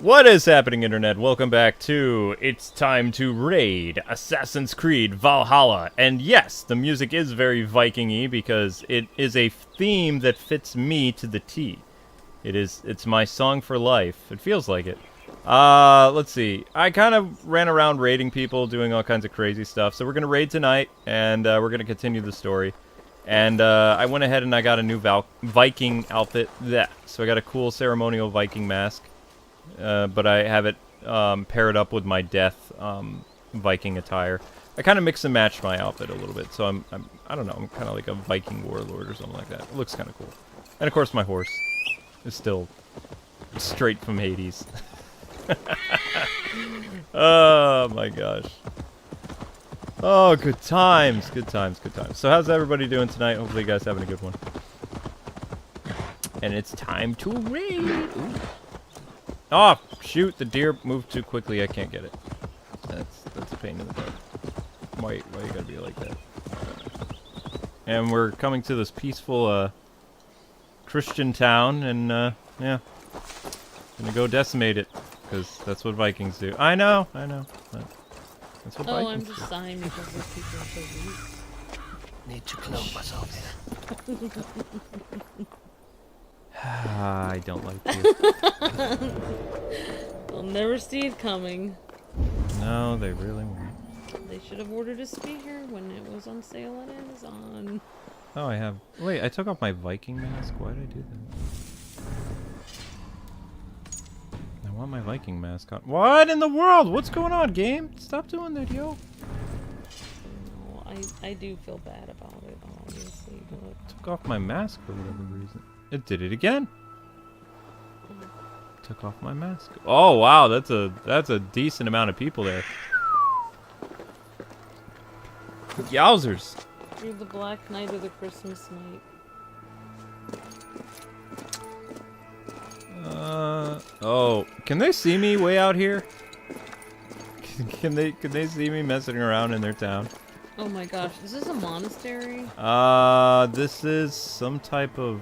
What is happening, Internet? Welcome back to It's Time to Raid Assassin's Creed Valhalla. And yes, the music is very Viking-y because it is a theme that fits me to the T. It's my song for life. It feels like it. Let's see. I kind of ran around raiding people, doing all kinds of crazy stuff. So we're going to raid tonight, and we're going to continue the story. And I went ahead and I got a new Viking outfit. So I got a cool ceremonial Viking mask. But I have it paired up with my death Viking attire. I kind of mix and match my outfit a little bit, so I don't know, I'm kind of like a Viking warlord or something like that. It looks kind of cool. And of course my horse is still straight from Hades. Oh my gosh. Oh, good times, good times, good times. So how's everybody doing tonight? Hopefully you guys having a good one. And it's time to raid. Ooh. Oh, shoot, the deer moved too quickly. I can't get it. That's a pain in the butt. Why you gotta be like that? And we're coming to this peaceful, Christian town, and, yeah. Gonna go decimate it, because that's what Vikings do. I know. That's what Vikings do. Oh, I'm just sighing because those people are so weak. Need to clone myself here. I don't like you. They'll never see it coming. No, they really won't. They should have ordered a speaker when it was on sale on Amazon. Oh, I have. Wait, I took off my Viking mask? Why did I do that? I want my Viking mask on. What in the world? What's going on, game? Stop doing that, yo. No, I do feel bad about it, obviously, but... Took off my mask for whatever reason. It did it again. Took off my mask. Oh wow, that's a decent amount of people there. Yowzers. You're the Black Knight or the Christmas Knight. Oh, can they see me way out here? Can they see me messing around in their town? Oh my gosh, is this a monastery? This is some type of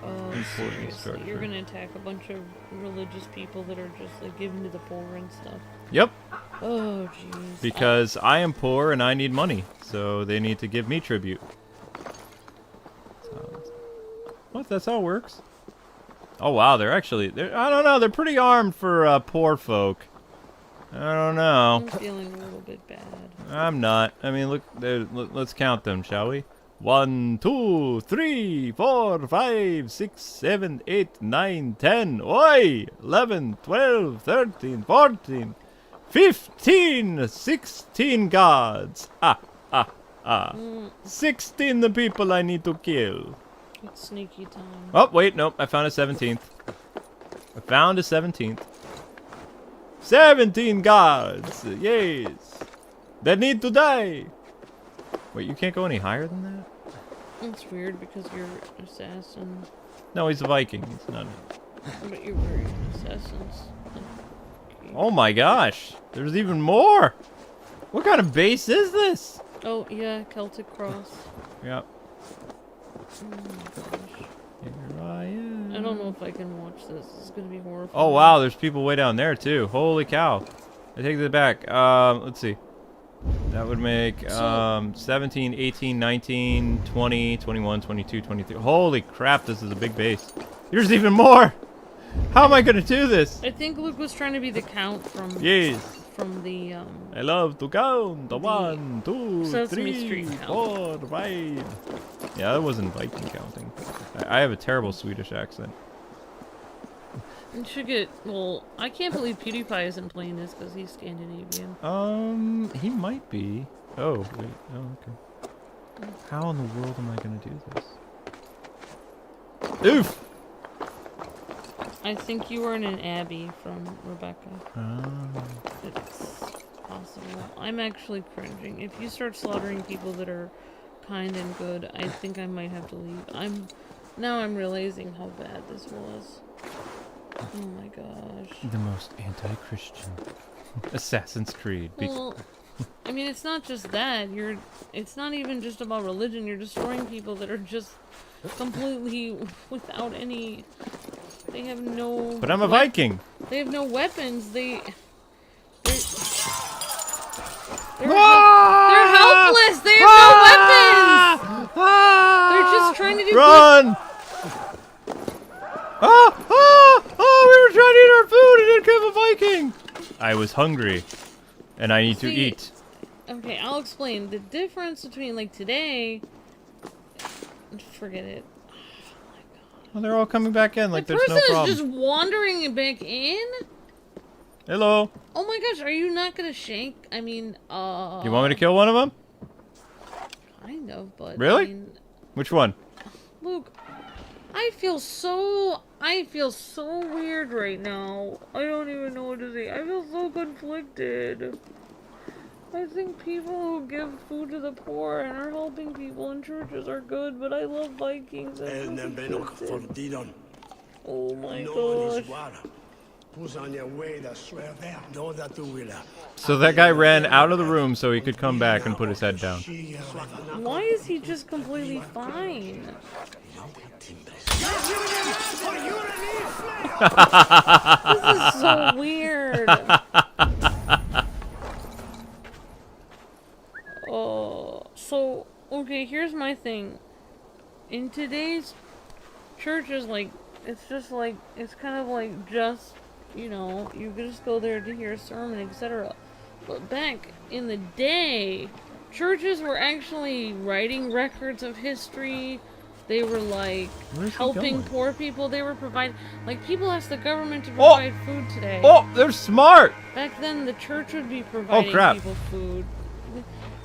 important Seriously, structure. you're gonna attack a bunch of religious people that are just like giving to the poor and stuff. Yep. Oh jeez. Because I am poor and I need money, so they need to give me tribute. What? That's how it works? Oh wow, they're I don't know, they're pretty armed for poor folk. I don't know. I'm feeling a little bit bad. I'm not. I mean, look, let's count them, shall we? 1, 2, 3, 4, 5, 6, 7, 8, 9, 10. Oi! 11, 12, 13, 14, 15, 16 gods. 16 the people I need to kill. It's sneaky time. Oh, wait, nope. I found a 17th. I found a 17th. 17 gods! Yes! That need to die! Wait, you can't go any higher than that? That's weird because you're an assassin. No, he's a Viking. He's not. But you're very assassins. Okay. Oh my gosh! There's even more! What kind of base is this? Oh, yeah, Celtic Cross. Yep. Oh my gosh. Here I am. I don't know if I can watch this. It's gonna be horrifying. Oh wow, there's people way down there too. Holy cow. I take that back. Let's see. That would make 17, 18, 19, 20, 21, 22, 23. Holy crap, this is a big base. There's even more! How am I gonna do this? I think Luke was trying to be the count from Yes. from the I love to count. The 1, 2, Sesame 3, Street 4, 5. Yeah, that wasn't Viking counting. I have a terrible Swedish accent. You should get, well, I can't believe PewDiePie isn't playing this because he's Scandinavian. He might be. Oh, wait. Oh, okay. How in the world am I gonna do this? Oof! I think you are in an abbey from Rebecca. Oh. It's possible. I'm actually cringing. If you start slaughtering people that are kind and good, I think I might have to leave. Now I'm realizing how bad this was. Oh my gosh. The most anti-Christian Assassin's Creed. Well, I mean, it's not just that. It's not even just about religion. You're destroying people that are just completely without any They have no... But I'm a Viking. They have no weapons. They're Ah! they're helpless. They have no weapons. Ah! They're just trying to do Run! Ah! Ah! Oh, we were trying to eat our food and then came a Viking! I was hungry. And I need to See, eat. Okay, I'll explain. The difference between, like, today... Forget it. Well, they're all coming back in like The there's no person problem. is just wandering back in? Hello. Oh my gosh, are you not gonna shank? I mean, You want me to kill one of them? Kind of, but... Really? I mean, Which one? Luke, I feel so weird right now. I don't even know what to say. I feel so conflicted. I think people who give food to the poor and are helping people in churches are good, but I love Vikings. I'm so conflicted. Oh my gosh. So that guy ran out of the room so he could come back and put his head down. Why is he just completely fine? This is so weird. Oh, so, okay, here's my thing. In today's churches, like, it's just like, it's kind of like just, you know, you could just go there to hear a sermon, etc. But back in the day, churches were actually writing records of history. They were like helping poor people. They were providing, like, people ask the government to provide food today. Oh, they're smart. Back then, the church would be providing people food.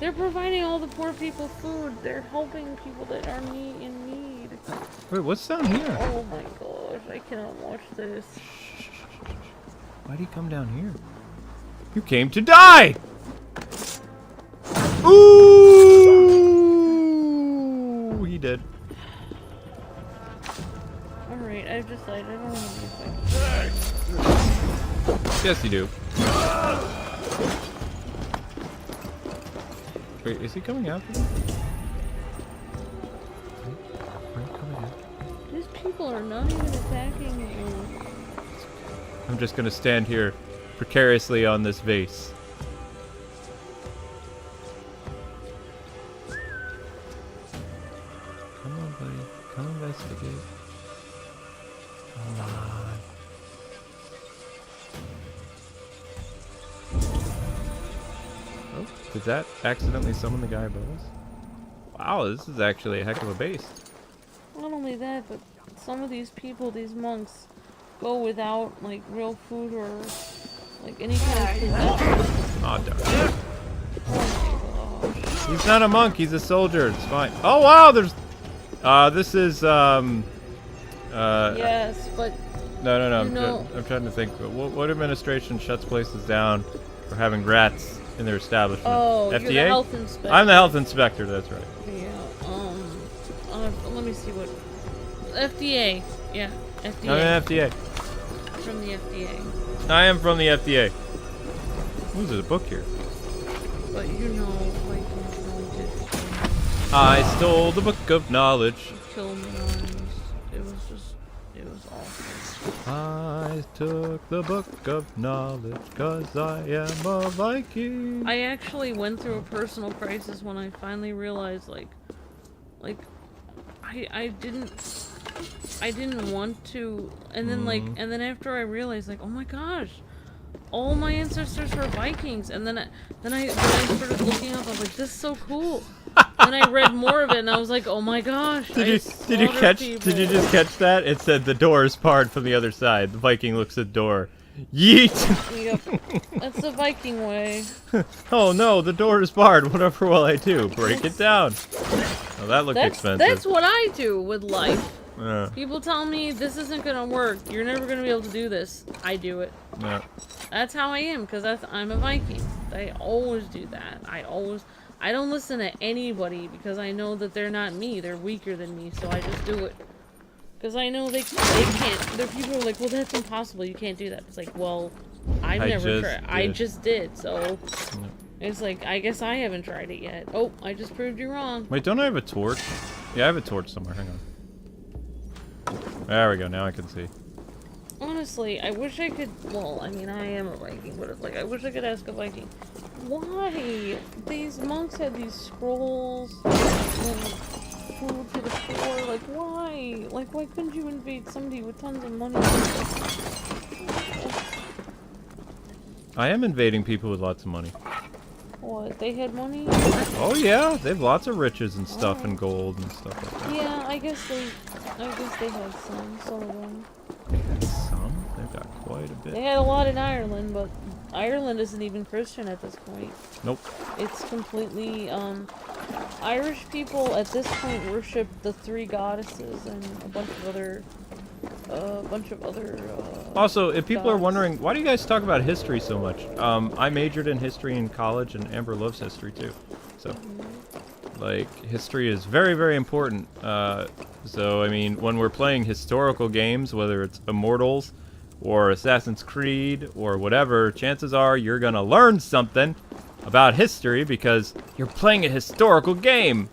They're providing all the poor people food. They're helping people that are in need. Wait, what's down here? Oh my gosh, I cannot watch this. Why'd he come down here? You came to die! Ooh! He did. Alright, I've decided I don't want to be a fighter. Yes, you do. Wait, is he coming after me? Where are you coming after? These people are not even attacking you. I'm just gonna stand here precariously on this vase. Come on, buddy. Come investigate. Come on. Oh, did that accidentally summon the guy above us? Wow, this is actually a heck of a base. Not only that, but some of these people, these monks, go without, like, real food or, like, any kind of food. Oh, darn. Oh my gosh. He's not a monk, he's a soldier. It's fine. Oh, wow, there's... this is, yes, but... No, you know, I'm trying to think. What administration shuts places down for having rats in their establishment? Oh, FDA? you're the health inspector. I'm the health inspector, that's right. Yeah, let me see what... FDA. Yeah, FDA. I'm an FDA. From the FDA. I am from the FDA. Ooh, there's a book here. But you know, like, you really did I stole the book of knowledge. kill me on it was awful. I took the book of knowledge because I am a Viking. I actually went through a personal crisis when I finally realized, like, I didn't want to, and then and then after I realized, like, oh my gosh, all my ancestors were Vikings, and then I started looking up. I was like, this is so cool. And I read more of it, and I was like, oh my gosh. Did you just catch that? It said the door is barred from the other side. The Viking looks at the door. Yeet! Yep. That's the Viking way. Oh no, the door is barred. Whatever will I do? Break it down. Oh, that looked expensive. That's what I do with life. Yeah. People tell me this isn't gonna work. You're never gonna be able to do this. I do it. Yeah. That's how I am, because I'm a Viking. I always do that. I don't listen to anybody because I know that they're not me. They're weaker than me, so I just do it. Because I know they can't. There are people who are like, well, that's impossible. You can't do that. It's like, well, I've never tried. I just did, so... It's like, I guess I haven't tried it yet. Oh, I just proved you wrong. Wait, don't I have a torch? Yeah, I have a torch somewhere. Hang on. There we go. Now I can see. Oh honestly, I wish I could. Well, I mean, I am a Viking, but it's like I wish I could ask a Viking, why these monks had these scrolls and food for the poor. Like, why? Like, why couldn't you invade somebody with tons of money? I am invading people with lots of money. What? They had money? Oh yeah, they have lots of riches and stuff and gold and stuff like that. Yeah, I guess they had some of them. Some? They've got quite a They bit. had a lot in Ireland, but Ireland isn't even Christian at this point. Nope. It's completely, Irish people at this point worship the three goddesses and a bunch of other, Also, if people are gods. wondering, why do you guys talk about history so much? I majored in history in college, and Amber loves history too. So, like, history is very, very important. So, I mean, when we're playing historical games, whether it's Immortals or Assassin's Creed or whatever, chances are you're gonna learn something about history because you're playing a historical game.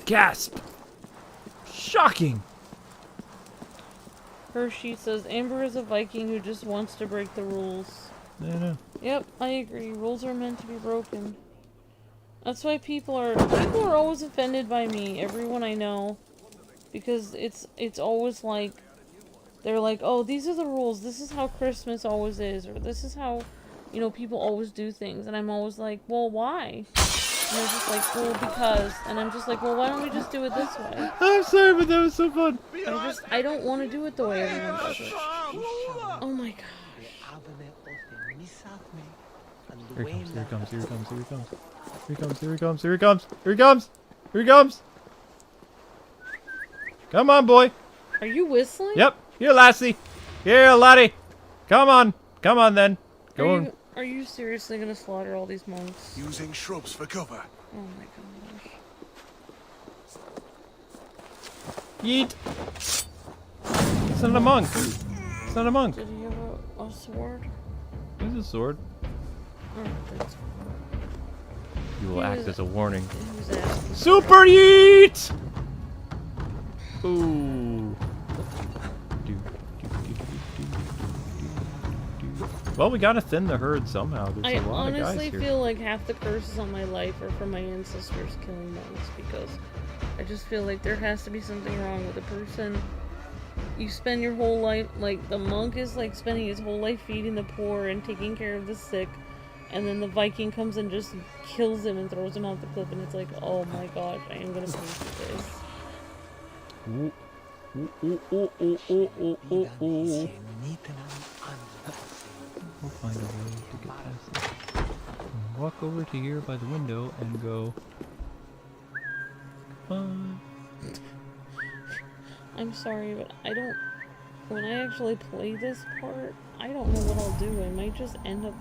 Gasp! Shocking! Hershey says, Amber is a Viking who just wants to break the rules. I know. Yep, I agree. Rules are meant to be broken. That's why people are always offended by me, everyone I know. Because it's always like, they're like, oh, these are the rules, this is how Christmas always is, or this is how, you know, people always do things. And I'm always like, well, why? And they're just like, well, because. And I'm just like, well, why don't we just do it this way? I'm sorry, but that was so fun. I don't want to do it the way everyone does it. Oh my gosh. Here he comes, here he comes, here he comes, here he comes. Here he comes, here he comes, here he comes, here he comes. Come on, boy. Are you whistling? Yep, here, lassie. Here, laddie. Come on then. Go on. Are you seriously gonna slaughter all these monks? Using shrubs for cover. Oh my gosh. Yeet. It's not a monk. It's not a monk. Did he have a sword? He's a sword. Oh, that's You will He act was- as a warning. he was asking. Super yeet! Ooh. Well, we gotta thin the herd somehow. There's I a lot of guys honestly here. feel like half the curses on my life are from my ancestors killing monks, because I just feel like there has to be something wrong with a person. You spend your whole life, like, the monk is like spending his whole life feeding the poor and taking care of the sick, and then the Viking comes and just kills him and throws him off the cliff, and it's like, oh my gosh, I am gonna pay for this. Ooh. Ooh, ooh, ooh, ooh, ooh, ooh, ooh, ooh. We'll find a way to get past this. Walk over to here by the window and go. I'm sorry, but I don't. When I actually play this part, I don't know what I'll do. I might just end up.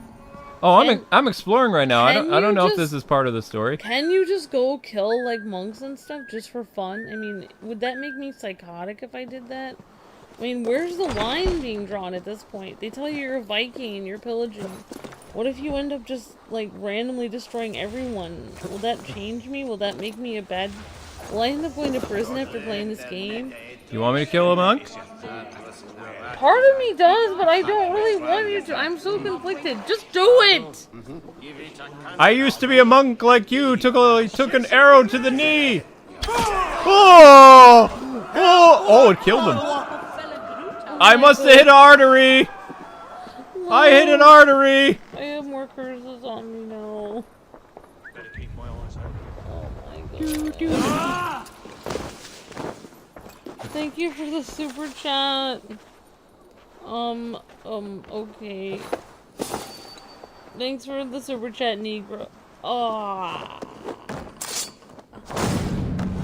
Oh, Can- I'm exploring right now. I can don't you know if just- this is part of the story. Can you just go kill, like, monks and stuff just for fun? I mean, would that make me psychotic if I did that? I mean, where's the line being drawn at this point? They tell you you're a Viking and you're pillaging. What if you end up just, like, randomly destroying everyone? Will that change me? Will that make me a bad... Will I end up going to prison after playing this game? You want me to kill a monk? Part of me does, but I don't really want you to. I'm so conflicted. Just do it! I used to be a monk like you. Took an arrow to the knee. Oh! Oh! It killed him. I must have hit an artery. I hit an artery. I have more curses on me now. Oh my god. Thank you for the super chat. Okay. Thanks for the super chat, Negro. Ah.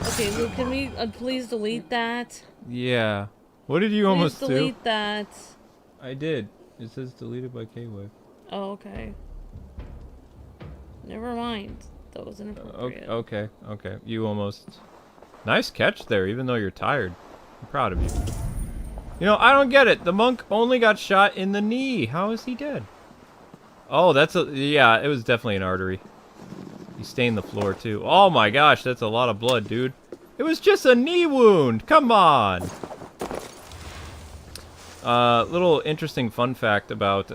Okay, Luke, can we please delete that? Yeah. What did you Please almost do? delete that. I did. It says deleted by K-Wave. Oh, okay. Never mind. That was inappropriate. Okay. You almost... Nice catch there, even though you're tired. I'm proud of you. You know, I don't get it. The monk only got shot in the knee. How is he dead? Oh, that's a... Yeah, it was definitely an artery. He stained the floor, too. Oh my gosh, that's a lot of blood, dude. It was just a knee wound. Come on. Little interesting fun fact about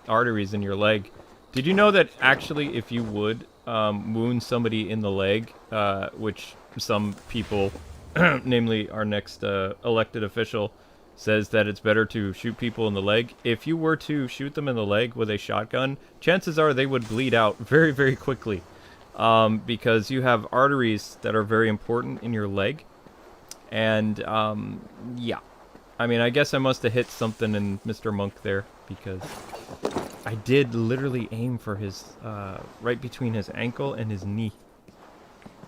arteries in your leg. Did you know that actually if you would wound somebody in the leg, which some people, namely our next elected official, says that it's better to shoot people in the leg. If you were to shoot them in the leg with a shotgun, chances are they would bleed out very, very quickly. Because you have arteries that are very important in your leg. And, yeah. I mean, I guess I must have hit something in Mr. Monk there, because I did literally aim for his, right between his ankle and his knee.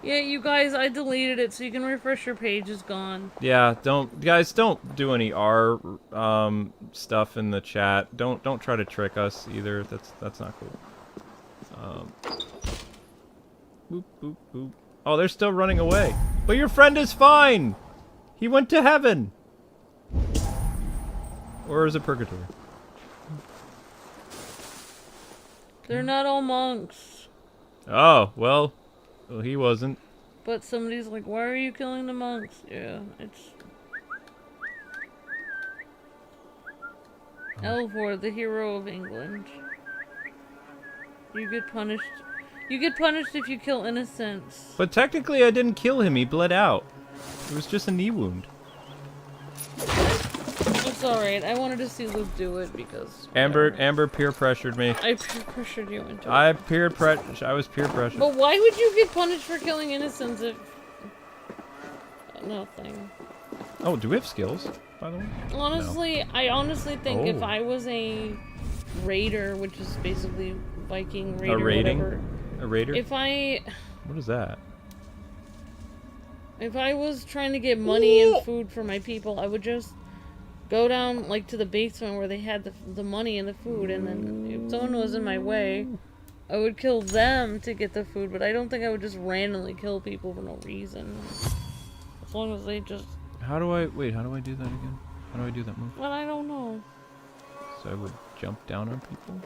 Yeah, you guys, I deleted it so you can refresh your page. Is gone. Yeah, guys, don't do any R, stuff in the chat. Don't try to trick us either. That's not cool. Boop, boop, boop. Oh, they're still running away. But your friend is fine! He went to heaven! Or is it purgatory? They're not all monks. Oh, well, he wasn't. But somebody's like, why are you killing the monks? Yeah, it's... Elvor, the hero of England. You get punished. You get punished if you kill innocents. But technically I didn't kill him, he bled out. It was just a knee wound. It's alright, I wanted to see Luke do it because... Amber peer pressured me. I peer pressured you into it. I was peer pressured. But why would you get punished for killing innocents if... Nothing. Oh, do we have skills, by the way? Honestly, I honestly think if Oh. I was a raider, which is basically Viking raider, A raiding? whatever. A raider? If I What is that? was trying to get money and food for my people, I would just go down like to the basement where they had the money and the food, and then if someone was in my way, I would kill them to get the food. But I don't think I would just randomly kill people for no reason. As long as they just... How do I do that again? How do I do that move? Well, I don't know. So I would jump down on people?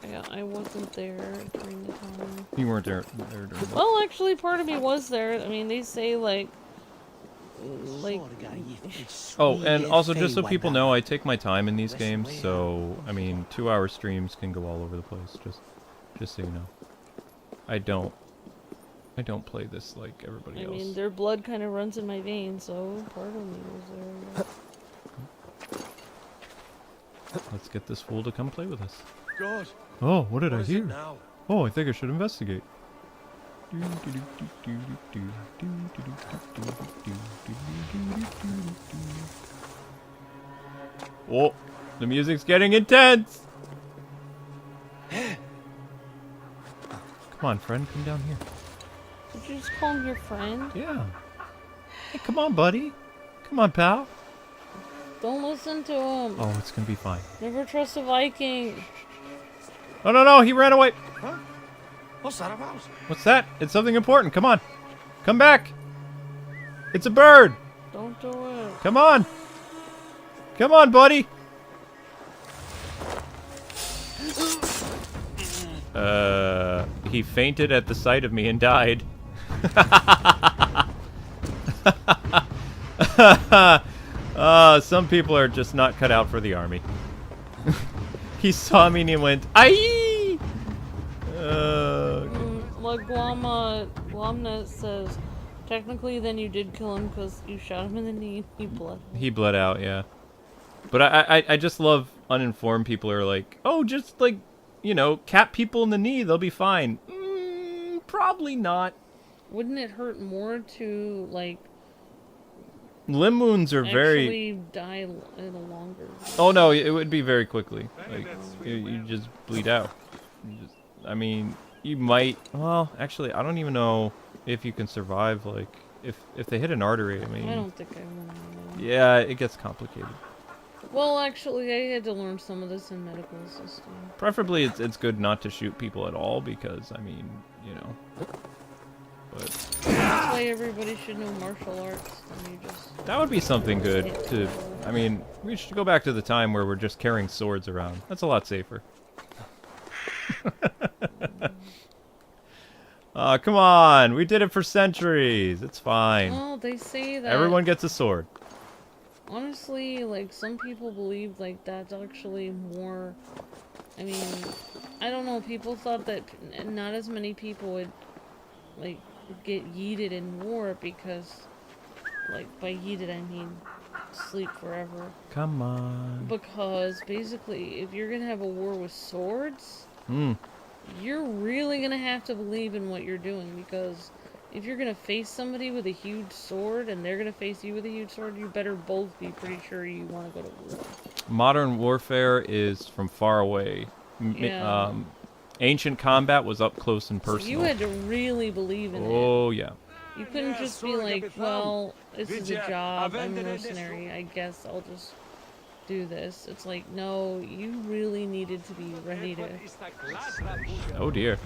Yeah, I wasn't there during the time. You weren't there during that. Well, actually, part of me was there. I mean, they say like... Oh, and also just so people know, I take my time in these games, so I mean, 2-hour streams can go all over the place. Just so you know, I don't play this like everybody else. I mean, their blood kind of runs in my veins, so part of me was there. Let's get this fool to come play with us. God, Oh, what did I what is hear? it now? Oh, I think I should investigate. Oh, the music's getting intense! Come on, friend, come down here. Did you just call him your friend? Yeah. Hey, come on, buddy. Come on, pal. Don't listen to him. Oh, it's gonna be fine. Never trust a Viking. Oh, no, he ran away. Huh? What's that about? What's that? It's something important. Come on. Come back. It's a bird. Don't do it. Come on. Come on, buddy. He fainted at the sight of me and died. Some people are just not cut out for the army. He saw me and he went, aye! Like Glomnet says, technically then you did kill him because you shot him in the knee. He bled. He bled out, yeah. But I just love uninformed people who are like, oh, just like, you know, cap people in the knee, they'll be fine. Probably not. Wouldn't it hurt more to, like, Limb wounds are very... actually die in a longer... Oh no, it would be very quickly. Like, you just bleed out. I mean, you might... Well, actually, I don't even know if you can survive, like, if they hit an artery, I mean... I don't think I want to know. Yeah, it gets complicated. Well, actually, I had to learn some of this in medical system. Preferably, it's good not to shoot people at all, because, I mean, you know... But... That's why everybody should know martial arts. And you just... That would be something good to... I mean, we should go back to the time where we're just carrying swords around. That's a lot safer. Come on! We did it for centuries! It's fine. Well, they say that... Everyone gets a sword. Honestly, like, some people believe, like, that's actually more... I mean, I don't know, people thought that not as many people would, like, get yeeted in war because, like, by yeeted I mean sleep forever. Come on. Because, basically, if you're gonna have a war with swords, Hmm. you're really gonna have to believe in what you're doing, because if you're gonna face somebody with a huge sword and they're gonna face you with a huge sword, you better both be pretty sure you want to go to war. Modern warfare is from far away. Yeah. Ancient combat was up close and So personal. you had to really believe in it. Oh, yeah. You couldn't just be like, well, this is a job, I'm a mercenary, I guess I'll just do this. It's like, no, you really needed to be ready to... Oh, dear.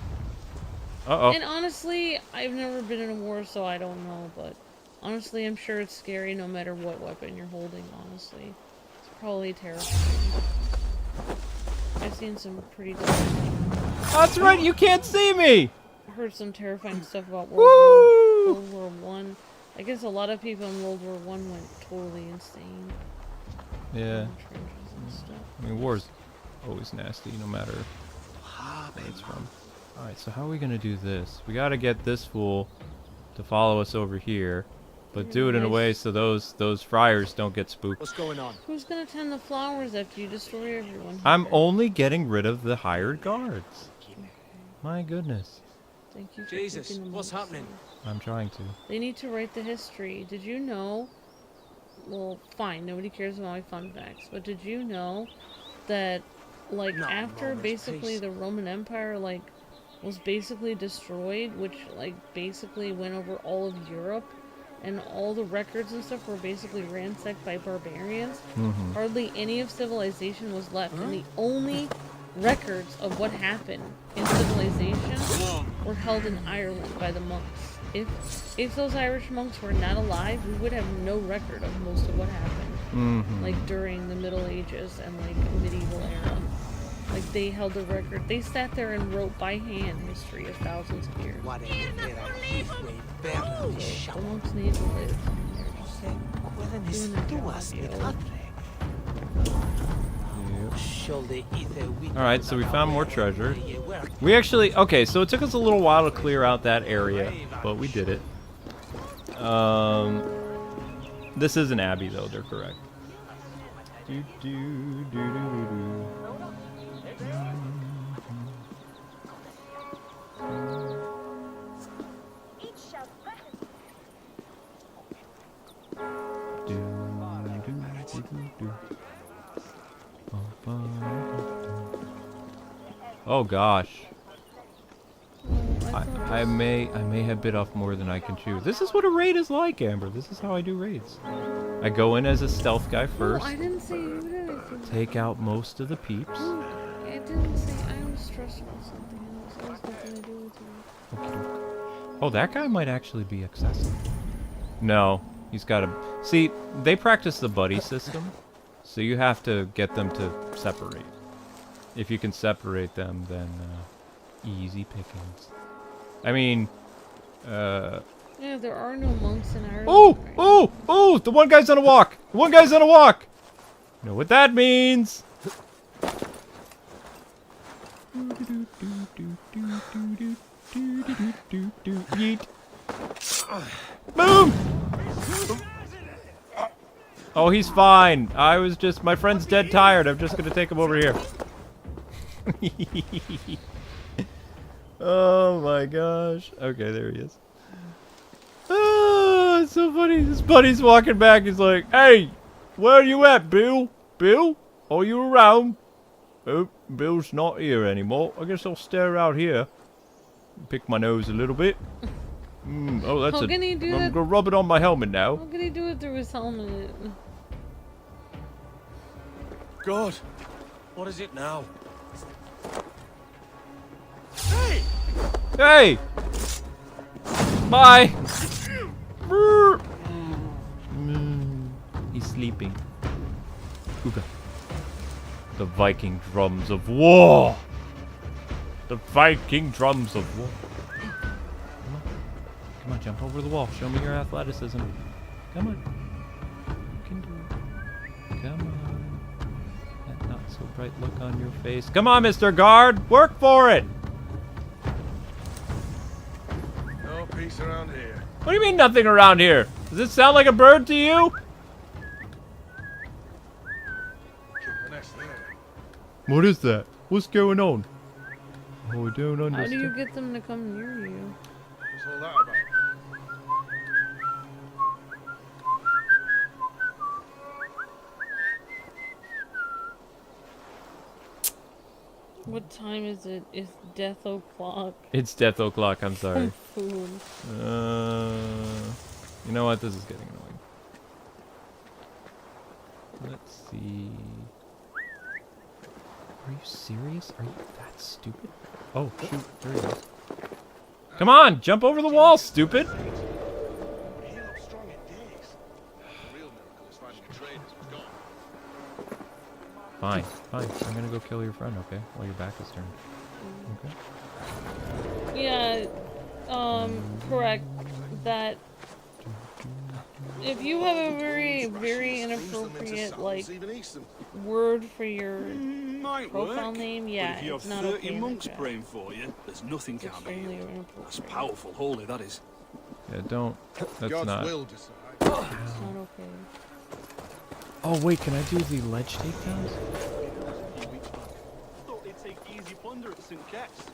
Uh-oh. And honestly, I've never been in a war, so I don't know, but honestly, I'm sure it's scary no matter what weapon you're holding, honestly. It's probably terrifying. I've seen some pretty terrifying... That's right, you can't see me! heard some terrifying stuff about Woo! World War One. I guess a lot of people in World War One went totally insane. Yeah. Trenches and stuff. I mean, war's always nasty, no matter where it's from. Alright, so how are we gonna do this? We gotta get this fool to follow us over here, but do it in a way so those friars don't get spooked. What's going on? Who's gonna tend the flowers after you destroy everyone? I'm here? only getting rid of the hired guards. My goodness. Thank you for Jesus, keeping them what's on happening? safe. I'm trying to. They need to write the history. Did you know? Well, fine. Nobody cares about my fun facts. But did you know that, like, No, after Romans, basically please. the Roman Empire, like, was basically destroyed, which, like, basically went over all of Europe, and all the records and stuff were basically ransacked by barbarians, Mm-hmm. hardly any of civilization was left, and the only records of what happened in civilization were held in Ireland by the monks. If those Irish monks were not alive, we would have no record of most of what happened, Mm-hmm. like during the Middle Ages and like medieval era. Like they held the record. They sat there and wrote by hand history of thousands of years. Whatever era this way, burn the So shop. the monks need to live. They're just like Pueden doing their job, estuas you de know. Alright, so we found more treasure. We actually, okay, so it took us a little while to clear out that area, but we did it. This is an abbey, though, they're correct. Do, do, do, do, do, do. Do, do, do, do, do. Oh gosh. I may have bit off more than I can chew. This is what a raid is like, Amber. This is how I do raids. I go in as a stealth guy first, I didn't say you did anything. take out most of the peeps. It didn't say I was stressed about something else. It has nothing to do with you. Okey-doke. Oh, that guy might actually be excessive. No, he's got a... See, they practice the buddy system, so you have to get them to separate. If you can separate them, then easy pickings. I mean, Yeah, there are no monks in Ireland. oh, right? oh, oh! The one guy's on a walk. The one guy's on a walk. You know what that means? Yeet. Boom! Oh, he's fine. I was just... My friend's dead tired. I'm just gonna take him over here. Oh my gosh. Okay, there he is. Oh, it's so funny. His buddy's walking back. He's like, hey, where are you at, Bill? Bill? Are you around? Oh, Bill's not here anymore. I guess I'll stare out here. Pick my nose a little bit. Oh, that's How can he do I'm that? gonna rub it on my helmet now. How can he do it through his helmet? God, what is it now? Hey! Hey! Bye! He's sleeping. Ooga. The Viking drums of war! The Viking drums of war. Come on. Come on, jump over the wall. Show me your athleticism. Come on. You can do it. contrite look on your face. Come on, Mr. Guard! Work for it! No peace around here. What do you mean nothing around here? Does it sound like a bird to you? Keep the nest there. What is that? What's going on? Oh, we don't understand. How do you get them to come near you? What's all that about? What time is it? It's death o'clock. It's death o'clock, I'm sorry. Food. You know what? This is getting annoying. Let's see. Are you serious? Are you that stupid? Oh, shoot. There he is. Come on! Jump over the wall, stupid! He looks strong in days. The real miracle is finding the traders was gone. Fine, fine. I'm gonna go kill your friend, okay? While your back is turned. Okay. Yeah, correct. That if you have a very, very inappropriate, like, word for your Might profile work. name, But yeah, if you it's have not 30 okay in the monks chat. praying for you, there's nothing It's can be extremely healed. inappropriate. That's powerful, holy, that is. Yeah, don't. That's God's not. will decide. It's not okay. Oh, wait, can I do the ledge takedowns? Thought they'd take easy plunder at St. Ket's.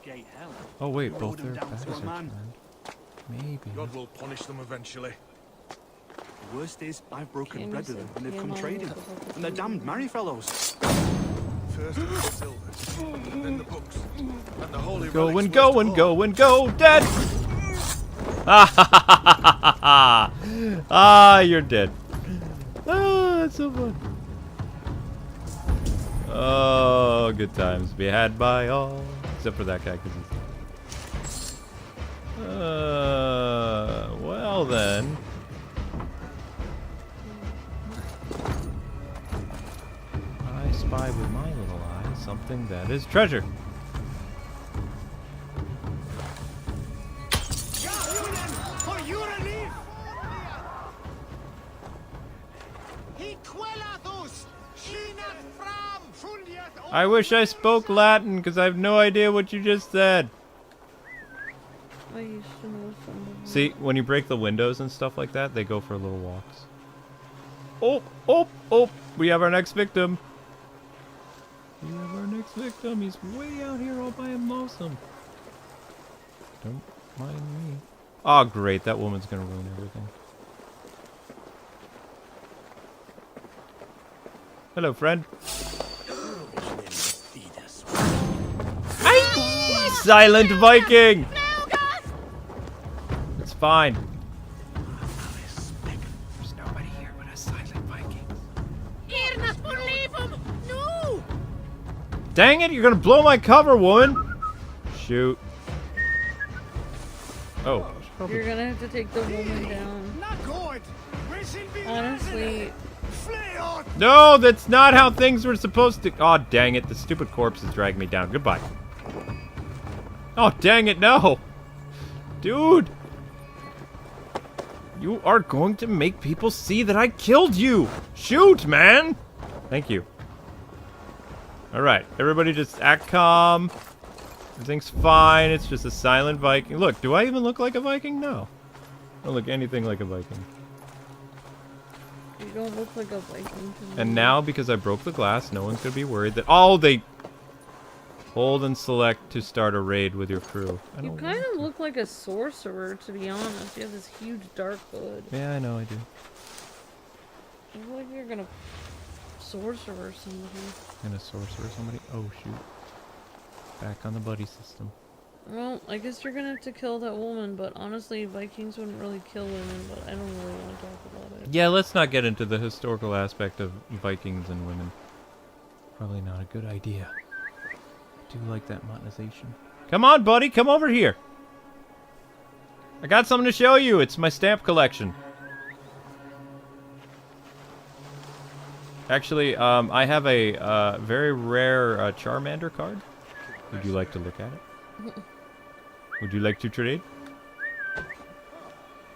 Gay hell. Oh, wait, Rode both them their down backs to are a man. turned. Maybe. God will punish them eventually. The worst is, I've broken Candy bread with said, them, and they've "Yeah, come mine trading. looks like a And they're damned food." merry fellows. First it was the silvers, then the books, and the holy Go relics and go worst and of go and go, dead! Ah, you're dead. Ah, that's so fun. Oh, good times be had by all. Except for that guy, because he's... well then. I spy with my little eye something that is treasure. I wish I spoke Latin, because I have no idea what you just said. I used to know somebody. See, when you break the windows and stuff like that, they go for little walks. Oh, oh, oh! We have our next victim. We have our next victim. He's way out here all by himself. Don't mind me. Oh, great. That woman's gonna ruin everything. Hello, friend. Aye! Silent Viking! It's fine. There's nobody here but a silent Viking. No! Dang it, you're gonna blow my cover, woman! Shoot. Oh. You're gonna have to take the woman down. Honestly, No, that's not how things were supposed to. Oh, dang it. The stupid corpse is dragging me down. Goodbye. Oh, dang it, no. Dude. You are going to make people see that I killed you. Shoot, man. Thank you. All right. Everybody just act calm. Everything's fine. It's just a silent Viking. Look, do I even look like a Viking? No. I don't look anything like a Viking. you don't look like a Viking to me. And now, because I broke the glass, no one's going to be worried that... Oh, they... Hold and select to start a raid with your crew. I You don't kind want of look like a sorcerer, to be honest. You have this huge dark hood. to. Yeah, I know I do. You look like you're gonna sorcerer somebody. And a sorcerer, somebody... Oh, shoot. Back on the buddy system. Well, I guess you're gonna have to kill that woman, but honestly, Vikings wouldn't really kill women, but I don't really want to talk about it. Yeah, let's not get into the historical aspect of Vikings and women. Probably not a good idea. I do like that monetization. Come on, buddy, come over here. I got something to show you. It's my stamp collection. Actually, I have a very rare Charmander card. Would you like to look at it? Would you like to trade?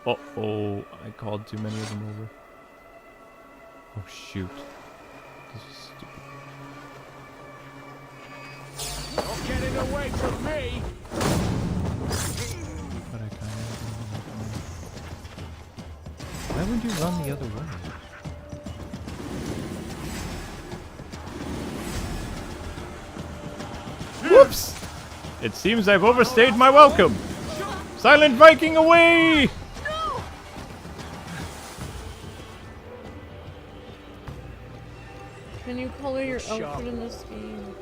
Uh-oh, I called too many of them over. Oh, shoot. This is stupid. running away from me. But I kind of. Why would you run the other way? Whoops! It seems I've overstayed my welcome. Silent Viking away! Can you color your outfit in this game?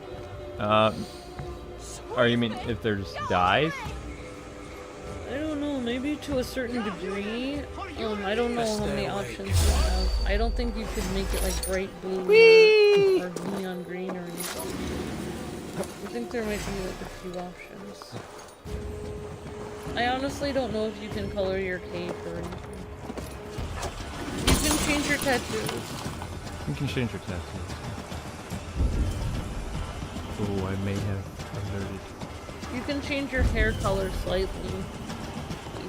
Or you mean if there's dyes? I don't know, maybe to a certain degree. I don't know how many options you have. I don't think you could make it like bright blue or neon green or anything. I think there might be like a few options. I honestly don't know if you can color your cape or anything. You can change your tattoos. You can change your tattoos. Oh, I may have alerted. You can change your hair color slightly.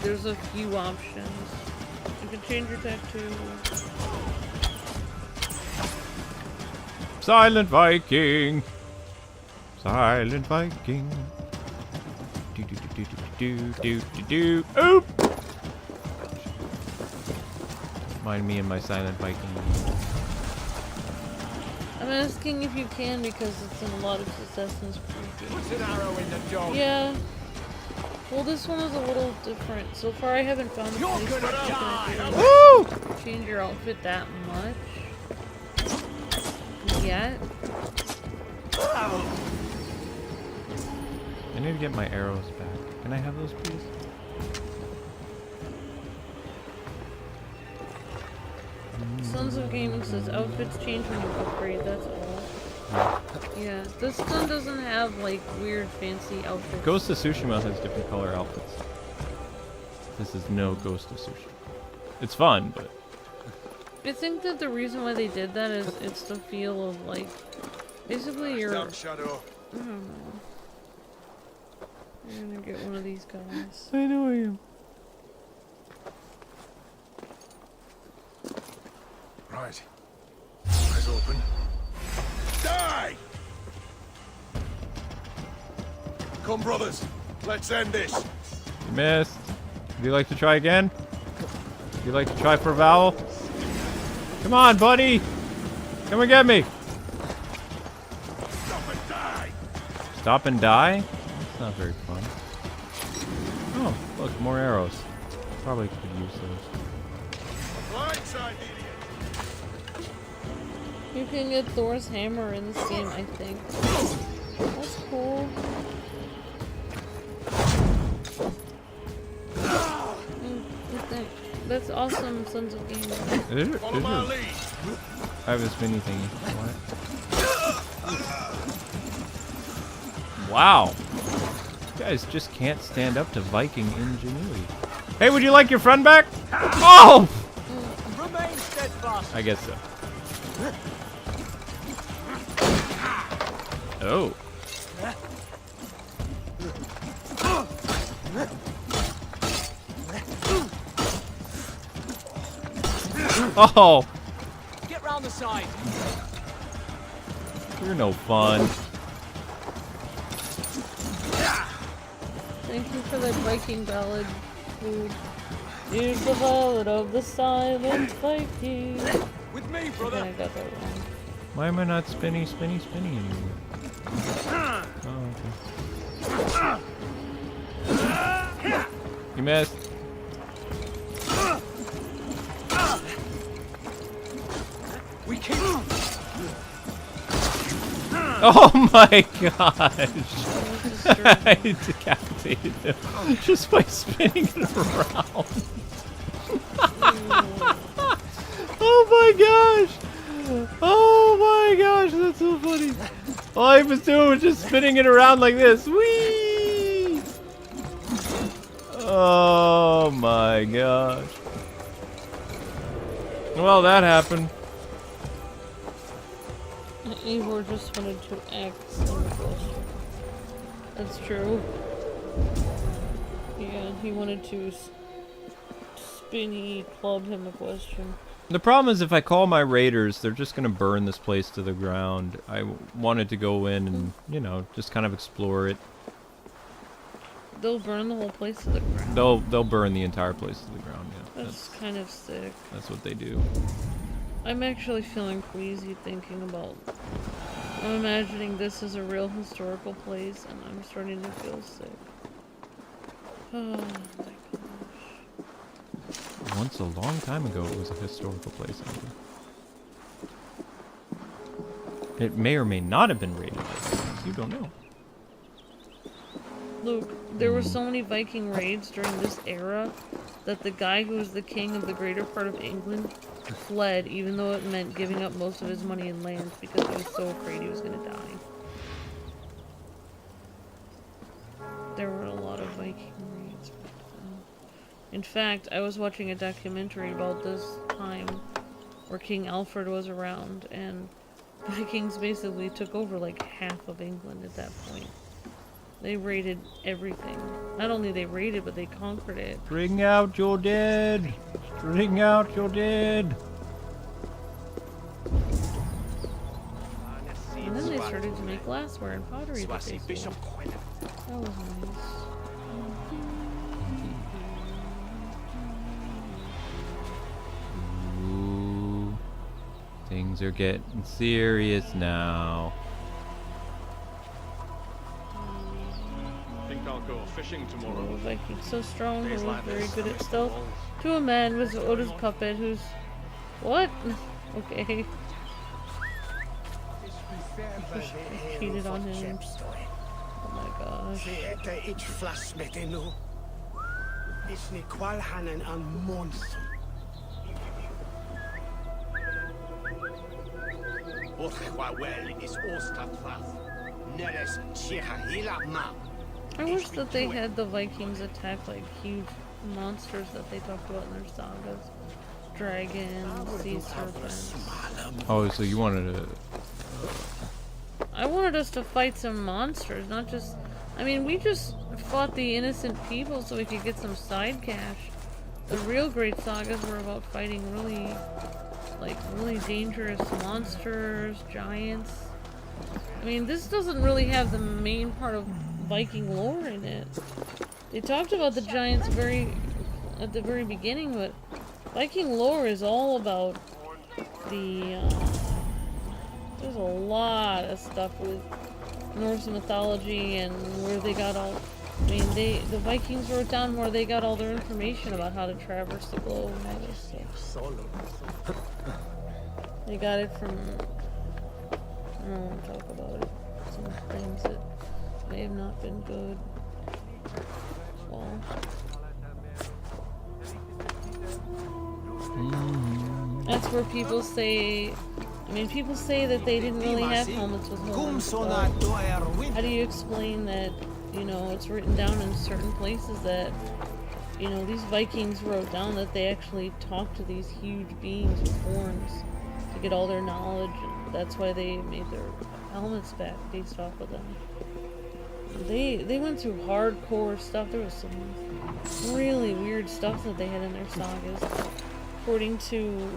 There's a few options. You can change your tattoo. Silent Viking! Silent Viking. Do do do do do do do do. Oop! Mind me and my Silent Viking. I'm asking if you can because it's in a lot of Assassin's Creed games. Put an arrow in the dog. Yeah. Well, this one is a little different. So far, I haven't found a You're place gonna where you die. can Woo! change your outfit that much. Yet. I need to get my arrows back. Can I have those, please? Sons of Gaming says outfits change when you upgrade, that's all. Yeah, this one doesn't have like weird fancy outfits. Ghost of Tsushima has different color outfits. This is no Ghost of Tsushima. It's fun, but I think that the reason why they did that is it's the feel of like basically you're Down, Shadow. I don't know. You're gonna get one of these guys. I know I am. Right. Eyes open. Die! Come, brothers. Let's end this. You missed. Would you like to try again? Would you like to try for a vowel? Come on, buddy! Come and get me! Stop and die! Stop and die? That's not very fun. Oh, look, more arrows. Probably could use those. Blindside, idiot! You can get Thor's hammer in this game, I think. That's cool. That's awesome, Sons of Gaming. Follow my lead. I have a spinny thingy. What? Wow. You guys just can't stand up to Viking ingenuity. Hey, would you like your friend back? Oh! Remain steadfast. I guess so. Oh. Oh! Get round the side. You're no fun. Thank you for that Viking ballad food. Here's the ballad of the silent Viking. With me, Okay, brother. I got that wrong. Why am I not spinny anymore? Oh, okay. You missed. We keep. Oh my gosh! I decapitated him just by spinning it around. Oh my gosh! Oh my gosh, that's so funny. All I was doing was just spinning it around like this. Whee! Oh my gosh. Well, that happened. Ivor just wanted to act simple. That's true. Yeah, he wanted to spinny club him a question. The problem is if I call my raiders, they're just going to burn this place to the ground. I wanted to go in and, you know, just kind of explore it, They'll burn the whole place to the ground. They'll burn the entire place to the ground. Yeah, That's kind of sick. that's what they do. I'm actually feeling queasy thinking about. I'm imagining this is a real historical place, and I'm starting to feel sick. Oh my gosh. Once a long time ago, it was a historical place. It may or may not have been raided by Vikings. You don't know. Luke, there were so many Viking raids during this era that the guy who was the king of the greater part of England fled, even though it meant giving up most of his money and land because he was so afraid he was going to die. There were a lot of Viking raids. In fact, I was watching a documentary about this time where King Alfred was around, and Vikings basically took over like half of England at that point. They raided everything. Not only they raided, but they conquered it. Bring out your dead! Bring out your dead! And then they started to make glassware and pottery that they sold. That was nice. Ooh, things are getting serious now. Think I'll go fishing Oh, tomorrow. Vikings so strong, who Days was like very this, good at the stealth. walls. To a man with Oda's puppet who's... What? Okay. Cheated on him. Oh my gosh. I wish that they had the Vikings attack like huge monsters that they talked about in their sagas. Dragons, sea serpents. Oh, so you wanted to... I wanted us to fight some monsters, not just... I mean, we just fought the innocent people so we could get some side cash. The real great sagas were about fighting really, like, really dangerous monsters, giants. I mean, this doesn't really have the main part of Viking lore in it. They talked about the giants at the very beginning, but Viking lore is all about the, there's a lot of stuff with Norse mythology and where they got all, I mean, the Vikings wrote down where they got all their information about how to traverse the globe and all this stuff. They got it from, I don't want to talk about it, some things that may have not been good. Well, that's where people say, I mean, people say that they didn't really have helmets with horns, but how do you explain that, you know, it's written down in certain places that, you know, these Vikings wrote down that they actually talked to these huge beings with horns to get all their knowledge, and that's why they made their helmets back based off of them. They went through hardcore stuff. There was some really weird stuff that they had in their sagas. According to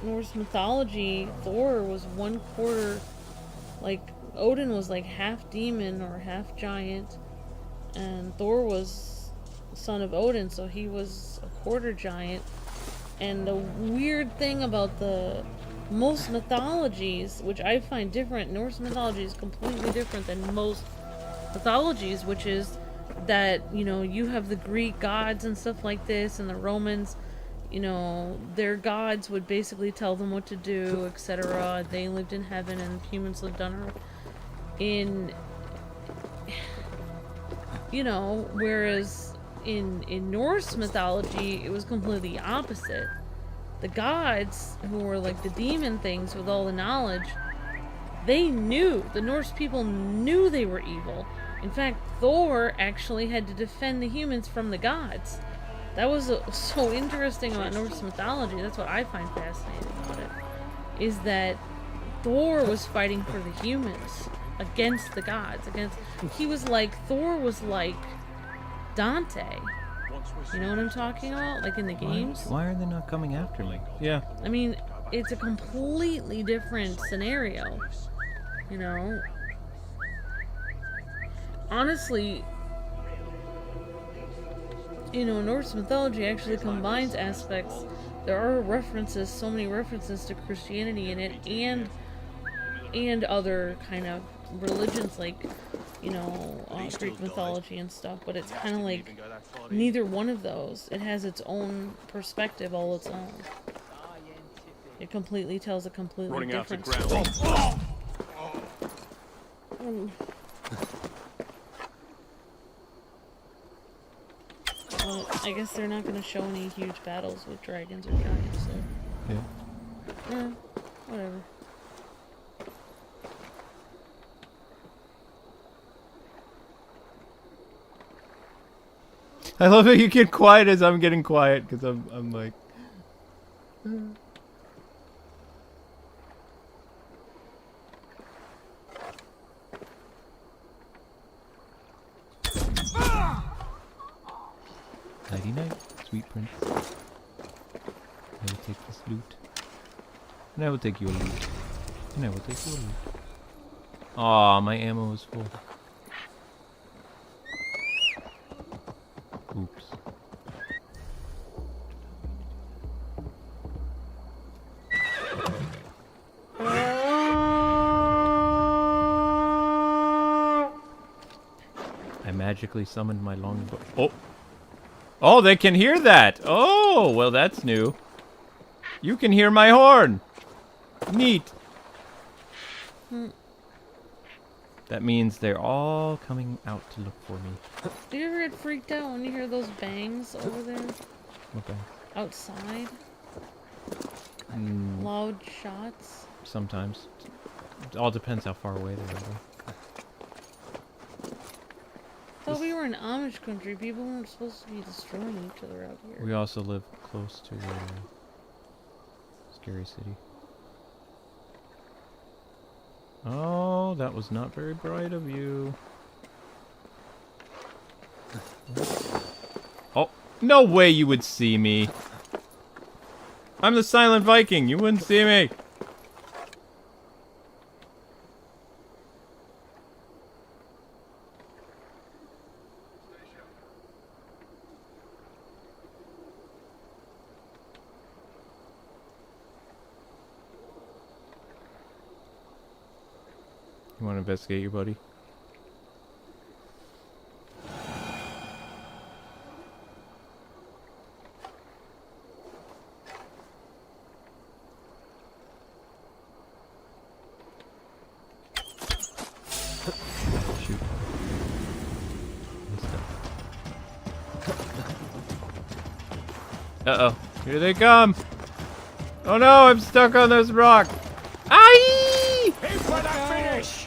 Norse mythology, Thor was 1/4, like, Odin was like half demon or half giant, and Thor was son of Odin, so he was a quarter giant. And the weird thing about the most mythologies, which I find different, Norse mythology is completely different than most mythologies, which is that, you know, you have the Greek gods and stuff like this, and the Romans, you know, their gods would basically tell them what to do, etc. They lived in heaven and humans lived on earth. You know, whereas in Norse mythology, it was completely opposite. The gods, who were like the demon things with all the knowledge, they knew, the Norse people knew they were evil. In fact, Thor actually had to defend the humans from the gods. That was so interesting about Norse mythology. That's what I find fascinating about it, is that Thor was fighting for the humans against the gods. Thor was like Dante. You know what I'm talking about? Like in the games? Why are they not coming after me? Yeah. I mean, it's a completely different scenario. You know? Honestly, you know, Norse mythology actually combines aspects. There are references, so many references to Christianity in it, and other kind of religions like, you know, Greek mythology and stuff. But it's kind of like neither one of those. It has its own perspective, all its own. It completely tells a completely different story. Well, I guess they're not going to show any huge battles with dragons or giants, so... Yeah. Whatever. I love how you get quiet as I'm getting quiet, because I'm like... Nighty night, sweet prince. I will take this loot. And I will take your loot. And I will take your loot. Aw, my ammo is full. Oops. I magically summoned my longbow. Oh! Oh, they can hear that! Oh, well that's new. You can hear my horn! Neat! That means they're all coming out to look for me. Do you ever get freaked out when you hear those bangs over there? Okay. Outside? Mm, Loud shots? sometimes. It all depends how far away they are. Thought we were in Amish country. People weren't supposed to be destroying each other out here. We also live close to Scary City. Oh, that was not very bright of you. Oh, no way you would see me. I'm the silent Viking. You wouldn't see me. You want to investigate your buddy? Shoot. Uh-oh. Here they come! Oh no, I'm stuck on this rock! Aye! When I finish!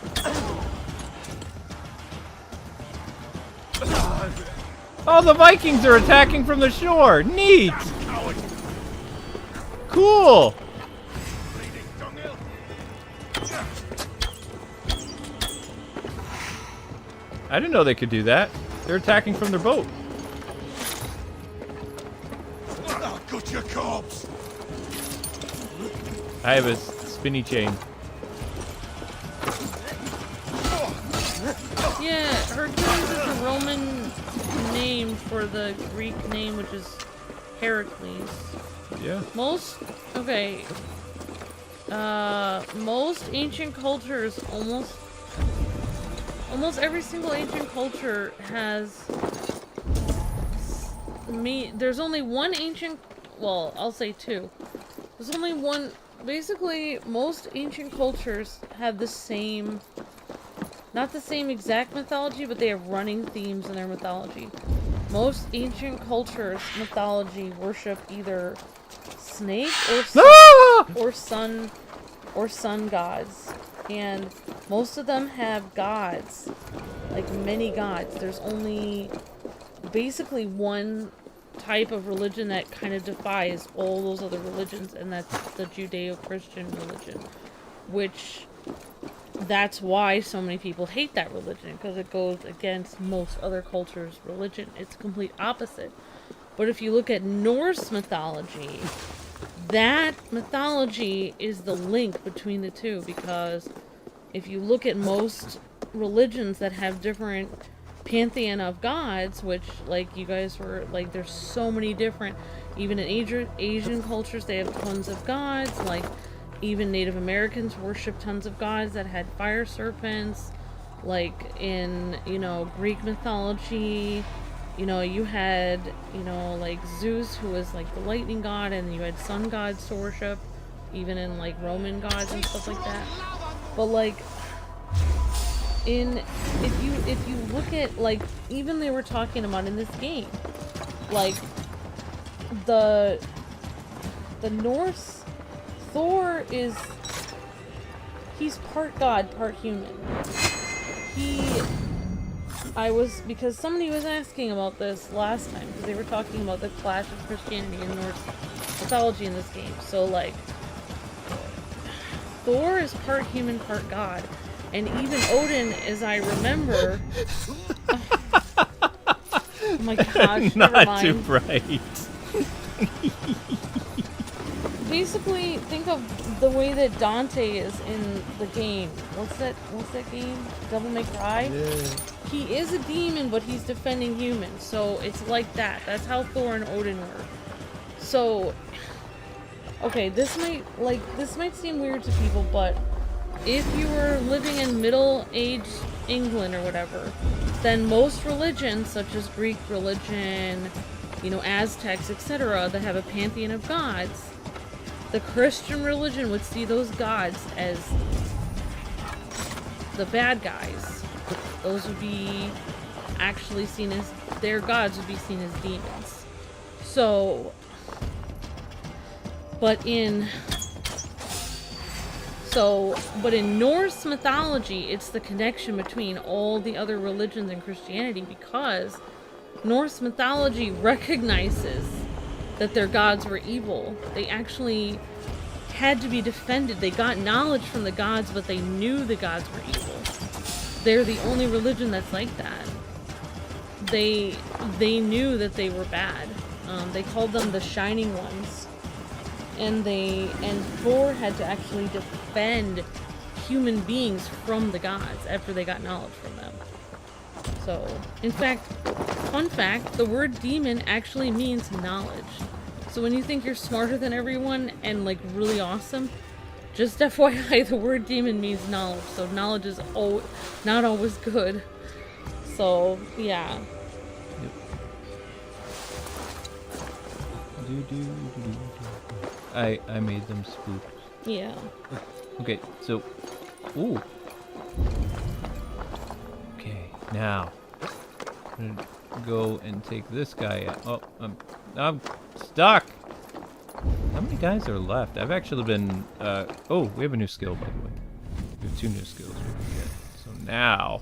Oh, the Vikings are attacking from the shore! Neat! Cool! I didn't know they could do that. They're attacking from their boat. I'll cut your corpse! I have a spinny chain. Yeah, Hercules is a Roman name for the Greek name, which is Heracles. Yeah. Most ancient cultures, almost every single ancient culture has there's only one ancient, well, I'll say two. There's only one, basically most ancient cultures have the same, not the same exact mythology, but they have running themes in their mythology. Most ancient cultures' mythology worship either snake or sun gods, and most of them have gods, like many gods. There's only basically one type of religion that kind of defies all those other religions, and that's the Judeo-Christian religion, which that's why so many people hate that religion, because it goes against most other cultures' religion. It's complete opposite. But if you look at Norse mythology, that mythology is the link between the two, because if you look at most religions that have different pantheon of gods, which, like, you guys were, like, there's so many different, even in Asian cultures, they have tons of gods, like, even Native Americans worship tons of gods that had fire serpents, like, in, you know, Greek mythology, you know, you had, you know, like, Zeus, who was, like, the lightning god, and you had sun gods to worship, even in, like, Roman gods and stuff like that, but, like, if you look at, like, even they were talking about in this game, like, the Norse Thor he's part god, part human. Because somebody was asking about this last time, because they were talking about the clash of Christianity and Norse mythology in this game. So, like, Thor is part human, part god. And even Odin, as I remember... oh my gosh, never mind. Not too bright. Basically, think of the way that Dante is in the game. What's that game? Devil May Cry? Yeah. He is a demon, but he's defending humans. So it's like that. That's how Thor and Odin were. So, okay, this might seem weird to people, but if you were living in Middle Age England or whatever, then most religions, such as Greek religion, you know, Aztecs, etc., that have a pantheon of gods, the Christian religion would see those gods as the bad guys. Those would be actually seen as, their gods would be seen as demons. So, but in Norse mythology, it's the connection between all the other religions and Christianity, because Norse mythology recognizes that their gods were evil. They actually had to be defended. They got knowledge from the gods, but they knew the gods were evil. They're the only religion that's like that. They knew that they were bad. They called them the Shining Ones. And Thor had to actually defend human beings from the gods after they got knowledge from them. So, in fact, fun fact, the word demon actually means knowledge. So when you think you're smarter than everyone and, like, really awesome, just FYI, the word demon means knowledge. So knowledge is not always good. So, yeah. Yep. I made them spook. Yeah. Okay, so... Ooh. Okay, now... I'm gonna go and take this guy out. Oh, I'm stuck! How many guys are left? I've actually been... oh, we have a new skill, by the way. We have 2 new skills we can get. So now...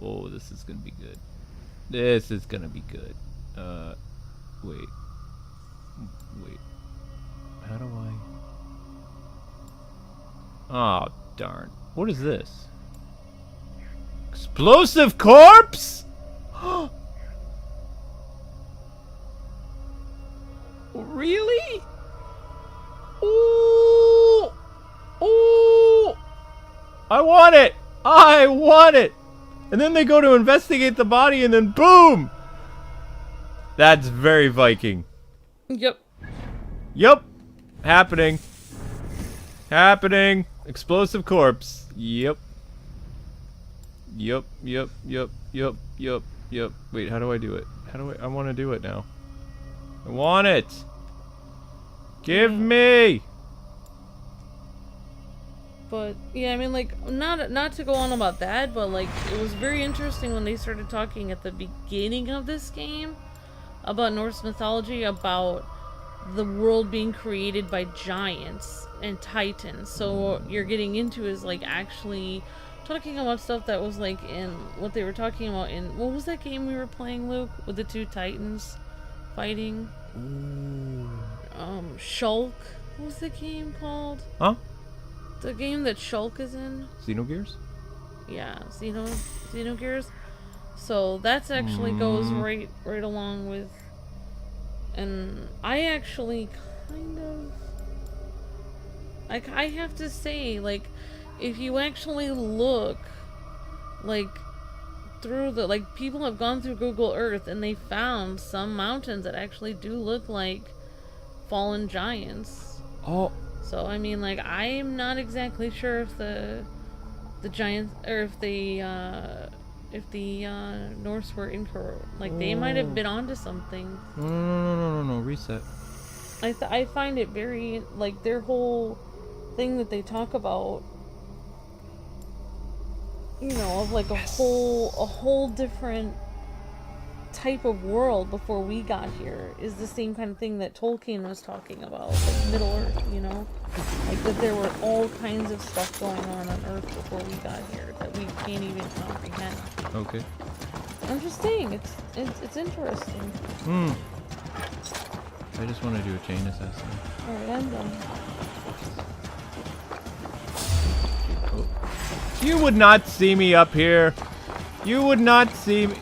Oh, this is gonna be good. This is gonna be good. Wait. How do I... Oh, darn. What is this? Explosive corpse? Really? Ooh! Ooh! I want it! I want it! And then they go to investigate the body and then boom! That's very Viking. Yep. Yep. Happening. Explosive corpse. Yep. Wait, how do I do it? I want to do it now. I want it. Give me. But yeah, I mean, like, not to go on about that, but like, it was very interesting when they started talking at the beginning of this game about Norse mythology, about the world being created by giants and titans. So what you're getting into is like actually talking about stuff that was like in what they were talking about in, what was that game we were playing, Luke, with the 2 titans fighting? Ooh. Shulk. What was the game called? Huh? The game that Shulk is in? Xenogears? Yeah, Xenogears. So that's actually goes right along with, and I actually kind of, like, I have to say, like, if you actually look, like, through the, like, people have gone through Google Earth and they found some mountains that actually do look like fallen giants. Oh. So, I mean, like, I'm not exactly sure if the giants, or if the Norse were incorrect. Like, they might have been onto something. No, reset. I find it very, like, their whole thing that they talk about, you know, of like a whole different type of world before we got here is the same kind of thing that Tolkien was talking about, like Middle Earth, you know? Like that there were all kinds of stuff going on Earth before we got here that we can't even comprehend. Okay. I'm just saying, it's interesting. Hmm. I just want to do a chain assassin. Alright, I'm done. You would not see me up here. You would not see me.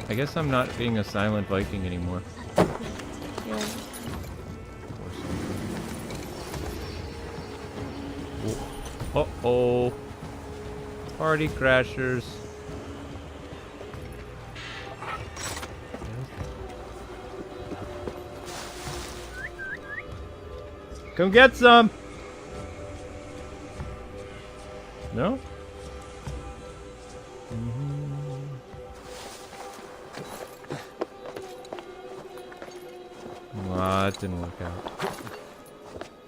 I guess I'm not being a silent Viking anymore. Yeah. Uh-oh. Party crashers. Come get some! No? Ah, it didn't work out.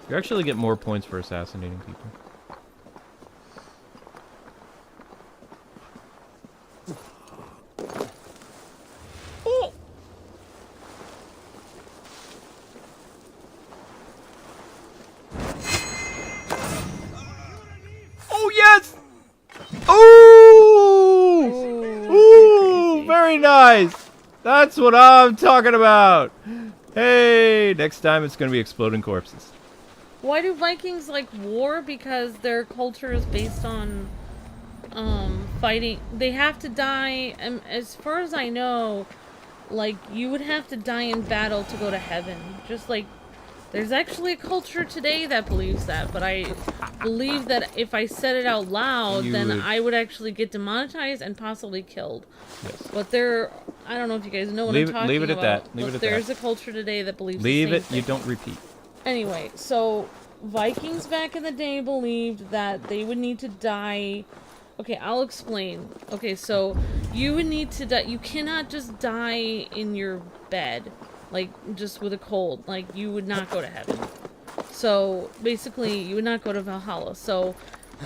You actually get more points for assassinating people. Oh! Oh, yes! Ooh! Ooh! Very nice! That's what I'm talking about! Hey! Next time it's gonna be exploding corpses. Why do Vikings like war? Because their culture is based on fighting. They have to die, and as far as I know, like, you would have to die in battle to go to heaven. Just like, there's actually a culture today that believes that, but I believe that if I said it out loud, I would actually get demonetized and possibly killed. Yes. But I don't know if you guys know what I'm talking about. Leave it at that. Leave it at that. There's a culture today that believes Leave the it, same thing. you don't repeat. Anyway, so Vikings back in the day believed that they would need to die. Okay, I'll explain. Okay, so you would need to die. You cannot just die in your bed, like just with a cold. Like, you would not go to heaven. So basically, you would not go to Valhalla. So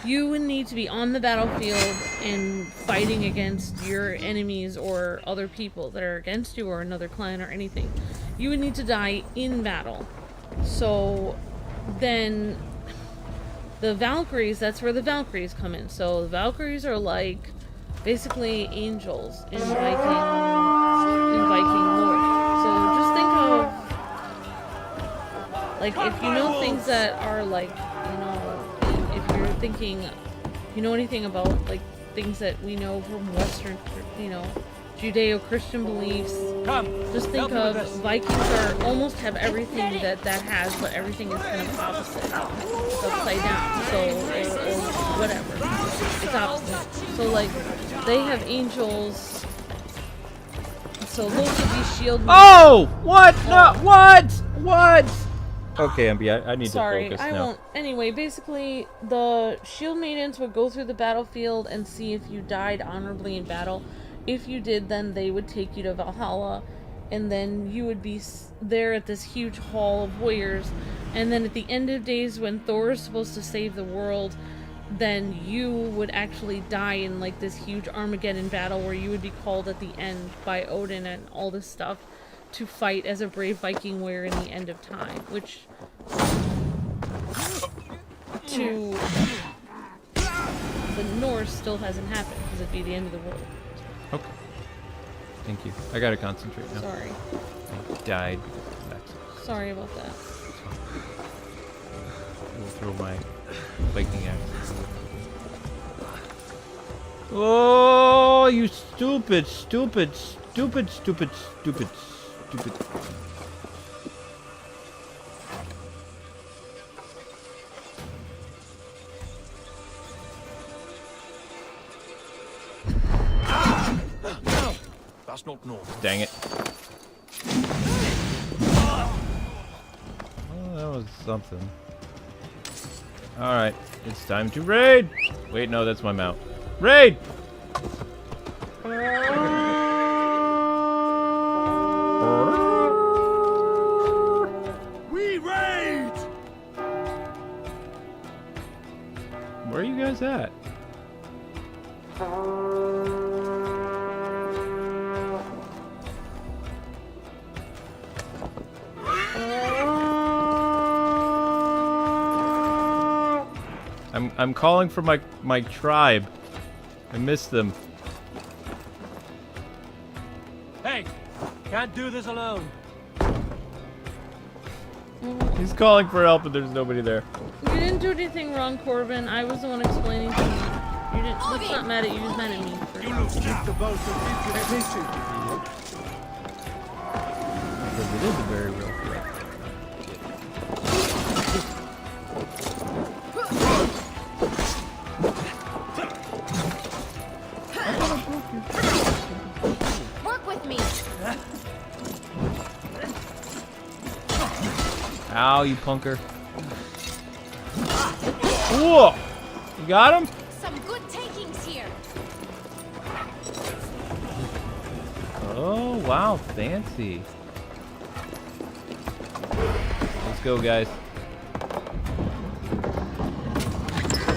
you would need to be on the battlefield and fighting against your enemies or other people that are against you or another clan or anything. You would need to die in battle. So then the Valkyries, that's where the Valkyries come in. So the Valkyries are like basically angels in Viking lore. So just think of, like, if you know things that are like, you know, if you're thinking, you know anything about like things that we know from Western, you know, Judeo-Christian beliefs, just think of Vikings are almost have everything that has, but everything is kind of opposite. It's upside down, so, or whatever. It's opposite. So, like, they have angels. So those would be shield. Oh! What? No! What? Okay, MB, I need to focus now. I won't. Anyway, basically, the shield maidens would go through the battlefield and see if you died honorably in battle. If you did, then they would take you to Valhalla, and then you would be there at this huge hall of warriors. And then at the end of days, when Thor is supposed to save the world, then you would actually die in like this huge Armageddon battle where you would be called at the end by Odin and all this stuff to fight as a brave Viking warrior in the end of time, which to the Norse still hasn't happened because it'd be the end of the world. Okay. Thank you. I gotta concentrate now. Sorry. I died. Sorry about that. I will throw my Viking axe. Oh, you stupid. That's not normal. Dang it. Oh, that was something. Alright, it's time to raid! Wait, no, that's my mount. Raid! We raid! Where are you guys at? I'm calling for my tribe. I miss them. Hey, can't do this alone. He's calling for help and there's nobody there. You didn't do anything wrong, Corbin. I was the one explaining to you. You didn't. Let's not mad at you. He's mad at me. You lose now. Because it is a very real threat. Work with me. Ow, you punker. Whoa! You got him? Some good takings here. Oh, wow, fancy. Let's go, guys.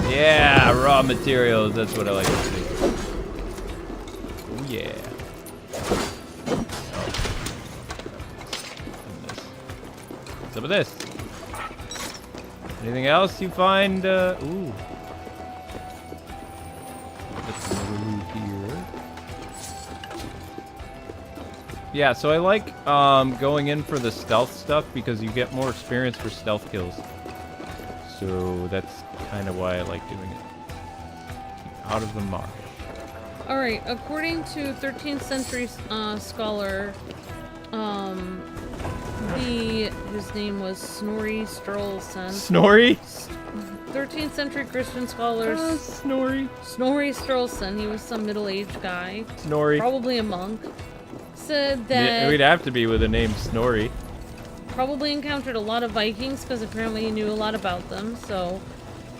Yeah, raw materials. That's what I like to see. Oh, yeah. Oh. Some of this. Anything else you find? Ooh. Let's move here. Yeah, so I like going in for the stealth stuff because you get more experience for stealth kills. So that's kind of why I like doing it. Keep out of the marsh. Alright, according to 13th century scholar, his name was Snorri Sturluson. Snorri? 13th century Christian scholars. Snorri. Snorri Sturluson, he was some middle-aged guy. Snorri. Probably a monk. Said Yeah, that we'd have to be with the name Snorri. probably encountered a lot of Vikings because apparently he knew a lot about them. So,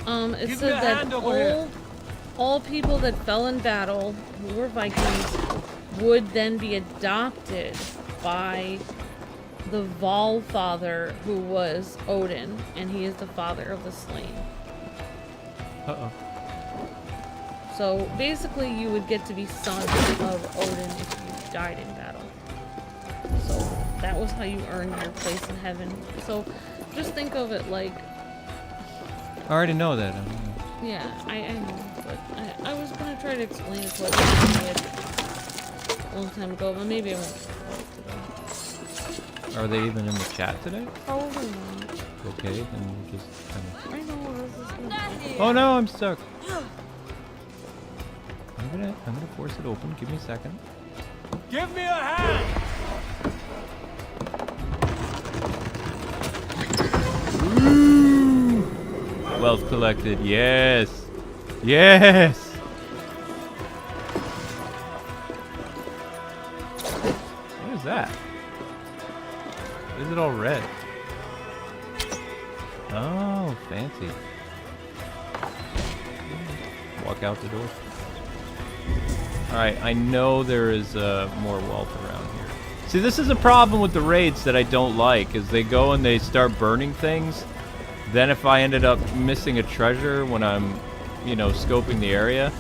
it Give me said a that hand over here. all people that fell in battle who were Vikings would then be adopted by the Valfather, who was Odin, and he is the father of the slain. Uh-oh. So basically, you would get to be son of Odin if you died in battle. So that was how you earned your place in heaven. So just think of it like, I already know that. yeah, I know, but I was gonna try to explain it to what I did a long time ago, but maybe I won't. Are they even in the chat today? Probably not. Okay, then we'll just kind I know what else is gonna of... Oh no, I'm stuck. I'm gonna force it open. Give me a second. Give me a hand. Wealth collected. Yes. Yes. What is that? Why is it all red? Oh, fancy. Walk out the door. Alright, I know there is more wealth around here. See, this is a problem with the raids that I don't like, is they go and they start burning things. Then if I ended up missing a treasure when I'm, you know, scoping the area,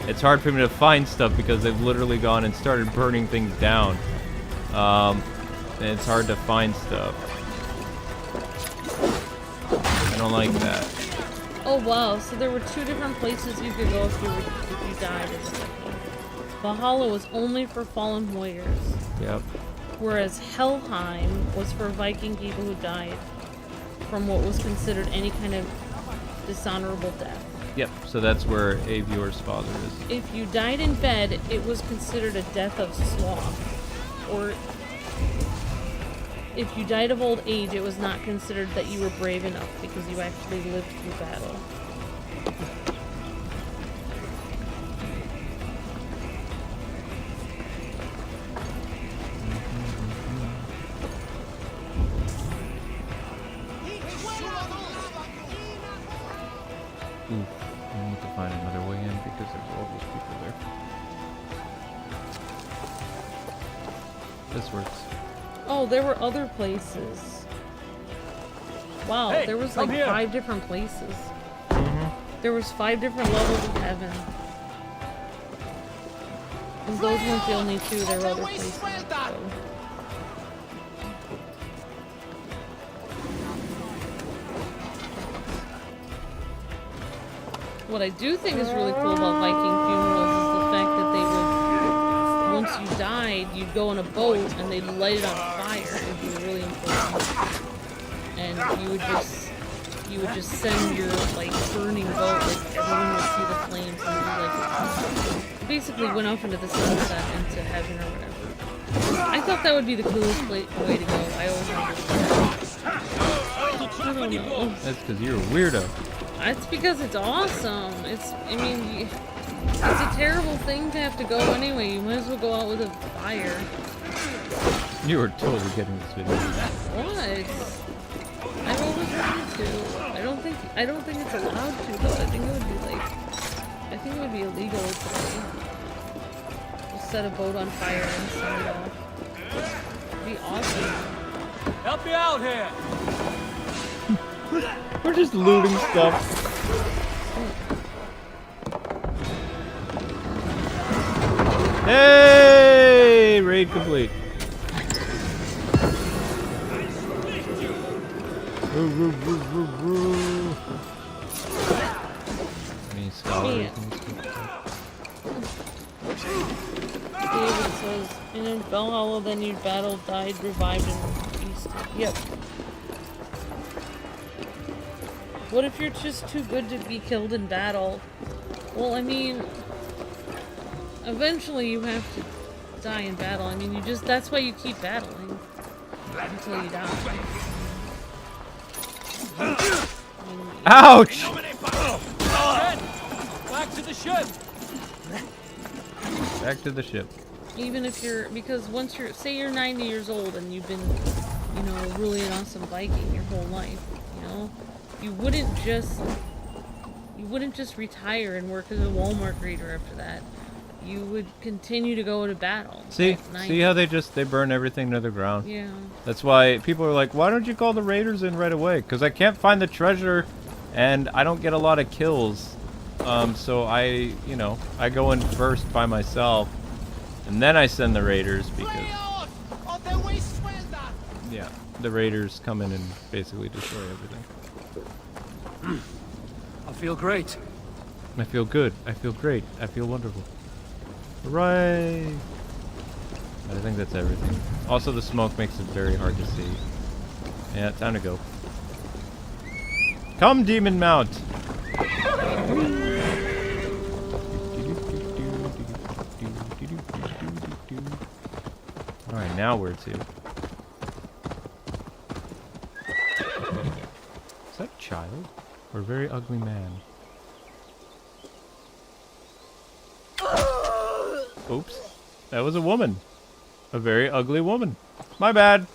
it's hard for me to find stuff because they've literally gone and started burning things down. And it's hard to find stuff. I don't like that. Oh wow, so there were two different places you could go if you died. Valhalla was only for fallen warriors. Yep. Whereas Helheim was for Viking people who died from what was considered any kind of dishonorable death. Yep, so that's where Avior's father is. If you died in bed, it was considered a death of sloth. Or if you died of old age, it was not considered that you were brave enough because you actually lived through battle. there's people there. This works. Oh, there were other places. Wow, Hey, there was come like here. 5 different places. Mm-hmm. There was 5 different levels of heaven. And those weren't the only 2, there were other places. So. What I do think is really cool about Viking funerals is the fact that they would, once you died, you'd go on a boat and they'd light it on fire. It'd be really important. And you would just send your like burning boat, like everyone would see the flames and you like basically went off into the sunset into heaven or whatever. I thought that would be the coolest way to go. I always wanted to. I don't know. That's because you're a weirdo. It's because it's awesome. I mean, it's a terrible thing to have to go anyway. You might as well go out with a fire. You were totally getting this video. What? I've always wanted to. I don't think it's allowed to though. I think it would be illegal to just set a boat on fire and send it off. It'd be awesome. Help me out here. We're just looting stuff. Hey! Raid complete. Woo, woo, woo, woo, woo. Any scholars? Yeah. David says, in Valhalla, then you battled, died, revived, and feasted. Yep. What if you're just too good to be killed in battle? Well, I mean, eventually you have to die in battle. I mean, that's why you keep battling. Until you die. Ouch! Back to the ship. Back to the ship. Even if because once say you're 90 years old and you've been, really an awesome Viking your whole life, you wouldn't just retire and work as a Walmart greeter after that. You would continue to go to battle. See how they burn everything to the ground? Yeah. That's why people are like, why don't you call the raiders in right away? Because I can't find the treasure, and I don't get a lot of kills. So I go in first by myself, and then I send the raiders because, yeah, the raiders come in and basically destroy everything. I feel great. I feel good. I feel great. I feel wonderful. Hooray! I think that's everything. Also, the smoke makes it very hard to see. Yeah, time to go. Come, demon mount! Alright, now where to? Is that a child? Or a very ugly man? Oops. That was a woman. A very ugly woman. My bad.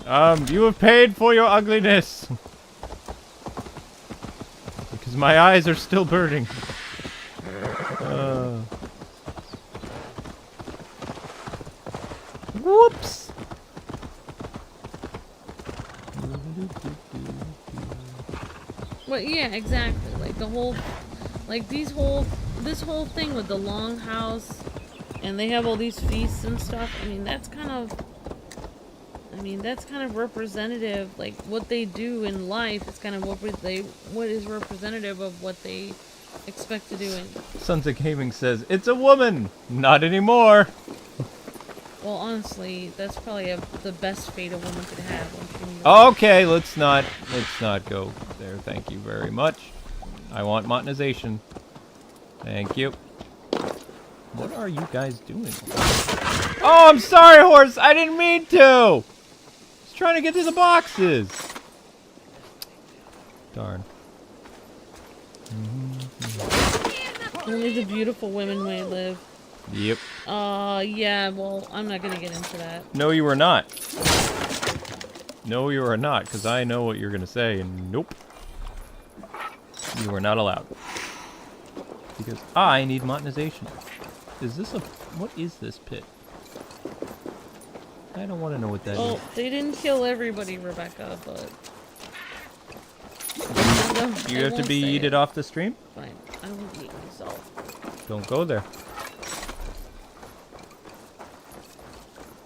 You have paid for your ugliness. Because my eyes are still burning. Whoops. Well, yeah, exactly. Like this whole thing with the longhouse, and they have all these feasts and stuff. I mean, that's kind of representative. Like what they do in life is kind of what is representative of what they expect to do in. Sons of Gaming says it's a woman. Not anymore. Well, honestly, that's probably the best fate a woman could have. Okay, let's not go there. Thank you very much. I want monetization. Thank you. What are you guys doing? Oh, I'm sorry, horse. I didn't mean to. I was trying to get to the boxes. Darn. Only the beautiful women may live. Yep. Yeah, well, I'm not gonna get into that. No, you are not. No, you are not, because I know what you're gonna say, and nope. You are not allowed. Because I need monetization. Is this a... What is this pit? I don't want to know what that is. Oh, they didn't kill everybody, Rebecca, but... You have to be yeeted off the stream? Fine, I will eat myself. Don't go there.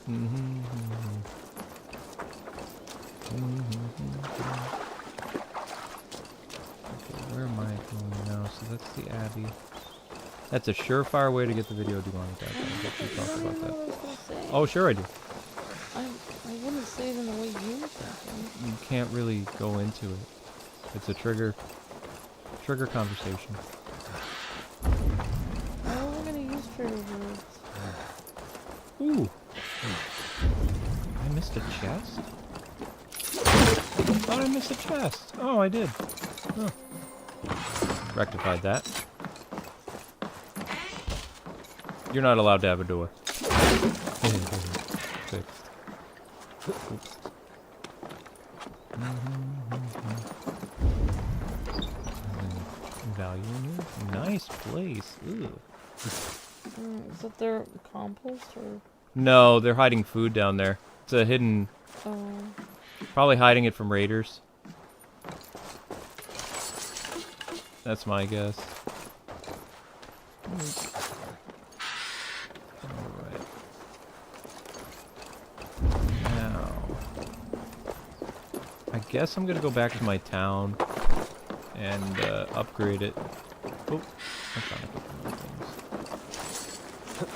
Okay, where am I going now? So that's the Abbey. That's a surefire way to get the video demonetized. I'll let you talk about that. Oh, sure I do. I wouldn't say it in the way you were thinking. You can't really go into it. It's a trigger conversation. Oh, we're gonna use trigger words. Ooh. I missed a chest? I thought I missed a chest. Oh, I did. Huh. Rectified that. You're not allowed to have a door. Fixed. Oops. Value in here? Nice place. Ooh. Is that their compost or? No, they're hiding food down there. It's a hidden... Oh. Probably hiding it from raiders. That's my guess. Alright. Now... I guess I'm gonna go back to my town and upgrade it. Oh, I found a couple more things.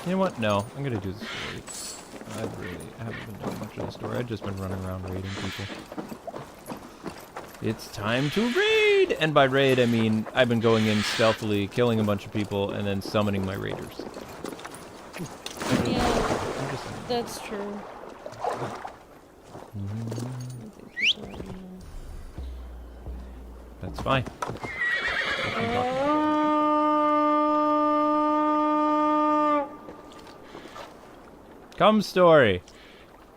You know what? No, I'm gonna do the story. I haven't been doing much of the story. I've just been running around raiding people. It's time to raid! And by raid, I mean I've been going in stealthily, killing a bunch of people, and then summoning my raiders. Yeah, that's true. That's fine. Come, story.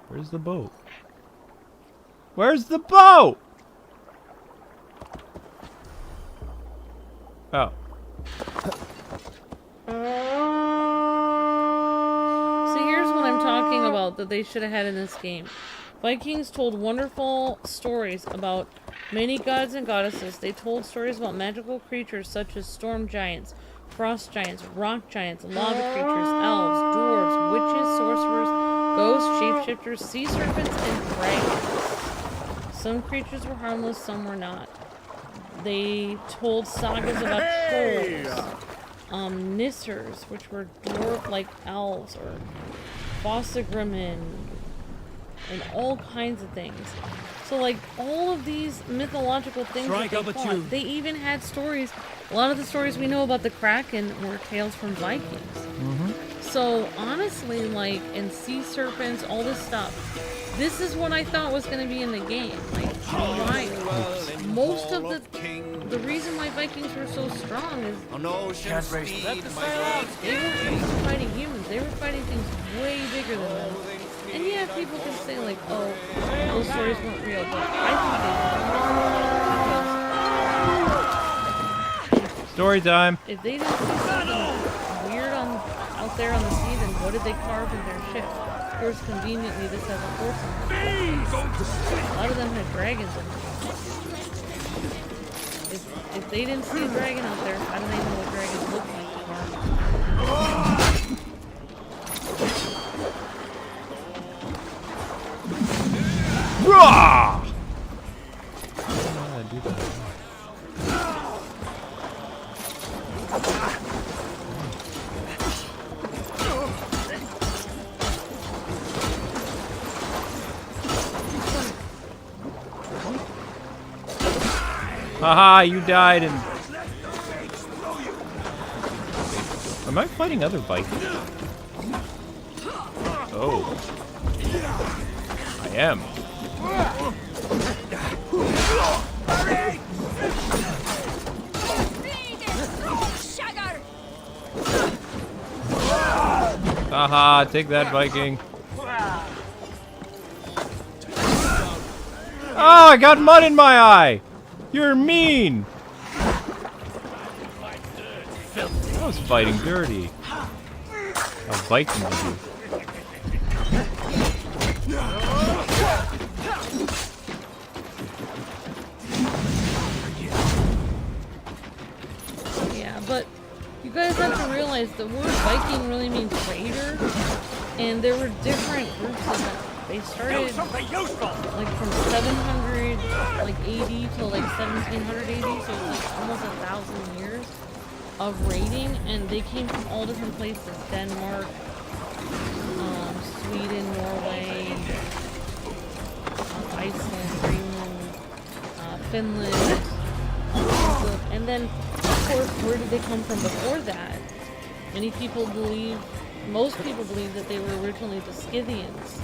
Where's the boat? Where's the boat? Oh. See, here's what I'm talking about that they should have had in this game. Vikings told wonderful stories about many gods and goddesses. They told stories about magical creatures such as storm giants, frost giants, rock giants, lava creatures, elves, dwarves, witches, sorcerers, ghosts, shapeshifters, sea serpents, and dragons. Some creatures were harmless, some were not. They told sagas about trolls, nissers, which were dwarf-like elves, or fossagrimen, and all kinds of things. So, like, all of these mythological things that they fought, they even had stories. A lot of the stories we know about the Kraken were tales from Vikings. So, honestly, like, and sea serpents, all this stuff, this is what I thought was going to be in the game. Like, why? Most of the reason why Vikings were so strong is they were fighting humans. They were fighting things way bigger than them. And yeah, people can say like, oh, those stories weren't real, but I think they were. Story time. If they didn't see something weird out there on the sea, then what did they carve in their ship? Of course, conveniently, this has a horse on it. A lot of them had dragons in them. If they didn't see a dragon out there, how do they know what dragons look like to carve? Rah! Haha, you died and... Am I fighting other Vikings? Oh. I am. Haha, take that, Viking. Oh, I got mud in my eye! You're mean! Filthy. was fighting dirty. A Viking to do. Yeah, but you guys have to realize the word Viking really means raider, and there were different groups of them. They started like from 700 like AD to like 1700 AD, so it's like almost 1,000 years of raiding, and they came from all different places: Denmark, Sweden, Norway, Iceland, Greenland, Finland, and then of course, where did they come from before that? Most people believe that they were originally the Scythians,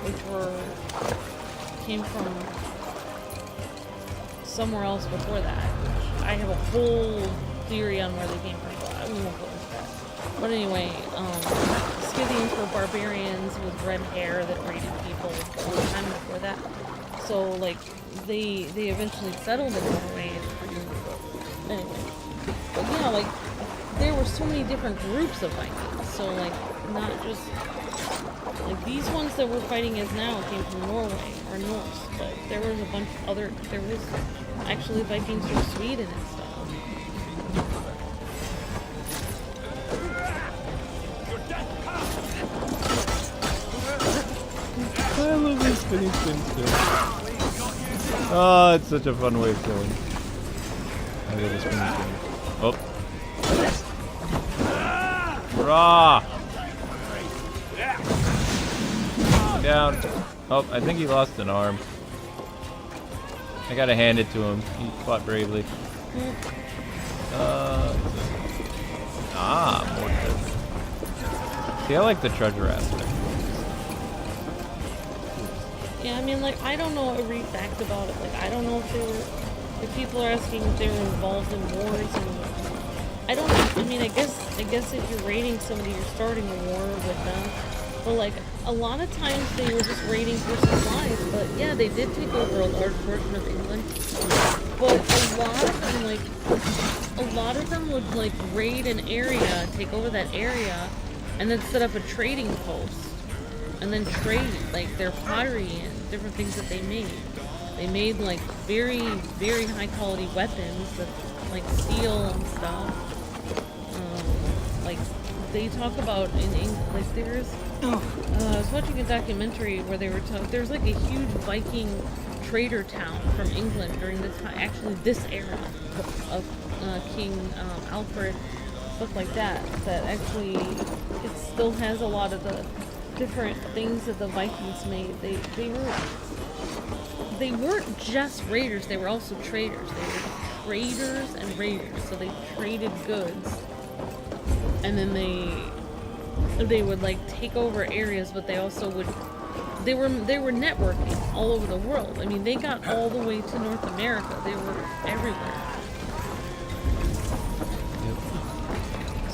which came from somewhere else before that. Which I have a whole theory on where they came from, but we won't go into that. But anyway, Scythians were barbarians with red hair that raided people a long time before that. So, like, they eventually settled in Norway. Anyway, but yeah, like, there were so many different groups of Vikings. So, like, not just like these ones that we're fighting as now came from Norway or Norse, but there was a bunch of other. There was actually Vikings from Sweden and stuff. I love this spinning spin. Oh, it's such a fun way of killing. I got a spinning spin. Oh. Hurrah! Down. Oh, I think he lost an arm. I gotta hand it to him. He fought bravely. More treasure. See, I like the treasure aspect. Yeah, I mean, like, I don't know every fact about it. Like, I don't know if people are asking if they were involved in wars, and I guess if you're raiding somebody, you're starting a war with them. But, like, a lot of times they were just raiding for supplies. But, yeah, they did take over a large portion of England. But a lot of them would, like, raid an area, take over that area, and then set up a trading post. And then trade, like, their pottery and different things that they made. They made, like, very, very high-quality weapons, that, like, steel and stuff. Like, they talk about in England, like, I was watching a documentary where they were there's, like, a huge Viking trader town from England during this time, actually this era of King Alfred, stuff like that actually, it still has a lot of the different things that the Vikings made. They weren't just raiders, they were also traders. They were traders and raiders, so they traded goods, and then they would, like, take over areas, but they also they were networking all over the world. I mean, they got all the way to North America. They were everywhere.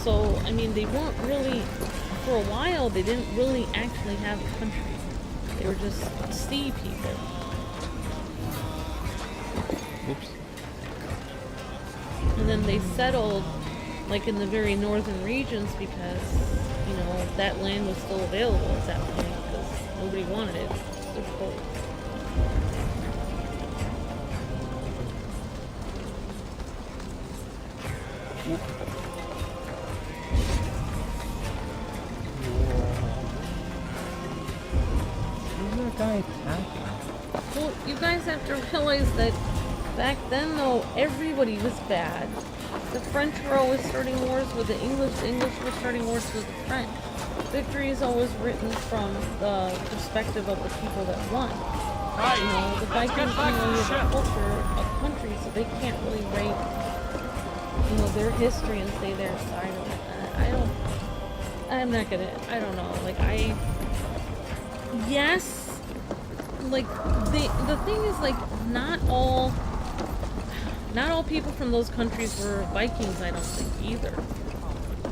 So, I mean, they weren't really, for a while, they didn't really actually have a country. They were just sea people. Oops. And then they settled, like, in the very northern regions because, you know, that land was still available at that point because nobody wanted it. It was cold. Well, you guys have to realize that back then, though, everybody was bad. The French were always starting wars with the English. The English were starting wars with the French. Victory is always written from the perspective of the people that won. You know, the Vikings only have a culture of country, so they can't really write, you know, their history and say their side of it. I don't know. Like, yes. Like, the thing is, like, not all people from those countries were Vikings, I don't think, either.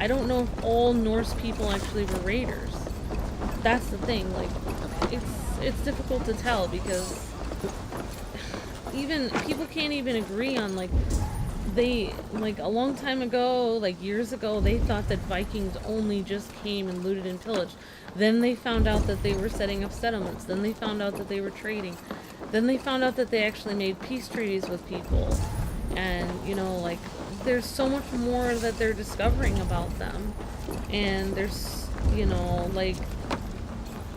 I don't know if all Norse people actually were raiders. That's the thing, like, it's difficult to tell because even people can't even agree on, like, they, like, a long time ago, like years ago, they thought that Vikings only just came and looted and pillaged. Then they found out that they were setting up settlements. Then they found out that they were trading. Then they found out that they actually made peace treaties with people. And, you know, like, there's so much more that they're discovering about them. And there's, you know, like,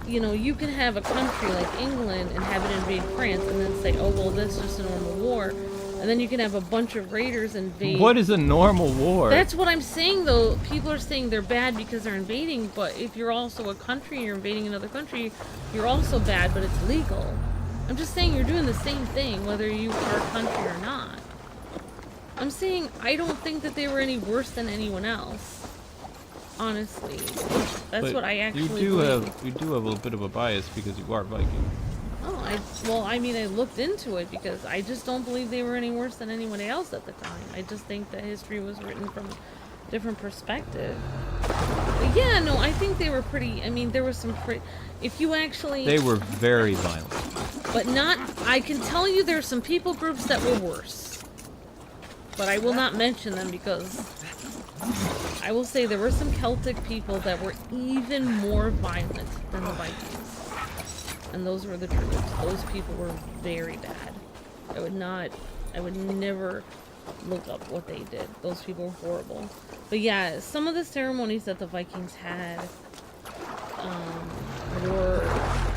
you know, you can have a country like England and have it invade France and then say, oh, well, this is just a normal war. And then you can have a bunch of raiders invade. What is a normal war? That's what I'm saying, though. People are saying they're bad because they're invading, but if you're also a country and you're invading another country, you're also bad, but it's legal. I'm just saying you're doing the same thing, whether you are a country or not. I'm saying I don't think that they were any worse than anyone else. Honestly. That's But what I actually you do believe. have a little bit of a bias because you are Viking. Oh, I mean, I looked into it because I just don't believe they were any worse than anyone else at the time. I just think that history was written from a different perspective. But yeah, no, I think they were pretty, I mean, there was some if you actually... They were very violent. But not, I can tell you there's some people groups that were worse. But I will not mention them because I will say there were some Celtic people that were even more violent than the Vikings. And those were the Druids. Those people were very bad. I would never look up what they did. Those people were horrible. But yeah, some of the ceremonies that the Vikings had were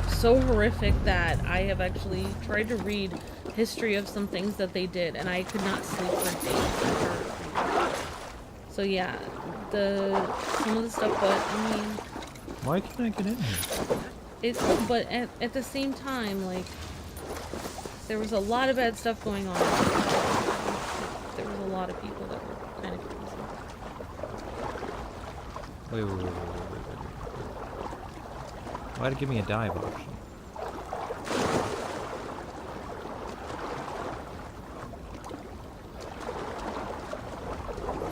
so horrific that I have actually tried to read history of some things that they did, and I could not sleep for days after reading. So yeah, some of the stuff, but I mean... Why can't I get in here? But at the same time, like, there was a lot of bad stuff going on. There was a lot of people that were kind of crazy. Wait. Why'd it give me a dive option?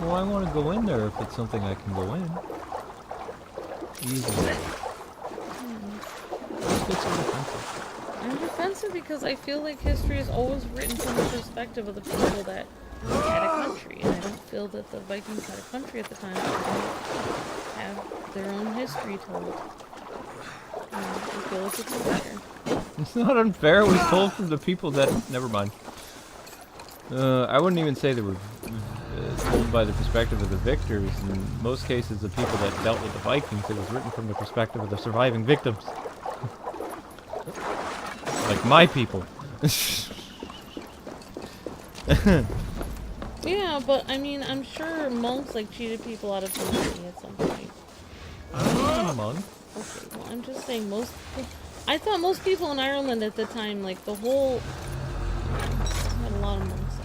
Well, I want to go in there if it's something I can go in. Easily. I'm defensive because I feel like history is always written from the perspective of the people that had a country, and I don't feel that the Vikings had a country at the time, so they don't have their own history told. And I feel like it's unfair. It's not unfair. It was told from the people that... Never mind. I wouldn't even say they were told by the perspective of the victors. In most cases, the people that dealt with the Vikings, it was written from the perspective of the surviving victims. Like my people. Yeah, but I mean, I'm sure monks like cheated people out of some money at some point. I'm a monk. Okay, well, I'm just saying I thought most people in Ireland at the time, like the whole, had a lot of monks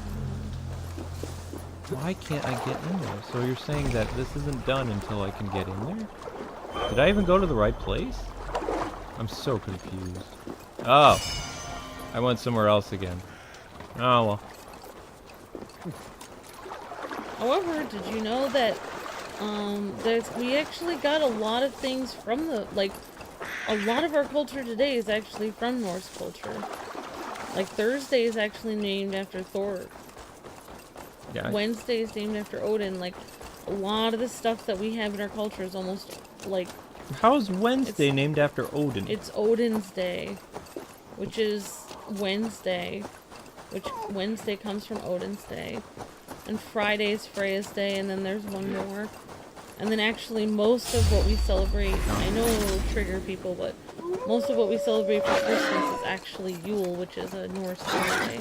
in Why can't I get in there? So you're saying that this isn't done until I can get in there? Did I even go to the right place? I'm so confused. Oh, I went somewhere else again. Oh well. However, did you know that we actually got a lot of things from a lot of our culture today is actually from Norse culture. Like Thursday is actually named after Thor. Yeah. Wednesday is named after Odin. Like a lot of the stuff that we have in our culture is almost like... How is Wednesday named after Odin? It's Odin's Day, which is Wednesday, which Wednesday comes from Odin's Day. And Friday is Freya's Day, and then there's one more. And then actually most of what we celebrate, I know it will trigger people, but most of what we celebrate for Christmas is actually Yule, which is a Norse holiday.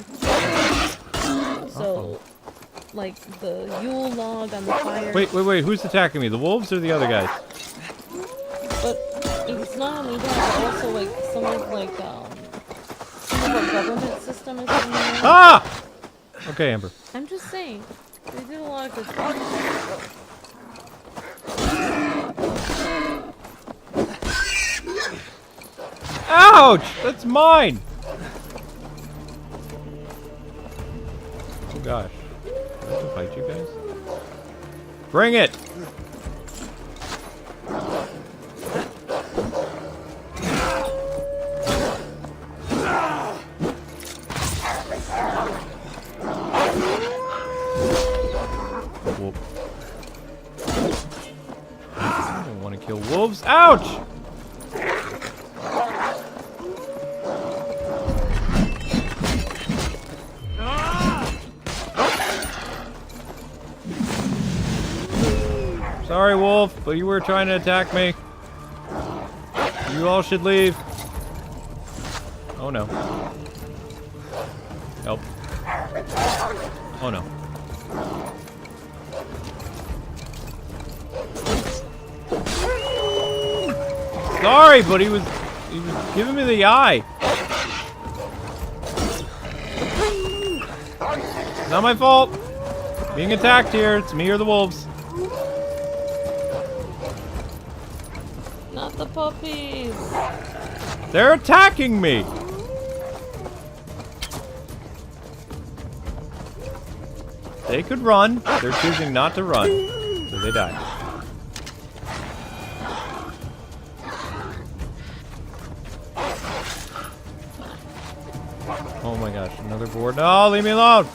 So, like the Yule log on the fire. Wait, who's attacking me? The wolves or the other guys? But it's not only that, but also like some of our government system is in there. Ah! Okay, Amber. I'm just saying, they did a lot of good stuff. Ouch! That's mine! Oh gosh. Do I have to fight you guys? Bring it! kill wolves. Ouch! Sorry, wolf, but you were trying to attack me. You all should leave. Oh no. Help. Oh no. Sorry, but he was giving me the eye. It's not my fault. Being attacked here. It's me or the wolves. Not the puppies. They're attacking me. They could run. They're choosing not to run, so they die. Oh my gosh, another board. No, leave me alone.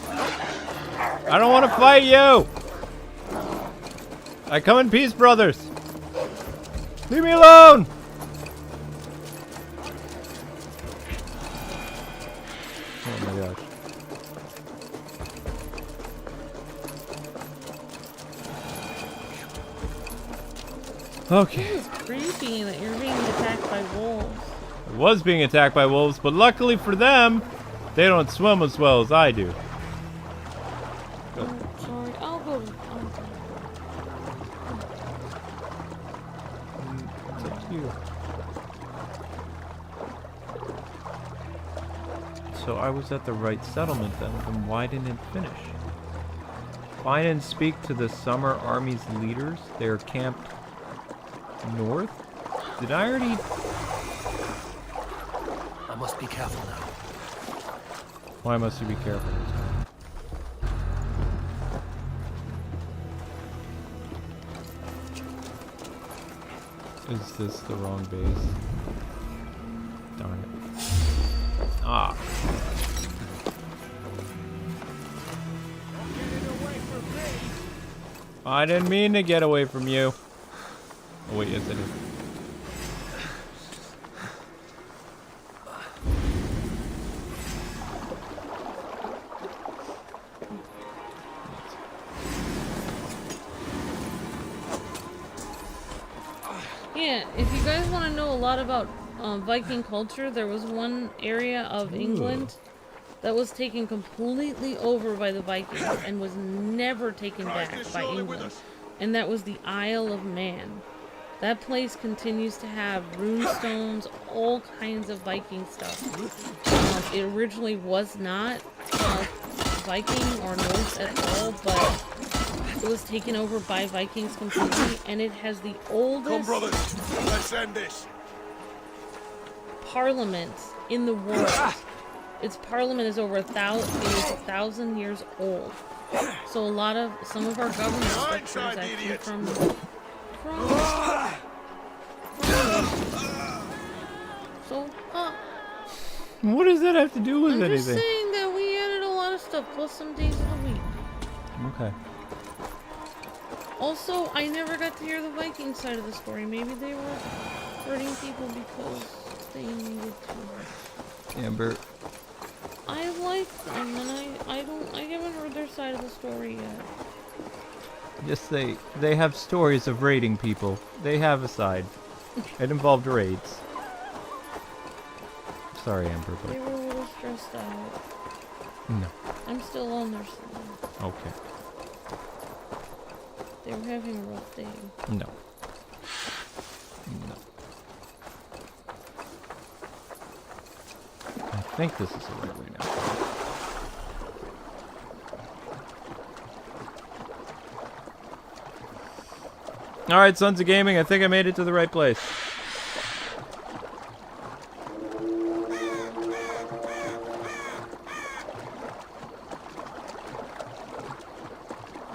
I don't want to fight you. I come in peace, brothers. Leave me alone. Oh my gosh. Okay. It is creepy that you're being attacked by wolves. I was being attacked by wolves, but luckily for them, they don't swim as well as I do. Oh, sorry. I'll go. It's up to you. So I was at the right settlement then why didn't it finish? Find and speak to the Summer Army's leaders. They are camped north? Did I already... I must be careful now. Why must you be careful? Is this the wrong base? Darn it. Ah. I didn't mean to get away from you. Oh wait, yes I did. Yeah, if you guys want to know a lot about Viking culture, there was one area of England that was taken completely over by the Vikings and was never taken back by England. And that was the Isle of Man. That place continues to have rune stones, all kinds of Viking stuff. It originally was not Viking or Norse at all, but it was taken over by Vikings completely, and it has the oldest Come, brothers, let's end this. parliament in the world. Its parliament is over 1,000 years old. So some of our government structures actually from so, What does that have to do with I'm anything? just saying that we added a lot of stuff, plus some days of the week. Okay. Also, I never got to hear the Viking side of the story. Maybe they were hurting people because they needed to. Amber. I like them, and I haven't heard their side of the story yet. Yes, they have stories of raiding people. They have a side. It involved raids. Sorry, Amber, but They were a little stressed out. no. I'm still on their side. Okay. They were having a rough day. No. No. I think this is the right way now. Alright, Sons of Gaming, I think I made it to the right place.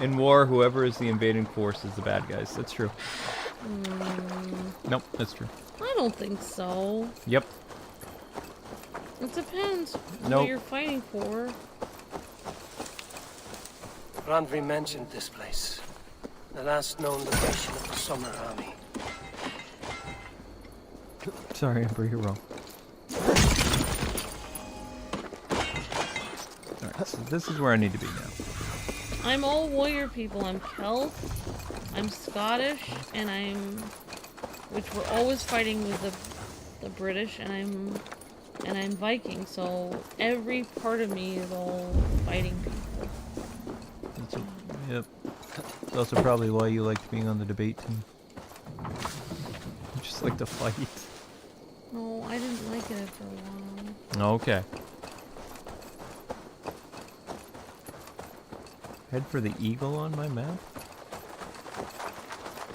In war, whoever is the invading force is the bad guys. That's true. Nope, that's true. I don't think so. Yep. It depends Nope. what you're fighting for. Grantbridge mentioned this place. The last known location of the Summer Army. sorry, Amber, you're wrong. Alright, so this is where I need to be now. I'm all warrior people. I'm Celt, I'm Scottish, and which we're always fighting with the British, and I'm Viking. So every part of me is all fighting people. Yep. It's also probably why you liked being on the debate team. You just like to fight. No, I didn't like it for a while. Okay. Head for the eagle on my map?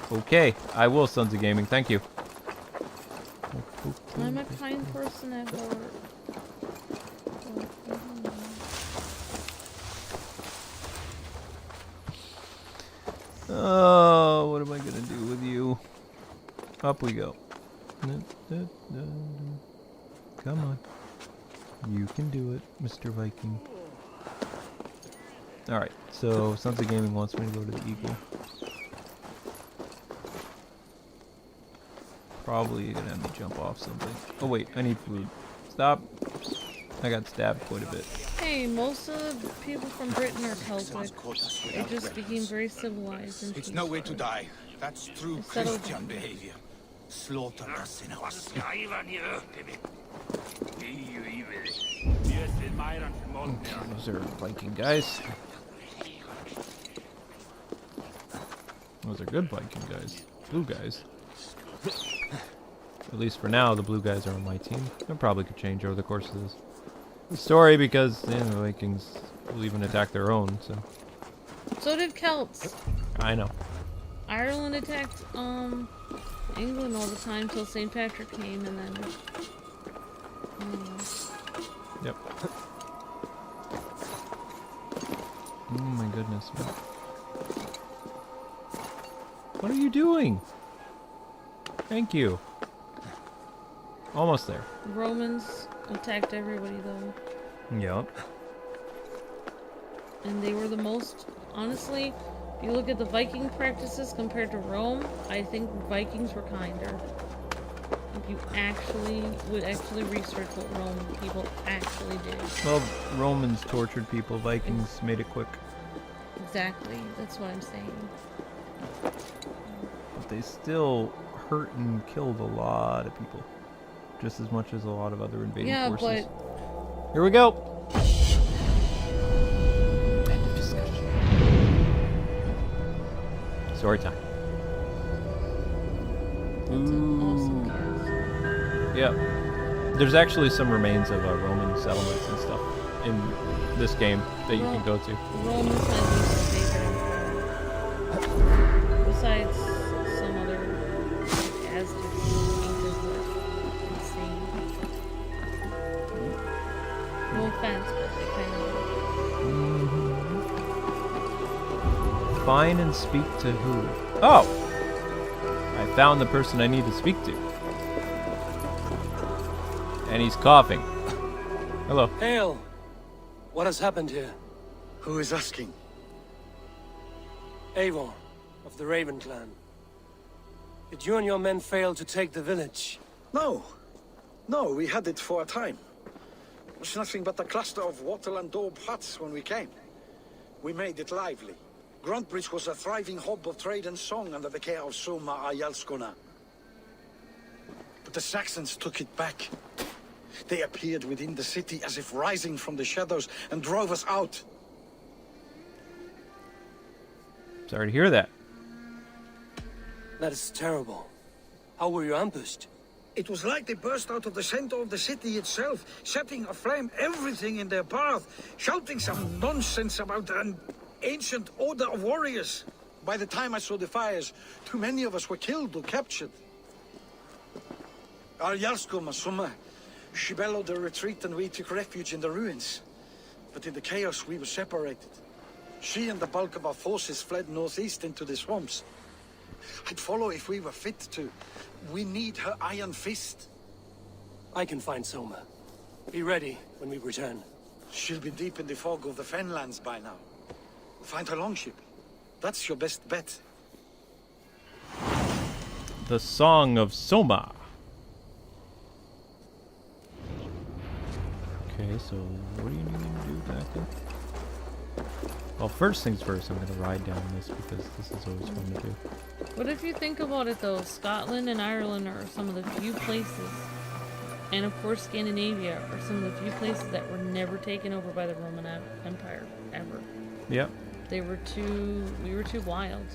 Okay, I will, Sons of Gaming, thank you. I'm a kind person at heart. Oh, what am I gonna do with you? Up we go. Come on. You can do it, Mr. Viking. Alright, so Sons of Gaming wants me to go to the eagle. Probably you're gonna have me jump off something. Oh wait, I need food. Stop. I got stabbed quite a bit. Hey, most of the people from Britain are Celtic. They just became very civilized and It's no way to die. That's true They settled Christian down. behavior. Slaughter us in our sin. Those are Viking guys. Those are good Viking guys. Blue guys. At least for now, the blue guys are on my team. That probably could change over the course of this story because the Vikings will even attack their own, so. So did Celts. I know. Ireland attacked England all the time till St. Patrick came, and then Yep. Oh my goodness. Man. What are you doing? Thank you. Almost there. Romans attacked everybody though, Yep. and they were the most. Honestly, if you look at the Viking practices compared to Rome, I think Vikings were kinder. If you would actually research what Rome people actually did. Well, Romans tortured people. Vikings made it quick. Exactly. That's what I'm saying. But they still hurt and killed a lot of people. Just as much as a lot of other invading forces. Yeah, Here we go. End of discussion. Story time. but that's an awesome cast. Yeah. There's actually some remains of Roman settlements and stuff in this game that you can go to. Rome is my least favorite. Besides some other like Aztecs and Incas were insane. No offense, but they kind of. Find and speak to who? Oh! I found the person I need to speak to. And he's coughing. Hello. Hail! What has happened here? Who is asking? Eivor, of the Raven clan. Did you and your men fail to take the village? No. No, we had it for a time. It was nothing but a cluster of wattle and daub huts when we came. We made it lively. Grantbridge was a thriving hub of trade and song under the care of Soma Ayalskona. But the Saxons took it back. They appeared within the city as if rising from the shadows and drove us out. Sorry to hear that. That is terrible. How were you ambushed? It was like they burst out of the center of the city itself, setting aflame everything in their path, shouting some nonsense about an ancient order of warriors. By the time I saw the fires, too many of us were killed or captured. Our Yarsko Masuma, she bellowed a retreat and we took refuge in the ruins. But in the chaos we were separated. She and the bulk of our forces fled northeast into the swamps. I'd follow if we were fit to. We need her iron fist. I can find Soma. Be ready when we return. She'll be deep in the fog of the Fenlands by now. Find her longship. That's your best bet. The Song of Soma. so what do you need me to do back then? Well, first things first, I'm going to ride down this because this is always fun to do. But if you think about it though, Scotland and Ireland are some of the few places, and of course Scandinavia are some of the few places that were never taken over by the Roman Empire, ever. Yep. We were too wild.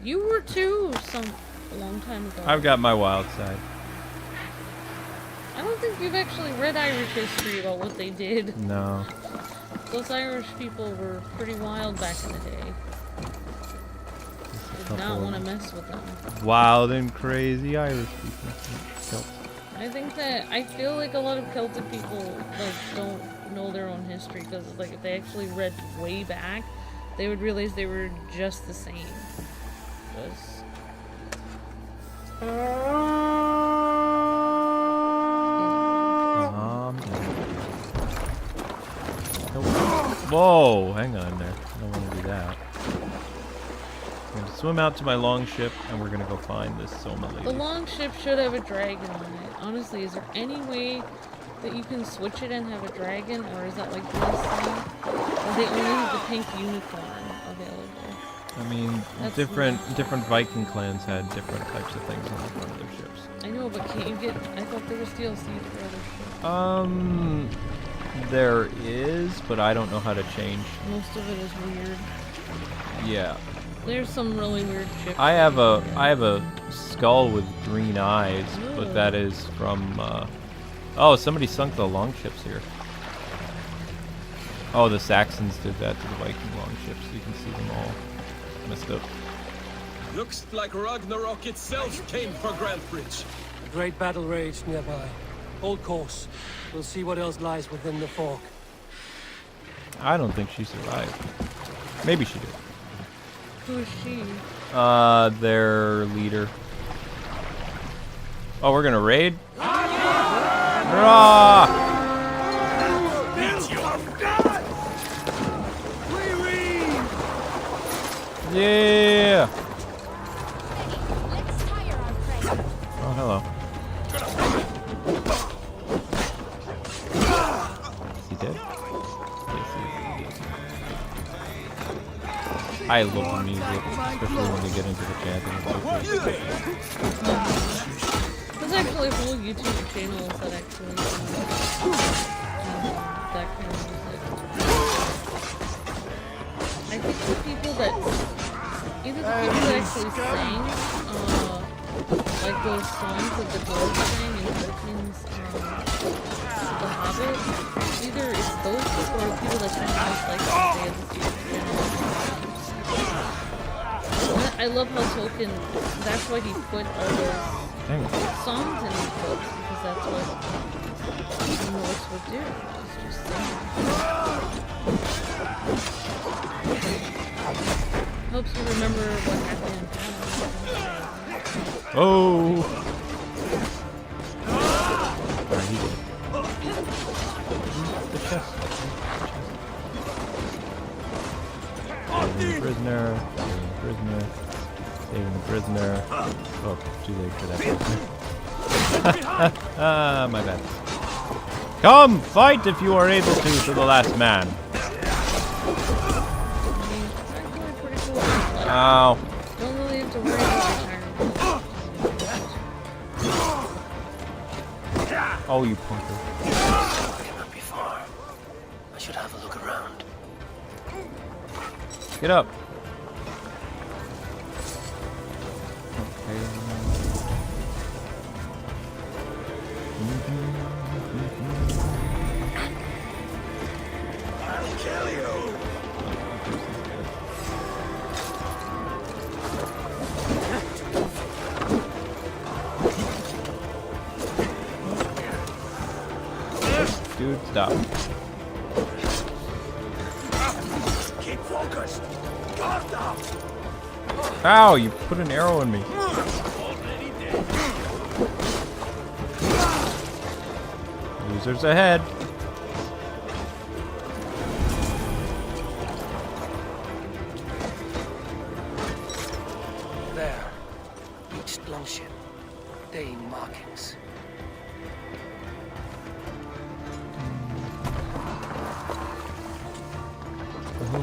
You were too, a long time ago. I've got my wild side. I don't think you've actually read Irish history about what they did. No. Those Irish people were pretty wild back in the day. Did not want to mess with them. Wild and crazy Irish people. I feel like a lot of Celtic people like don't know their own history because like if they actually read way back, they would realize they were just the same. Whoa, hang on there. I don't want to do that. I'm going to swim out to my longship and we're going to go find this Soma lady. The longship should have a dragon on it. Honestly, is there any way that you can switch it and have a dragon, or is that like DLC? Or they only have the pink unicorn available? I mean, different Viking clans had different types of things on the front of their ships. I know, but can't you get... I thought there was DLC for other ships. There is, but I don't know how to change. Most of it is weird. Yeah. There's some really weird ships. I have a skull with green eyes, but that is from oh, somebody sunk the longships here. Oh, the Saxons did that to the Viking longships. You can see them all messed up. Looks like Ragnarok itself came for Grantbridge. A great battle raged nearby. Hold course. We'll see what else lies within the fog. I don't think she survived. Maybe she did. Who is she? Their leader. Oh, we're gonna raid? Rah! Yeah! Let's tire our prey. Oh, hello. Is he dead? Yes, he is. I love the music, especially when they get into the chanting. There's actually whole YouTube channels that actually do that kind of music. I think the people that either the people that actually sang like those songs that the dwarves sang in Tolkien's The Hobbit, either it's those people or people that kind of like they have this YouTube channel. I love how Tolkien, that's why he put all those songs in his books, because that's what the Norse would do, is just sing. Helps you remember what happened in Valhalla. Oh! Alright, he did. The chest. Saving the prisoner. Saving the prisoner. Oh, too late for that prisoner. My bad. Come, fight if you are able to the last man. Ow. Don't really have to worry about retirement. Oh, you punker. Cannot be far. I should have a look around. Get up. I'll kill you. Dude, stop. Keep focused. Guard up. Ow, you put an arrow in me. Losers ahead. There. Reached longship. Day markings.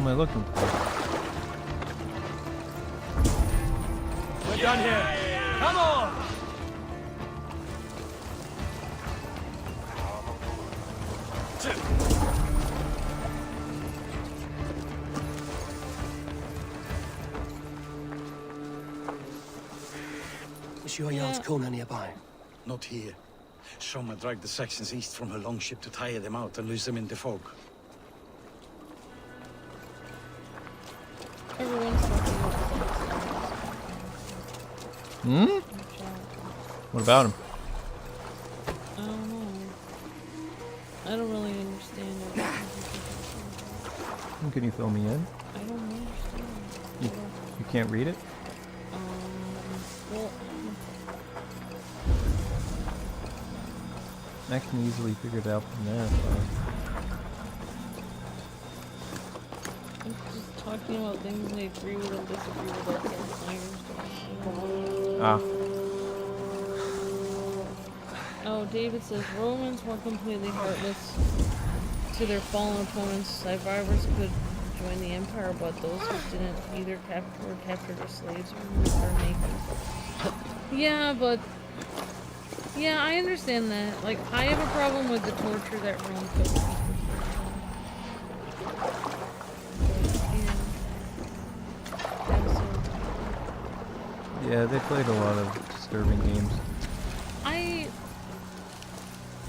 am I looking for? We're done here. Come on! Is sure Jarl's corner nearby? Not here. Soma dragged the Saxons east from her longship to tire them out and lose them in the fog. Everyone's talking about Hmm? What about him? I don't know. I don't really understand it. Can you fill me in? I don't understand. You can't read it? Well, I can easily figure it out from there. I'm just talking about things they agree with and disagree with. That's all I understand. Ah. Oh, David says Romans were completely heartless to their fallen opponents. Survivors could join the empire, but those who didn't either were captured as slaves or naked. Yeah, but yeah, I understand that. Like, I have a problem with the torture that Rome put people through. Yeah, they played a lot of disturbing games.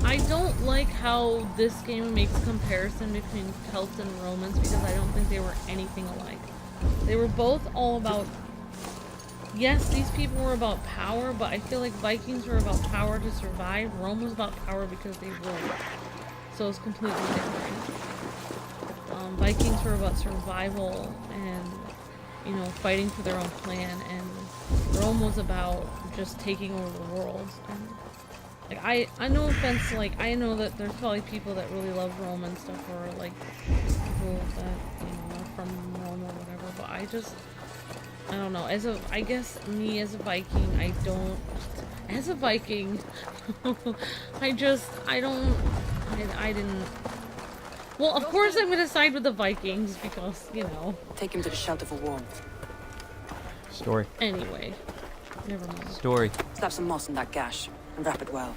I don't like how this game makes comparison between Celts and Romans because I don't think they were anything alike. They were both all about... Yes, these people were about power, but I feel like Vikings were about power to survive. Rome was about power because they ruled. So it's completely different. Vikings were about survival and, you know, fighting for their own clan, and Rome was about just taking over the world. And, like, I no offense, like, I know that there's probably people that really love Rome and stuff, or like people that, you know, are from Rome or whatever, but I don't know, I guess me as a Viking, I didn't, well, of course I'm gonna side with the Vikings, because, you know. Take him to the shelter for warmth. Story. Anyway, never mind. Story. Slap some moss in that gash, and wrap it well.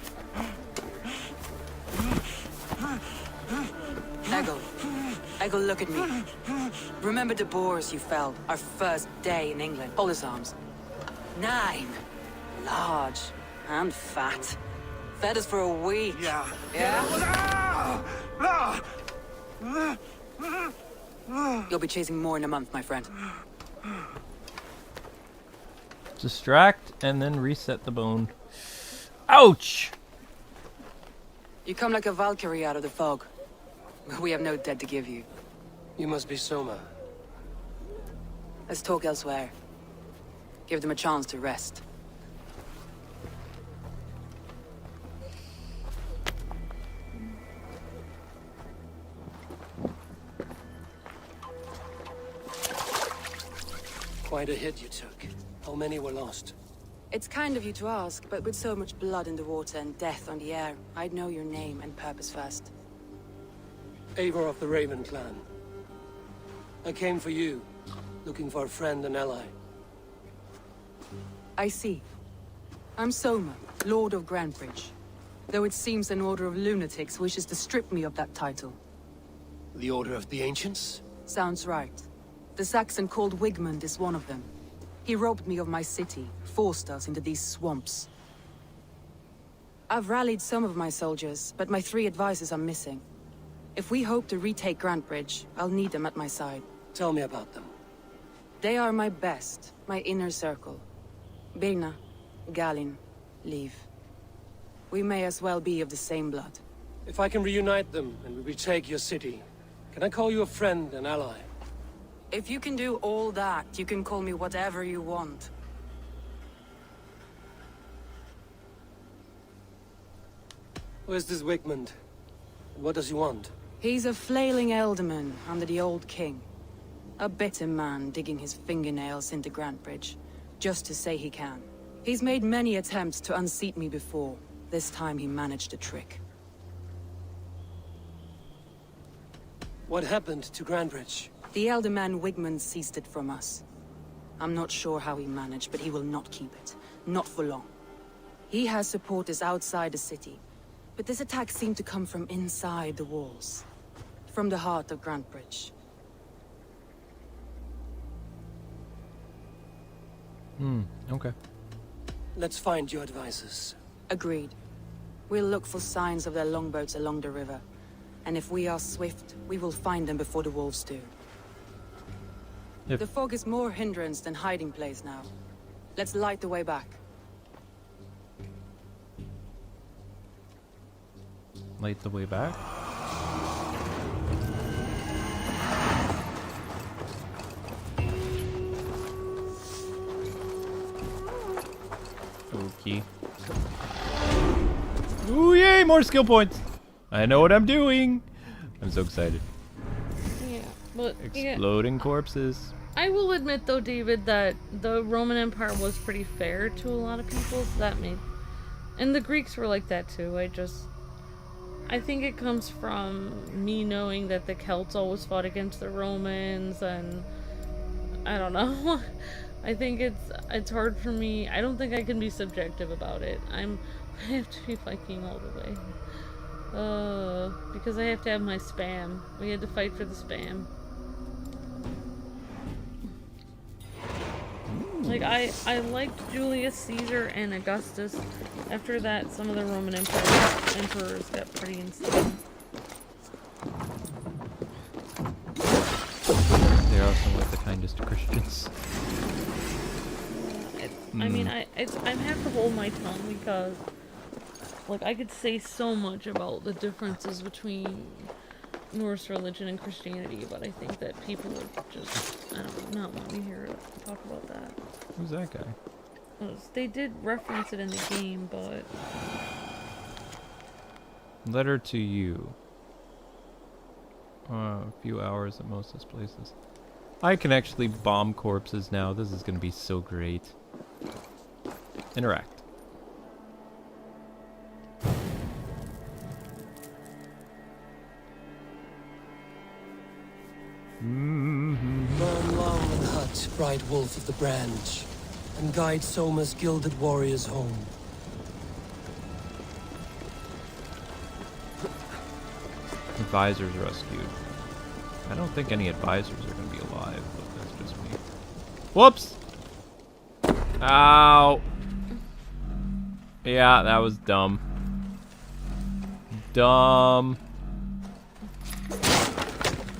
Ego, look at me. Remember the boars you felled, our first day in England? Hold his arms. 9. Large and fat. Fed us for a week. Yeah. Yeah? You'll be chasing more in a month, my friend. Distract and then reset the bone. Ouch! You come like a Valkyrie out of the fog. We have no dead to give you. You must be Soma. Let's talk elsewhere. Give them a chance to rest. Quite a hit you took. How many were lost? It's kind of you to ask, but with so much blood in the water and death on the air, I'd know your name and purpose first. Eivor of the Raven clan. I came for you, looking for a friend and ally. I see. I'm Soma, Lord of Grantbridge. Though it seems an order of lunatics wishes to strip me of that title. The Order of the Ancients? Sounds right. The Saxon called Wigmund is one of them. He robbed me of my city, forced us into these swamps. I've rallied some of my soldiers, but my 3 advisors are missing. If we hope to retake Grantbridge, I'll need them at my side. Tell me about them. They are my best, my inner circle. Birna, Galin, Liv. We may as well be of the same blood. If I can reunite them and we retake your city, can I call you a friend and ally? If you can do all that, you can call me whatever you want. Where's this Wigmund? And what does he want? He's a flailing elderman under the old king. A bitter man digging his fingernails into Grantbridge, just to say he can. He's made many attempts to unseat me before. This time he managed a trick. What happened to Grantbridge? The elder man Wigmund seized it from us. I'm not sure how he managed, but he will not keep it. Not for long. He has supporters outside the city, but this attack seemed to come from inside the walls. From the heart of Grantbridge. Okay. Let's find your advisors. Agreed. We'll look for signs of their longboats along the river. And if we are swift, we will find them before the wolves do. If- The fog is more hindrance than hiding place now. Let's light the way back. Light the way back. Okay. Ooh, yay, more skill points. I know what I'm doing. I'm so excited. Yeah, but yeah, Exploding corpses. I will admit though, David, that the Roman Empire was pretty fair to a lot of people, so that made... And the Greeks were like that too. I think it comes from me knowing that the Celts always fought against the Romans, and I don't know. I think it's hard for me. I don't think I can be subjective about it. I have to be Viking all the way. Because I have to have my spam. We had to fight for the spam. Like, I liked Julius Caesar and Augustus. After that, some of the Roman emperors got pretty insane. They're also like the kindest to Christians. I mean, I have to hold my tongue because, like, I could say so much about the differences between Norse religion and Christianity, but I think that people would just, I don't know, not want me here to talk about that. Who's that guy? They did reference it in the game, but... Letter to you. A few hours at most of these places. I can actually bomb corpses now. This is going to be so great. Interact. Burn long and hut, bright wolf of the branch, and guide Soma's gilded warriors home. Advisors rescued. I don't think any advisors are going to be alive, but that's just me. Whoops! Ow! Yeah, that was dumb. Dumb.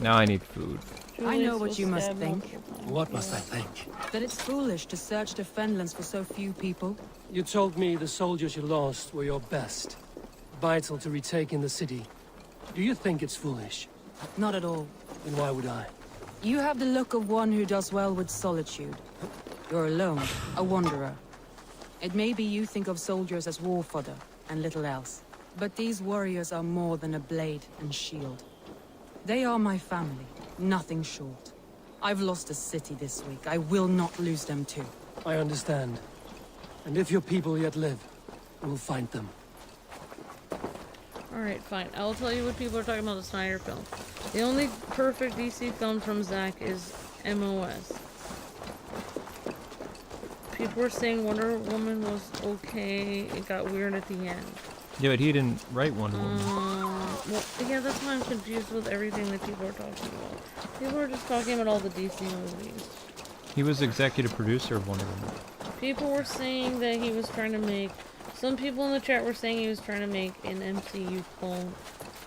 Now I need food. I know what you must think. What must I think? That it's foolish to search the Fenlands for so few people. You told me the soldiers you lost were your best. Vital to retaking the city. Do you think it's foolish? Not at all. Then why would I? You have the look of one who does well with solitude. You're alone, a wanderer. It may be you think of soldiers as war fodder, and little else. But these warriors are more than a blade and shield. They are my family, nothing short. I've lost a city this week. I will not lose them too. I understand. And if your people yet live, we'll find them. Alright, fine. I'll tell you what people are talking about the Snyder film. The only perfect DC film from Zack is MOS. People were saying Wonder Woman was okay. It got weird at the end. Yeah, but he didn't write Wonder Woman. Well, yeah, that's why I'm confused with everything that people are talking about. People are just talking about all the DC movies. He was executive producer of Wonder Woman. People were saying that he was trying to make... Some people in the chat were saying he was trying to make an MCU clone.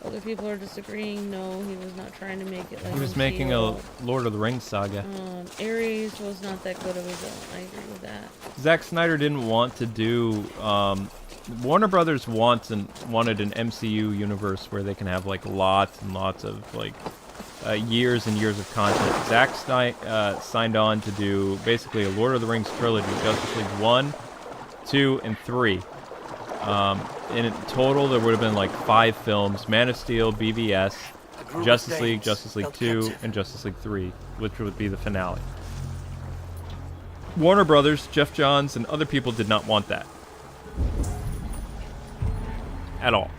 Other people are disagreeing. No, he was not trying to make it like He was MCU. making a Lord of the Rings saga. Ares was not that good of a villain. I agree with that. Zack Snyder didn't want to do... Warner Brothers wanted an MCU universe where they can have like lots and lots of like years and years of content. Zack signed on to do basically a Lord of the Rings trilogy, Justice League 1, 2, and 3. In total, there would have been like 5 films: Man of Steel, BVS, Justice League, Justice League 2, and Justice League 3, which would be the finale. Warner Brothers, Jeff Johns, and other people did not want that. At all.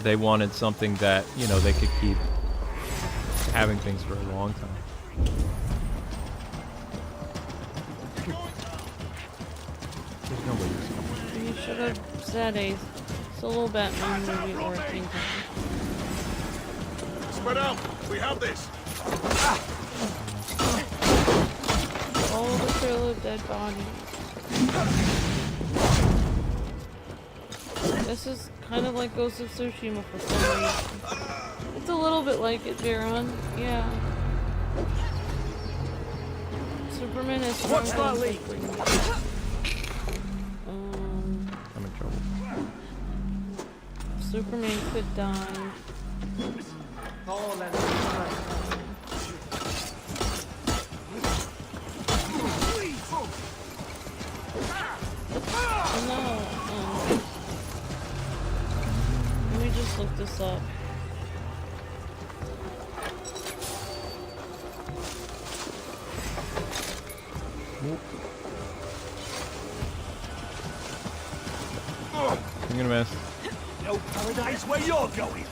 They wanted something that, you know, they could keep to having things for a long time. There's nobody who's coming. You should have said a solo Batman movie or a King Kong. Spread out. We have this. All the trail of dead bodies. This is kind of like Ghost of Tsushima for some reason. It's a little bit like it, Baron. Yeah. Superman is strong. What's that leak? I'm in trouble. Superman could die. No. Let me just look this up. I'm gonna miss. No paradise where you're going.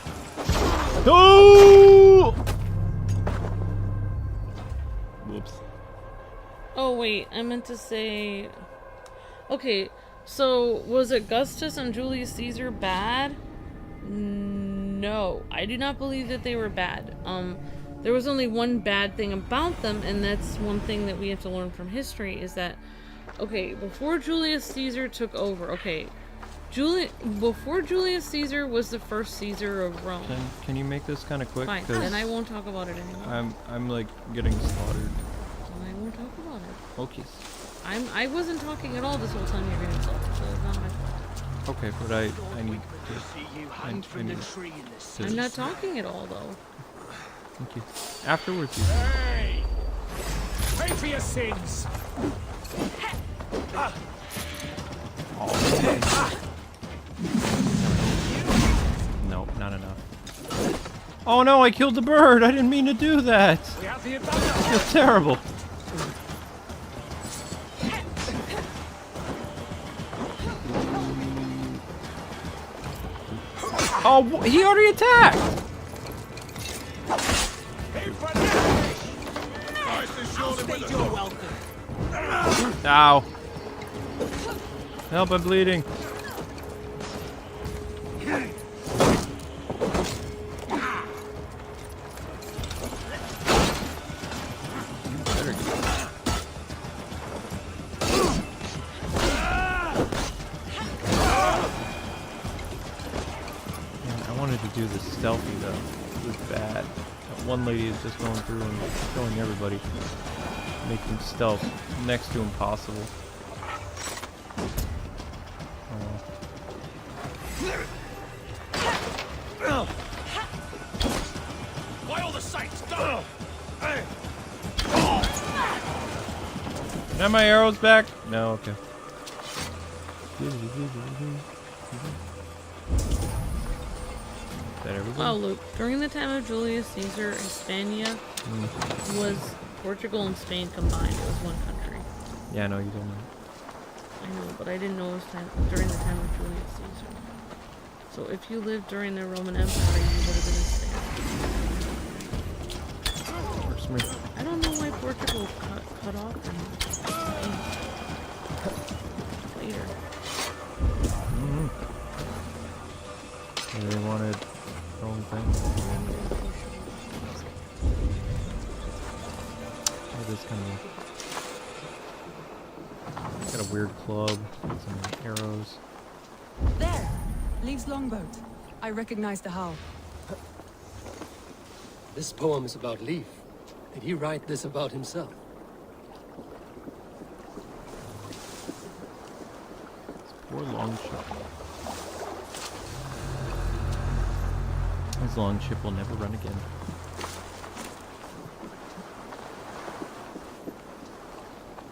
Oh! Whoops. Oh wait, I meant to say... Okay, so was Augustus and Julius Caesar bad? No, I do not believe that they were bad. There was only one bad thing about them, and that's one thing that we have to learn from history, is that, okay, before Julius Caesar took over, okay, before Julius Caesar was the first Caesar of Rome. Can you make this kind of quick? Fine, then I won't talk about it anymore. I'm like getting slaughtered. I won't talk about it. Okay. I wasn't talking at all this whole time you're getting insulted, so it's not my fault. Okay, but I need to. See you hang from the tree in this. I'm not talking at all, though. Thank you. Afterwards, you. Hey! Pay for your sins. Nope, not enough. Oh no, I killed the bird! I didn't mean to do that! We have the advantage. It's terrible. Oh, he already attacked! You're welcome. Ow. Help, I'm bleeding. Do the stealthy though. It was bad. That one lady is just going through and killing everybody, making stealth next to impossible. Why all the sights? Go! Can I have my arrows back? No, okay. Oh, look. During the time of Julius Caesar, Hispania was Portugal and Spain combined. It was one country. Yeah, I know you told me. I know, but I didn't know it was during the time of Julius Caesar. So if you lived during the Roman Empire, you would have been Spain. I don't know why Portugal cut off from Spain. Later. They wanted their own thing. It is kind of got a weird club with some arrows. There! Leaves longboat. I recognize the hull. This poem is about Leaf. Did he write this about himself? Poor Longship. His Longship will never run again.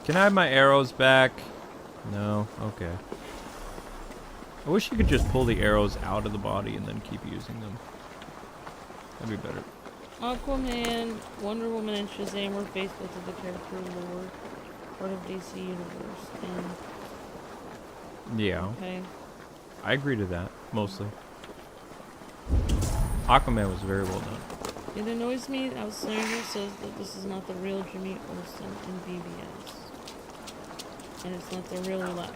Can I have my arrows back? No? Okay. I wish you could just pull the arrows out of the body and then keep using them. That'd be better. Aquaman, Wonder Woman, and Shazam were faithful to the character lore, part of DC Universe, and... Yeah. Okay. I agree to that, mostly. Aquaman was very well done. It annoys me how Snyder says that this is not the real Jimmy Olsen in BBS. And it's not the real Lex.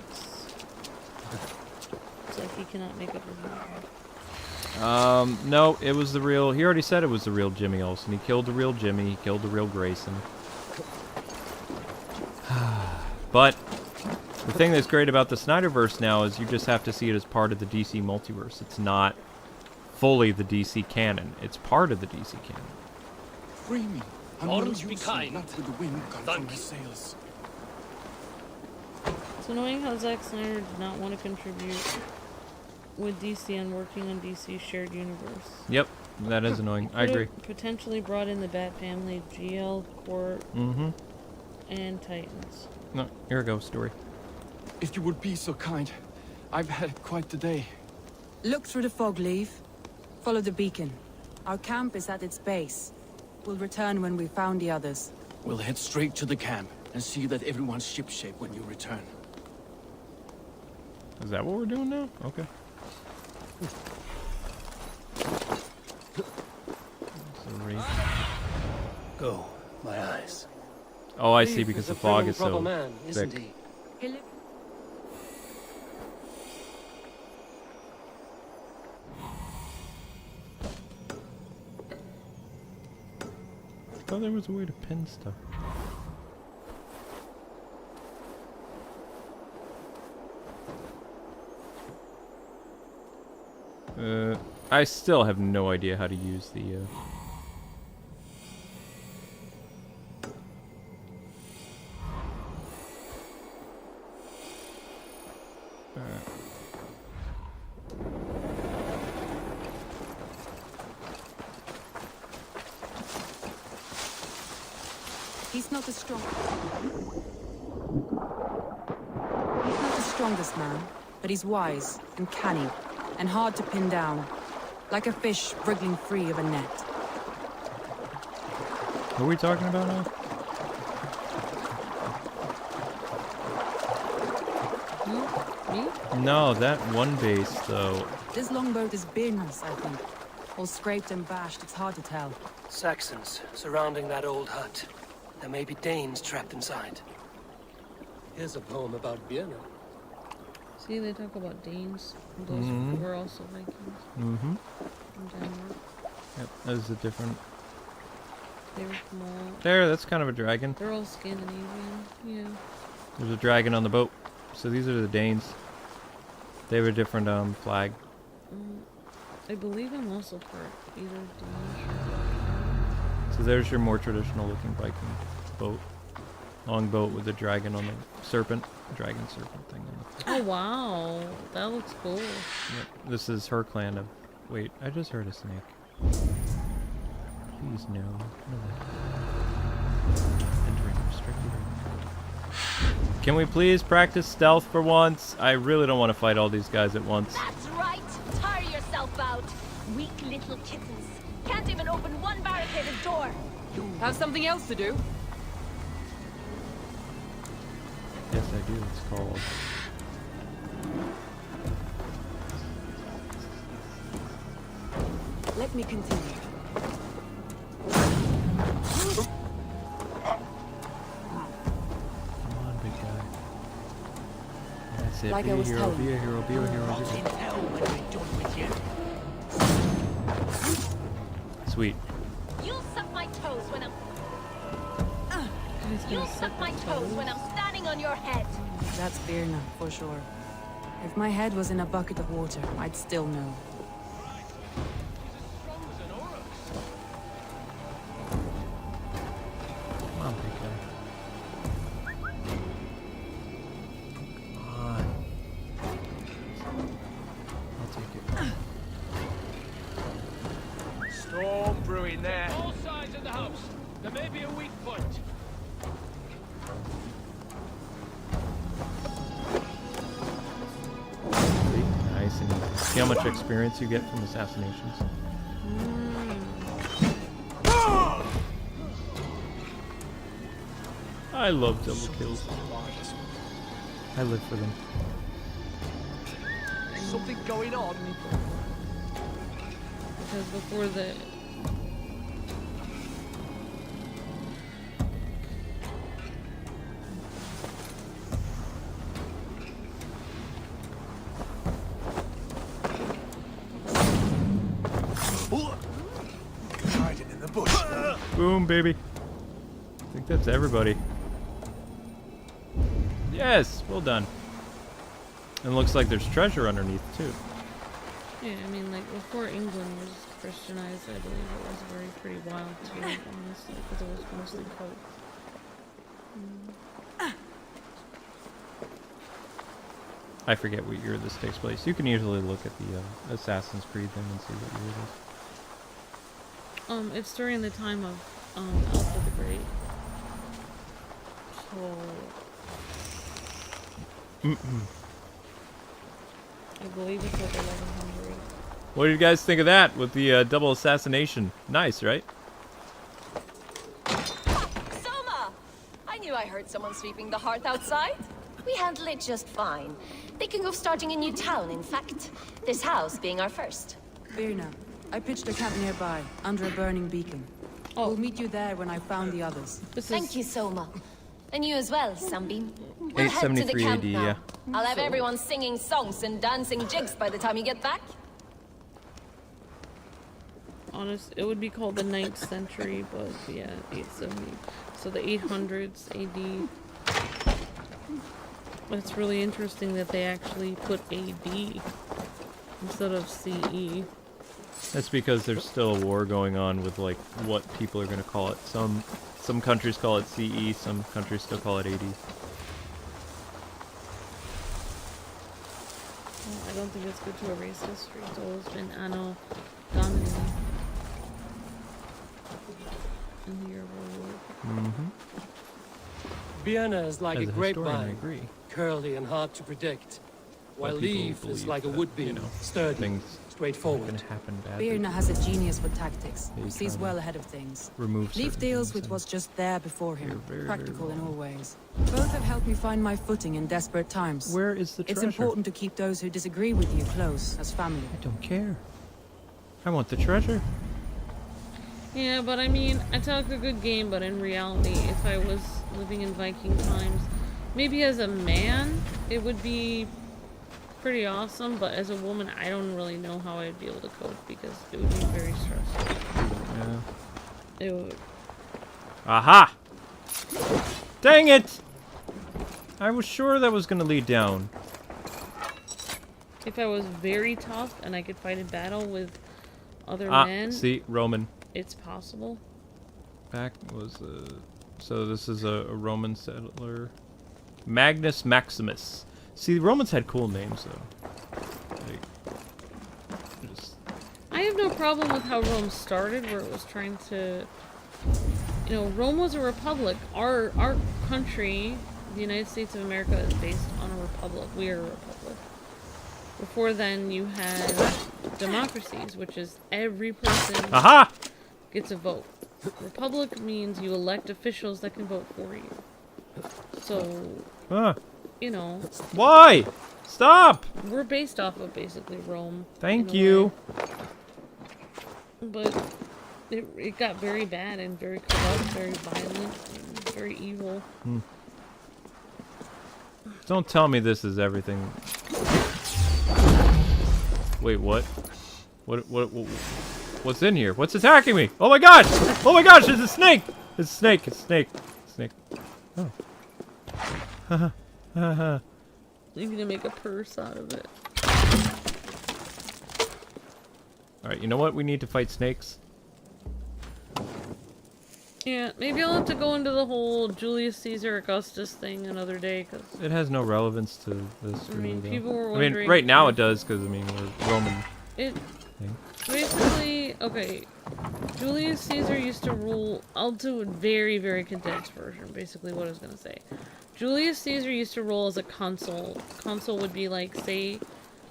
It's like he cannot make up his mind. No, it was the real... He already said it was the real Jimmy Olsen. He killed the real Jimmy. He killed the real Grayson. But the thing that's great about the Snyderverse now is you just have to see it as part of the DC multiverse. It's not fully the DC canon. It's part of the DC canon. Free me. I'm Arms not be used, kind. not with the wind gone from my sails. It's annoying how Zack Snyder did not want to contribute with DC on working on DC's shared universe. Yep, that is annoying. I agree. Potentially brought in the Bat Family, GL, Court, and Titans. No, here we go, story. If you would be so kind. I've had quite the day. Look through the fog leaf. Follow the beacon. Our camp is at its base. We'll return when we've found the others. We'll head straight to the camp and see that everyone's shipshape when you return. Is that what we're doing now? Okay. Go, my eyes. Oh, I see, because the fog is so man, isn't thick. he? I thought there was a way to pin stuff. I still have no idea how to use the, He's not the strongest man, but he's wise and canny and hard to pin down, like a fish wriggling free of a net. Who are we talking about now? Me? No, that one base, though. This longboat is Birna's, I think. All scraped and bashed, it's hard to tell. Saxons surrounding that old hut. There may be Danes trapped inside. Here's a poem about Vienna. See, they talk about Danes. Those were also Vikings. Mm-hmm. In Denmark. Yep, that is a different... They were from all... There, that's kind of a dragon. They're all Scandinavian, yeah. There's a dragon on the boat. So these are the Danes. They have a different, flag. I believe I'm also part either Danish or... So there's your more traditional looking Viking boat. Long boat with a dragon on the serpent. Dragon serpent thing on the Oh, wow. That looks cool. Yep. This is her clan of... Wait, I just heard a snake. Please no. No. Entering restricted area. Can we please practice stealth for once? I really don't want to fight all these guys at once. That's right. Tire yourself out. Weak little kittens. Can't even open one barricaded door. Have something else to do? Yes, I do. It's called... Let me continue. Come on, big guy. That's it. Like Be I a was hero, telling be a hero, be a hero, be a hero. Sweet. You'll suck my toes when I'm... He's gonna You'll suck my toes when I'm standing on your head. That's Birna, for sure. If my head was in a bucket of water, I'd still know. Come on, big guy. Come on. I'll take it. Storm brewing there. All sides of the house. There may be a weak point. Nice and easy. See how much experience you get from assassinations? I love double kills. I live for them. Something going on. Because before the Boom, baby. I think that's everybody. Yes, well done. And looks like there's treasure underneath, too. Yeah, I mean, like, before England was Christianized, I believe it was very pretty wild, too, honestly, because it was mostly cold. I forget what year this takes place. You can usually look at the Assassin's Creed thing and see what year it is. It's during the time of, Alpha the Great. So... I believe it's like 1100. What do you guys think of that with the double assassination? Nice, right? Soma! I knew I heard someone sweeping the hearth outside. We handle it just fine. Thinking of starting a new town, in fact. This house being our first. Birna, I pitched a camp nearby, under a burning beacon. Oh. We'll meet you there when I've found the others. Thank you, Soma. And you as well, Sunbeam. We'll head to the 873 camp AD, now. yeah. I'll have everyone singing songs and dancing jigs by the time you get back. It would be called the 9th century, but yeah, 870. So the 800s AD. It's really interesting that they actually put AD instead of CE. That's because there's still a war going on with like what people are going to call it. Some countries call it CE, some countries still call it AD. Well, I don't think it's good to erase history. It's always been Anno Domini in the year of our Lord. Mm-hmm. Vienna is like As a a historian, I grapevine, agree. curly and hard to predict, while people Leaf is believe like a that, woodbeam, you know, sturdy, things straightforward. Going to happen badly. Birna has a genius for tactics. He's Sees trying well to ahead of things. remove Leaf certain deals things with and what's just there before him. you're very, Practical very in wrong. all ways. Both have helped me find my footing in desperate times. Where is the It's treasure? important to keep those who disagree with you close, as family. I don't care. I want the treasure. Yeah, but I mean, I talk a good game, but in reality, if I was living in Viking times, maybe as a man, it would be pretty awesome, but as a woman, I don't really know how I'd be able to cope because it would be very stressful. Yeah. It would. Aha! Dang it! I was sure that was gonna lead down. If I was very tough and I could fight in battle with other men, See, Roman. it's possible. Back was so this is a Roman settler. Magnus Maximus. See, the Romans had cool names though. Like, just I have no problem with how Rome started, where it was trying to, you know, Rome was a republic. Our country, the United States of America, is based on a republic. We are a republic. Before then, you had democracies, which is every person aha! gets a vote. Republic means you elect officials that can vote for you. So, you know, Why? Stop! we're based off of basically Rome. Thank in a you. way. But it got very bad and very corrupt, very violent, and very evil. Don't tell me this is everything. Wait, what? What? What's in here? What's attacking me? Oh my gosh! Oh my gosh! It's a snake! It's a snake! It's a snake! Snake. Oh. You're gonna make a purse out of it. Alright, you know what? We need to fight snakes. Yeah, maybe I'll have to go into the whole Julius Caesar Augustus thing another day, because It has no relevance to this. I mean, really, though. people were I wondering mean, right now if- it does, because, I mean, we're Roman. it thing. basically, okay, Julius Caesar used to rule. I'll do a very, very condensed version, basically what I was gonna say. Julius Caesar used to rule as a consul. Consul would be like, say,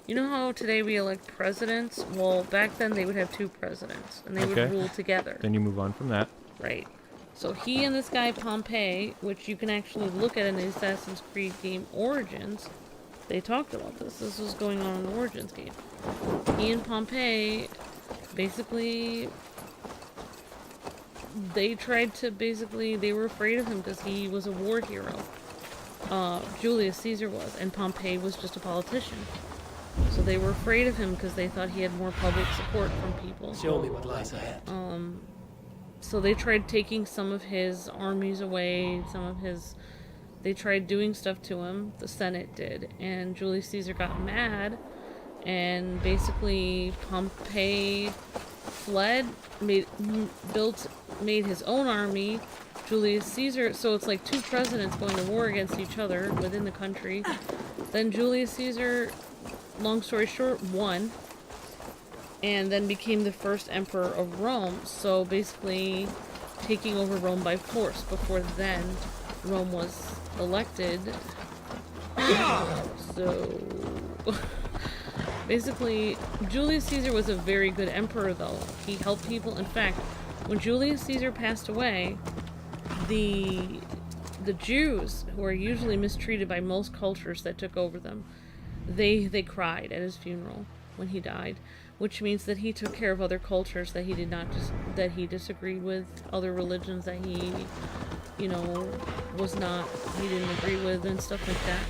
you know how today we elect presidents? Well, back then they would have two presidents, and they Okay. would rule together. Then you move on from that. Right. So he and this guy Pompey, which you can actually look at in the Assassin's Creed game Origins, they talked about this. This was going on in the Origins game. He and Pompey, basically, they tried to they were afraid of him because he was a war hero. Julius Caesar was, and Pompey was just a politician. So they were afraid of him because they thought he had more public support from people. Show me what lies ahead. So they tried taking some of his armies away, they tried doing stuff to him, the Senate did, and Julius Caesar got mad, and basically Pompey fled, made his own army. Julius Caesar, so it's like two presidents going to war against each other within the country. Then Julius Caesar, long story short, won, and then became the first emperor of Rome. So basically taking over Rome by force. Before then, Rome was elected. So basically, Julius Caesar was a very good emperor, though. He helped people. In fact, when Julius Caesar passed away, the Jews, who are usually mistreated by most cultures that took over them, they cried at his funeral when he died, which means that he took care of other cultures that he disagreed with, other religions that he didn't agree with and stuff like that.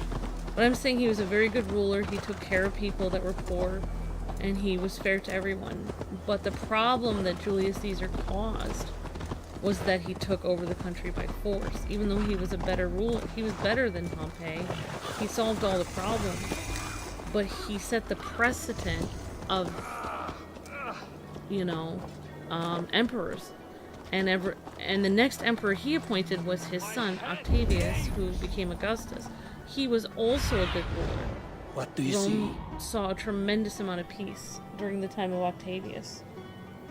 But I'm saying he was a very good ruler. He took care of people that were poor, and he was fair to everyone. But the problem that Julius Caesar caused was that he took over the country by force. Even though he was a better ruler, he was better than Pompey. He solved all the problems, but he set the precedent of, emperors. And the next emperor he appointed was his son, Octavius, who became Augustus. He was also a good ruler. What do you Rome saw a tremendous amount of peace during the time of Octavius.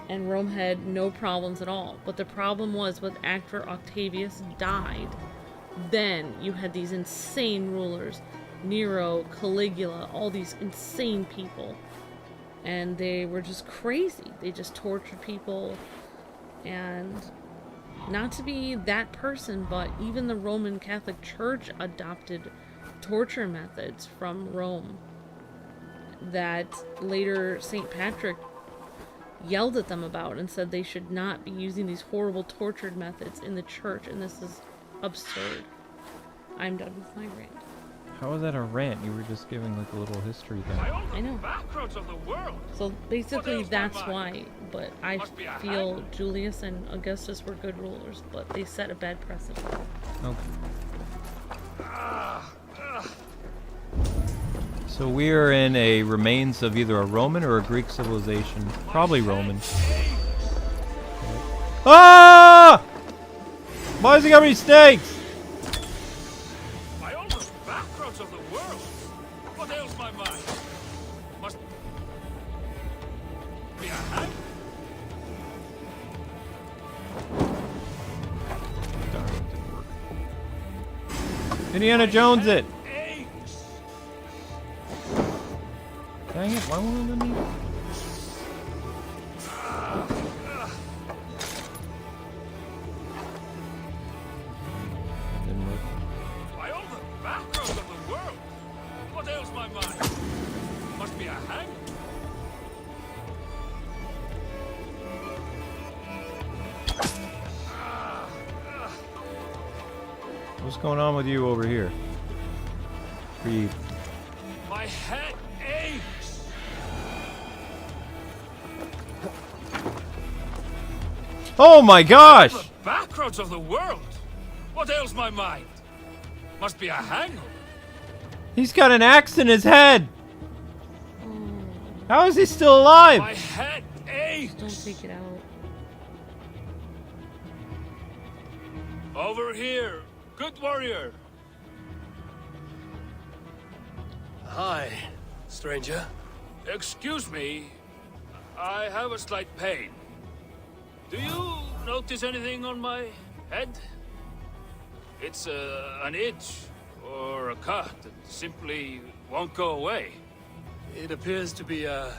And Rome had no problems at all. But the problem was, after Octavius died, then you had these insane rulers. Nero, Caligula, all these insane people. And they were just crazy. They just tortured people. And not to be that person, but even the Roman Catholic Church adopted torture methods from Rome that later St. Patrick yelled at them about and said they should not be using these horrible tortured methods in the church, and this is absurd. I'm done with my rant. How was that a rant? You were just giving like a little history thing. I know. So basically that's why, but I feel Julius and Augustus were good rulers, but they set a bad precedent. Okay. So we are in a remains of either a Roman or a Greek civilization. Probably Roman. Ah! Why has he got many snakes? I almost backgrounds of the world. What ails my mind? Must be a hand. Darn, it didn't work. Indiana Jones it! Dang it, why won't it let me? Didn't work. By all the backgrounds of the world. What ails my mind? Must be a hang. What's going on with you over here? Breathe. My head aches. Oh my gosh! The backroads of the world. What ails my mind? Must be a hangover. He's got an axe in his head! How is he still alive? My head aches. Don't take it out. Over here, good warrior. Hi, stranger. Excuse me, I have a slight pain. Do you notice anything on my head? It's an itch or a cut that simply won't go away. It appears to be a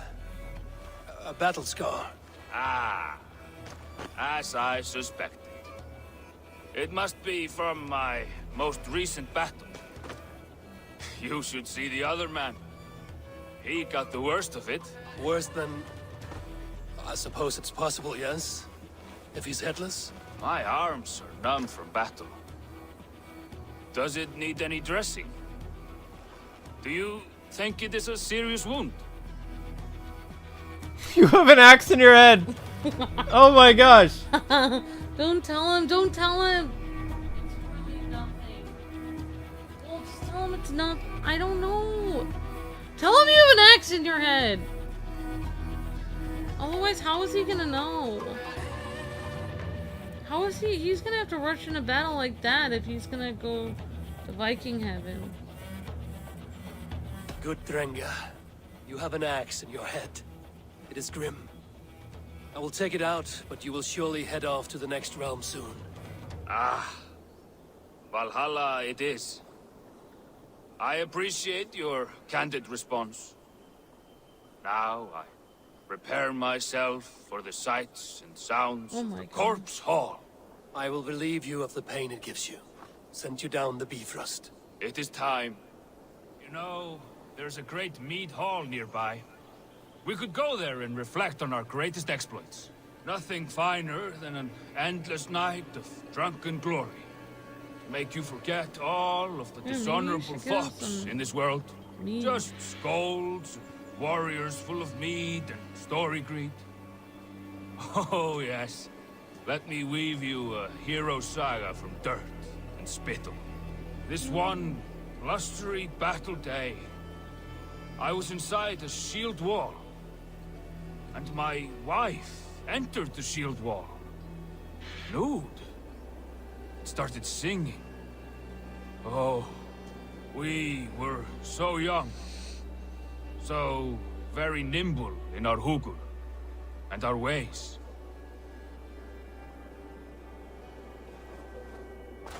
battle scar. Ah, as I suspected. It must be from my most recent battle. You should see the other man. He got the worst of it. Worse than... I suppose it's possible, yes? If he's headless? My arms are numb from battle. Does it need any dressing? Do you think it is a serious wound? You have an axe in your head! Oh my gosh! Don't tell him. Don't tell him. It's really nothing. Well, just tell him it's not. I don't know. Tell him you have an axe in your head. Otherwise, how is he gonna know? How is he? He's gonna have to rush into battle like that if he's gonna go to Viking heaven. Good Drenga. You have an axe in your head. It is grim. I will take it out, but you will surely head off to the next realm soon. Ah, Valhalla it is. I appreciate your candid response. Now I prepare myself for the sights and sounds of the corpse hall. I will relieve you of the pain it gives you. Send you down the Bifrost. It is time. You know, there's a great mead hall nearby. We could go there and reflect on our greatest exploits. Nothing finer than an endless night of drunken glory. To make you forget all of the dishonorable thoughts in this world. Just scolds, warriors full of mead and story greed. Oh yes, let me weave you a hero saga from dirt and spittle. This one blustery battle day, I was inside a shield wall, and my wife entered the shield wall, nude, started singing. Oh, we were so young, so very nimble in our hugur and our ways.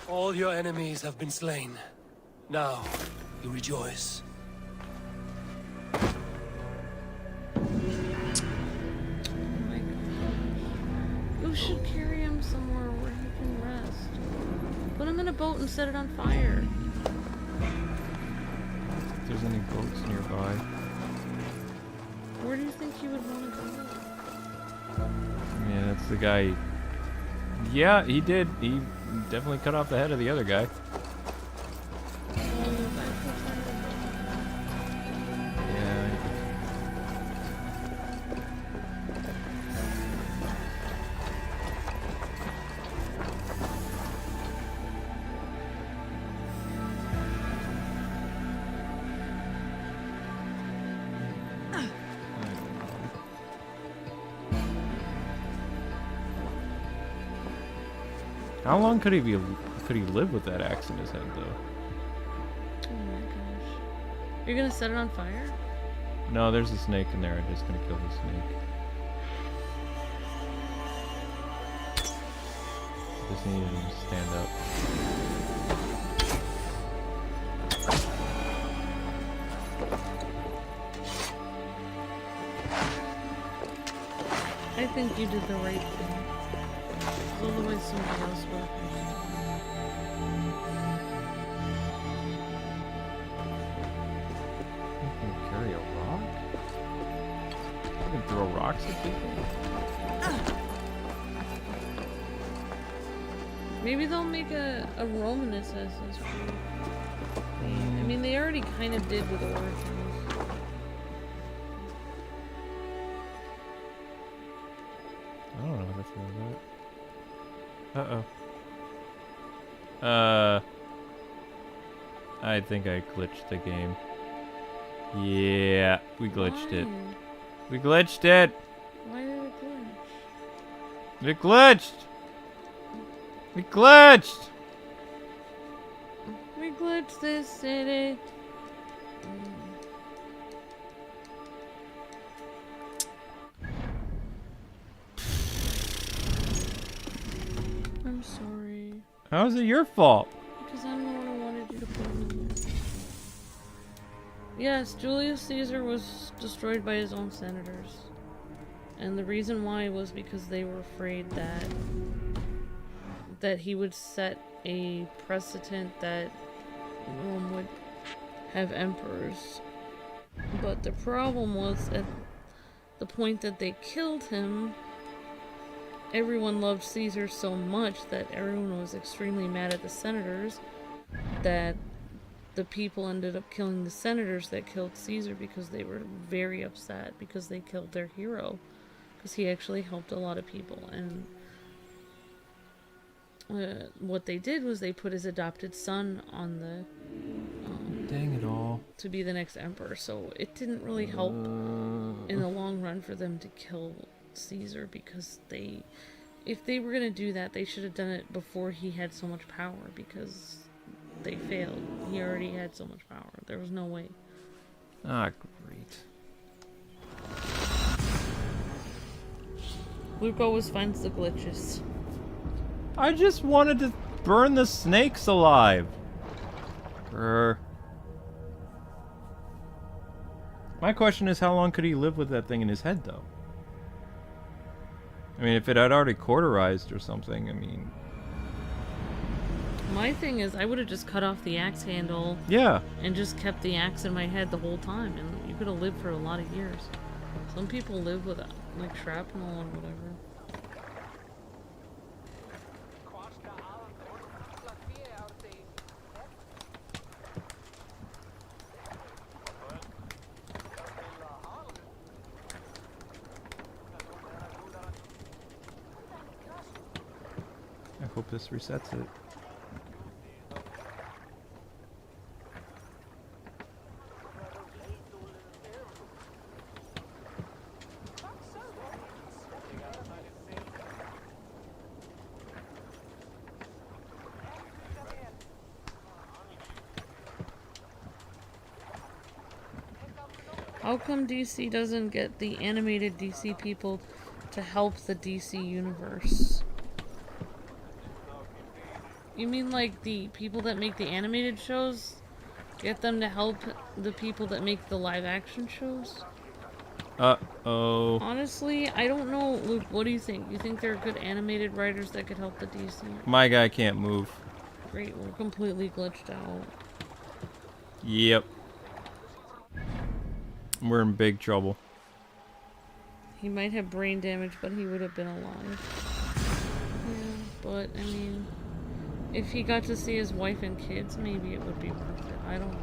All your enemies have been slain. Now, you rejoice. You should carry him somewhere where he can rest. Put him in a boat and set it on fire. If there's any boats nearby. Where do you think he would want to go? Yeah, that's the guy. Yeah, he did. He definitely cut off the head of the other guy. Yeah. How long could he live with that axe in his head, though? Oh my gosh. You're gonna set it on fire? No, there's a snake in there. I'm just gonna kill the snake. Just needed him to stand up. I think you did the right thing. Otherwise somebody else would have. You can carry a rock? You can throw rocks at people? Maybe they'll make a Roman Assassin's Creed. I mean, they already kind of did with Origins. I don't know how to feel that. I think I glitched the game. Yeah, we glitched it. We glitched it! Why did it glitch? It glitched! We glitched! We glitched this city. I'm sorry. How is it your fault? Because I'm the one who wanted you to put him in there. Yes, Julius Caesar was destroyed by his own senators. And the reason why was because they were afraid that he would set a precedent that Rome would have emperors. But the problem was at the point that they killed him, everyone loved Caesar so much that everyone was extremely mad at the senators that the people ended up killing the senators that killed Caesar because they were very upset because they killed their hero. because he actually helped a lot of people. And what they did was they put his adopted son on the Dang it all. to be the next emperor, so it didn't really help in the long run for them to kill Caesar, because if they were going to do that, they should have done it before he had so much power, because they failed. He already had so much power. There was no way. Ah, great. Luke always finds the glitches. I just wanted to burn the snakes alive. My question is, how long could he live with that thing in his head, though? I mean, if it had already cauterized or something, I mean... My thing is, I would have just cut off the axe handle. Yeah. And just kept the axe in my head the whole time, and you could have lived for a lot of years. Some people live with, like, shrapnel and whatever. I hope this resets it. How come DC doesn't get the animated DC people to help the DC universe? You mean like the people that make the animated shows? Get them to help the people that make the live action shows? Uh-oh. Honestly, I don't know. Luke, what do you think? You think they're good animated writers that could help the DC? My guy can't move. Great, we're completely glitched out. Yep. We're in big trouble. He might have brain damage, but he would have been alive. Yeah, but, I mean, if he got to see his wife and kids, maybe it would be worth it. I don't know.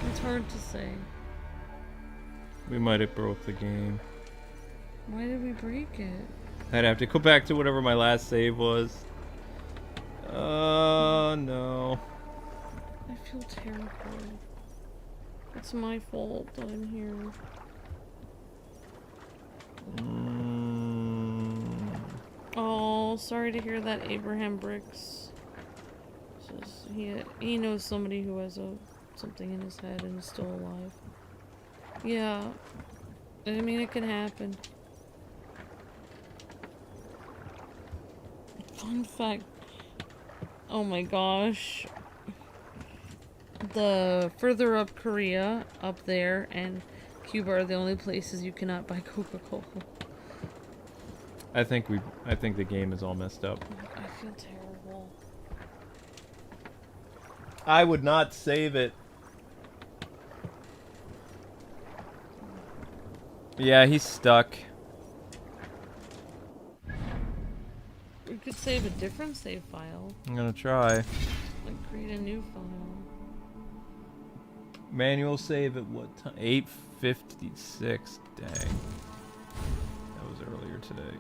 It's hard to say. We might have broke the game. Why did we break it? I'd have to go back to whatever my last save was. No. I feel terrible. It's my fault that I'm here. Oh, sorry to hear that, Abraham Bricks. He knows somebody who has something in his head and is still alive. Yeah. I mean, it can happen. Fun fact. Oh my gosh. The further up Korea, up there, and Cuba are the only places you cannot buy Coca-Cola. I think the game is all messed up. I feel terrible. I would not save it. Yeah, he's stuck. We could save a different save file. I'm gonna try. Like, create a new file. Manual save at what time? 8:56. Dang. That was earlier today.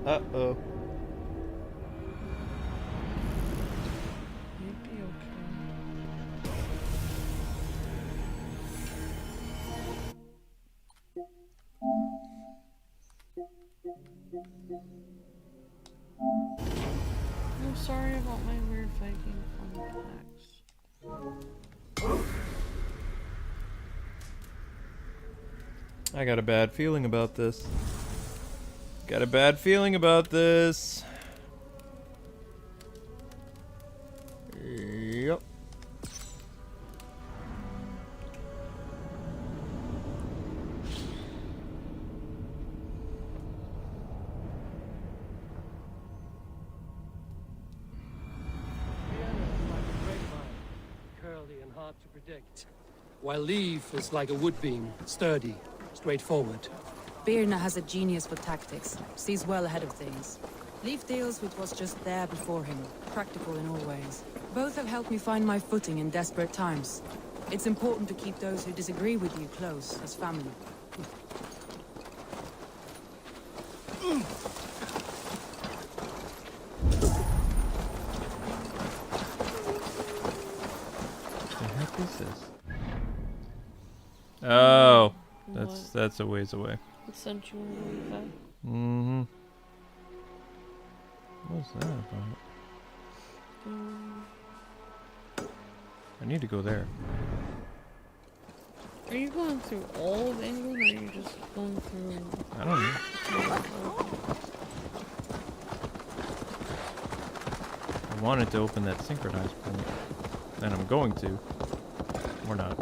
Uh-oh. You'd be okay. I'm sorry about my weird Viking fun facts. I got a bad feeling about this. Got a bad feeling about this. Yep. Curly and hard to predict. While Leaf is like a wood beam, sturdy, straightforward. Birna has a genius for tactics. Sees well ahead of things. Leaf deals with what's just there before him, practical in all ways. Both have helped me find my footing in desperate times. It's important to keep those who disagree with you close, as family. The heck is this? Oh, What? that's a ways away. It sent you a way back. Mm-hmm. What's that about? I need to go there. Are you going through all of England, or are you just going through... I don't know. I wanted to open that synchronized point, and I'm going to. Or not.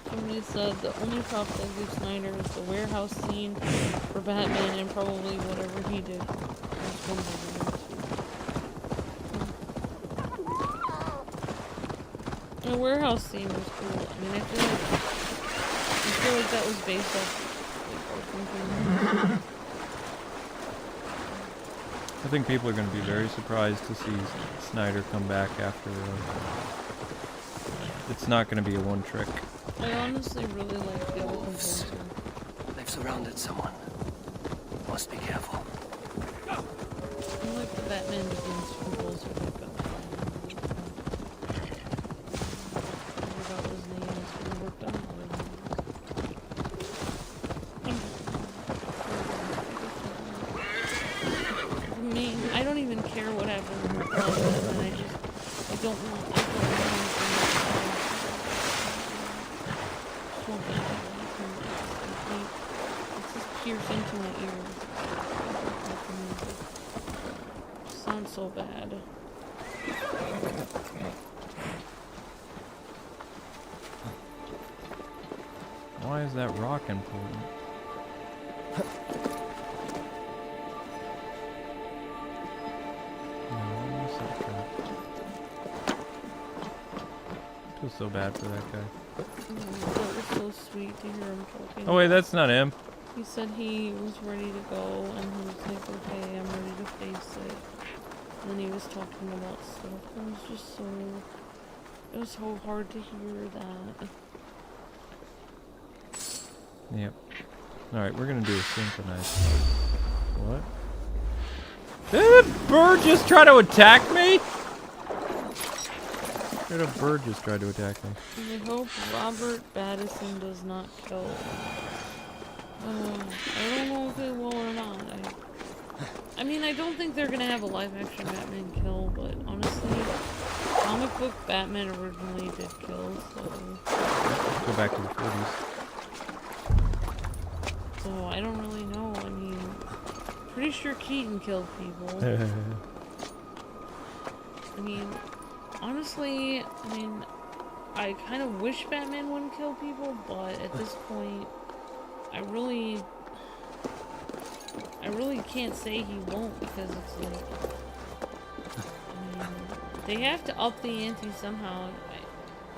Somebody said the only prop that gives Snyder is the warehouse scene for Batman and probably whatever he did. The warehouse scene was cool. I mean, I feel like that was based off like, I think people are going to be very surprised to see Snyder come back after. It's not going to be a one trick. I honestly really like the old composer. They've surrounded someone. Must be careful. I like the Batman Begins composer. I forgot his name. It's been worked on. For me, I don't even care what happens in the play, and I don't want so bad. It's just pierced into my ears. It sounds so bad. Why is that rock important? I feel so bad for that guy. That was so sweet to hear him talking. Oh wait, that's not him. He said he was ready to go, and he was like, okay, I'm ready to face it. And then he was talking about stuff. It was just so... It was so hard to hear that. Yep. Alright, we're gonna do a synchronized. What? Did a bird just try to attack me? Did a bird just try to attack me? I hope Robert Pattinson does not kill. I don't know if they will or not. I mean, I don't think they're gonna have a live-action Batman kill, but honestly, comic book Batman originally did kill, so... Go back to the 40s. So, I don't really know. I mean, pretty sure Keaton killed people. I mean, honestly, I kind of wish Batman wouldn't kill people, but at this point, I really can't say he won't, because it's like, I mean, they have to up the ante somehow.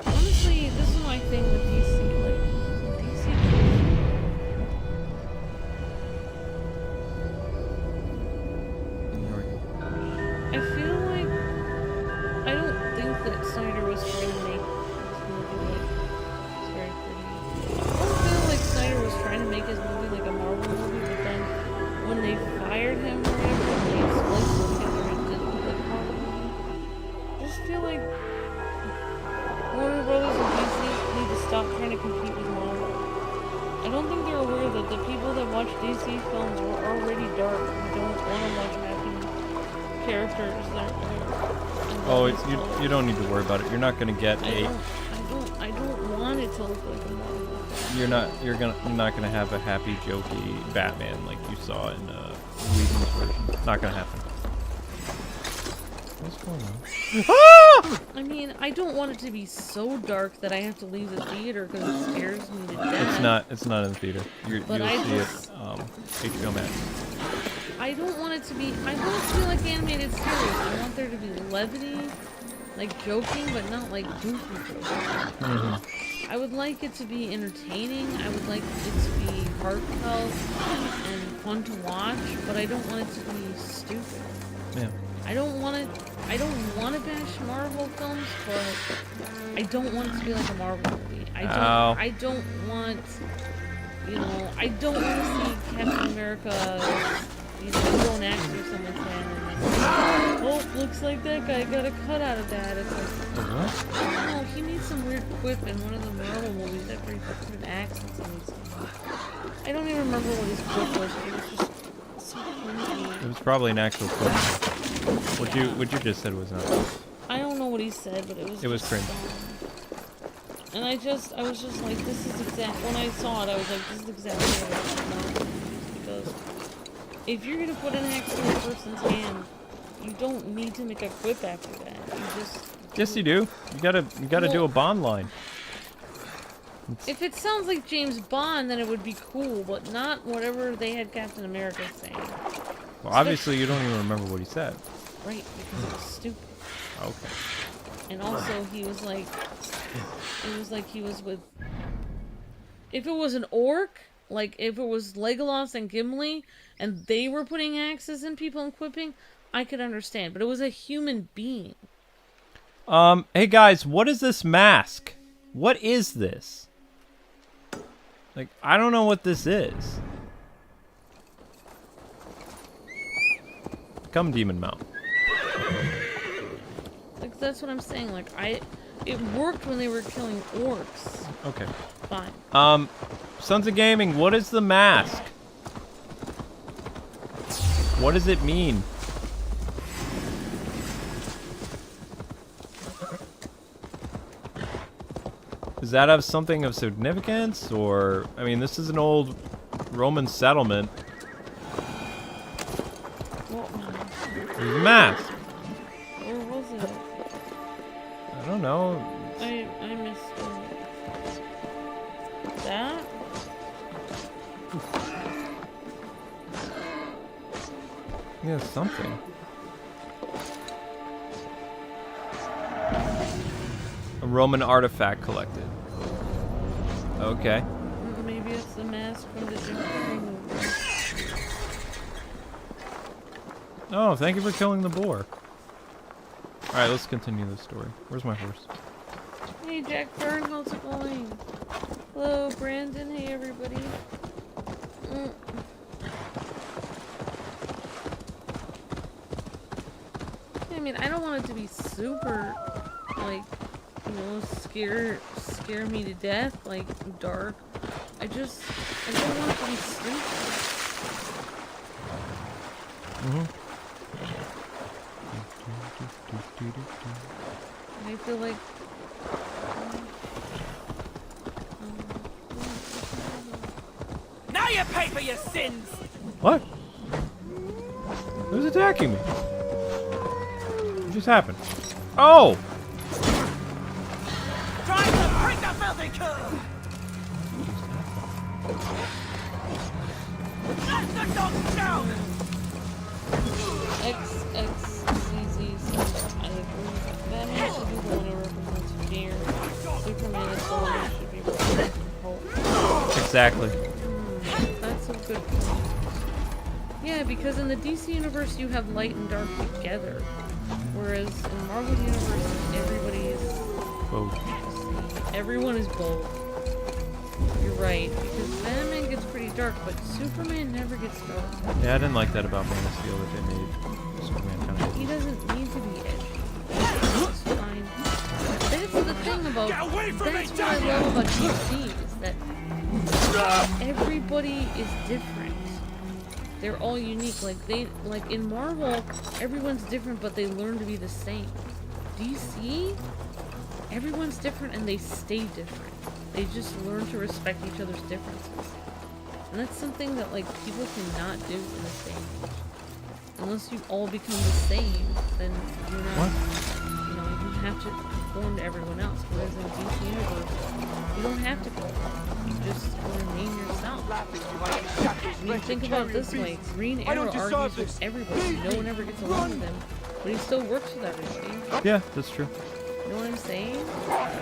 Honestly, this is my thing with DC, like, DC. I feel like, I don't think that Snyder was trying to make this movie like, it's very pretty. I don't feel like Snyder was trying to make his movie like a Marvel movie, but then when they fired him or whatever, and they spliced it together and didn't look like a Marvel movie, I just feel like Warner Brothers and DC need to stop trying to compete with Marvel. I don't think they're aware that the people that watch DC films are already dark and don't want to watch happy characters that are... Oh, you don't need to worry about it. You're not gonna get I don't want it to look like a Marvel. You're not gonna have a happy, jokey Batman like you saw in Whedon's version. Not gonna happen. What's going on? I mean, I don't want it to be so dark that I have to leave the theater because it scares me to death. It's not in the theater. You'll see it HBO Max. I don't want it to be. I want it to be like animated series. I want there to be levity, like joking, but not like goofy joking. I would like it to be entertaining. I would like it to be heartfelt and fun to watch, but I don't want it to be stupid. Yeah. I don't want to bash Marvel films, but I don't want it to be like a Marvel movie. I don't want, you know, I don't want to see Captain America, you know, go and axe through someone's hand and then, oh, looks like that guy got a cut out of that. It's like, no, he needs some weird quip in one of the Marvel movies after he put an axe in someone's hand. I don't even remember what his quip was, but it was just so cringy. It was probably an actual quip. What you just said was not. I don't know what he said, but it was cringe. And I was just like, this is when I saw it, I was like, this is exactly what I want. Because if you're gonna put an axe in a person's hand, you don't need to make a quip after that. You just. Yes, you do. You gotta do a Bond line. If it sounds like James Bond, then it would be cool, but not whatever they had Captain America saying. Well, obviously you don't even remember what he said. Right, because it was stupid. Okay. And also, he was like he was with. If it was an orc, like if it was Legolas and Gimli, and they were putting axes in people and quipping, I could understand. But it was a human being. Hey guys, what is this mask? What is this? Like, I don't know what this is. Come, Demon Mount. Like, that's what I'm saying. Like, it worked when they were killing orcs. Okay. Fine. Sons of Gaming, what is the mask? What does it mean? Does that have something of significance, or, I mean, this is an old Roman settlement. There's a mask. Where was it? I don't know. I missed it. That? Yeah, something. A Roman artifact collected. Okay. Maybe it's the mask from the Jim Carrey movie. Oh, thank you for killing the boar. Alright, let's continue the story. Where's my horse? Hey, Jack Byrne, how's it going? Hello, Brandon. Hey, everybody. I mean, I don't want it to be super, like, you know, scare me to death, like, dark. I don't want it to be stupid. I feel like now you pay for your sins. What? Who's attacking me? What just happened? Oh! Trying to break the filthy curve. Let the dogs down. XXCZ says, I agree. Batman should be the one who represents fear. Superman is the one who should be representing hope. Exactly. That's a good point. Yeah, because in the DC universe you have light and dark together. Whereas in the Marvel universe, everybody is both. Everyone is both. You're right, because Batman gets pretty dark, but Superman never gets dark. Yeah, I didn't like that about Man of Steel that they made Superman kind of. He doesn't need to be edgy. It's fine. That's the thing about. That's what I love about DC is that everybody is different. They're all unique. Like in Marvel, everyone's different, but they learn to be the same. DC, everyone's different and they stay different. They just learn to respect each other's differences. And that's something that, like, people cannot do in this day and age. Unless you all become the same, then you're not, you know, you have to conform to everyone else. Whereas in DC Universe, you don't have to conform. You just remain yourself. I mean, think about it this way. Green Arrow argues with everybody. No one ever gets along with him. But he still works with everybody. Yeah, that's true. You know what I'm saying?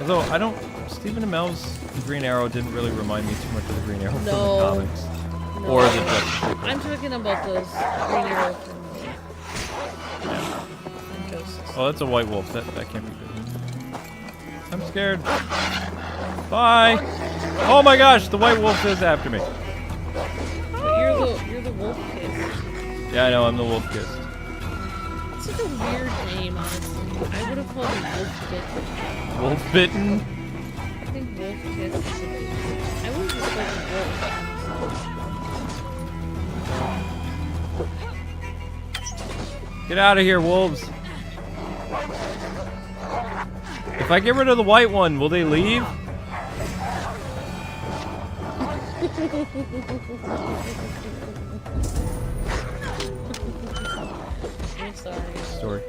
Although I don't, Stephen Amell's Green Arrow didn't really remind me too much of the Green Arrow from the comics. No. Or the Justice League. I'm talking about those Green Arrow from Injustice. Oh, that's a white wolf. That can't be good. I'm scared. Bye. Oh my gosh, the white wolf is after me. But you're the wolf kissed. Yeah, I know. I'm the wolf kissed. It's such a weird name, honestly. I would have called it wolf bitten. Wolf bitten. I think wolf kissed. I would have just called it wolf. Get out of here, wolves. If I get rid of the white one, will they leave? I'm sorry. Story.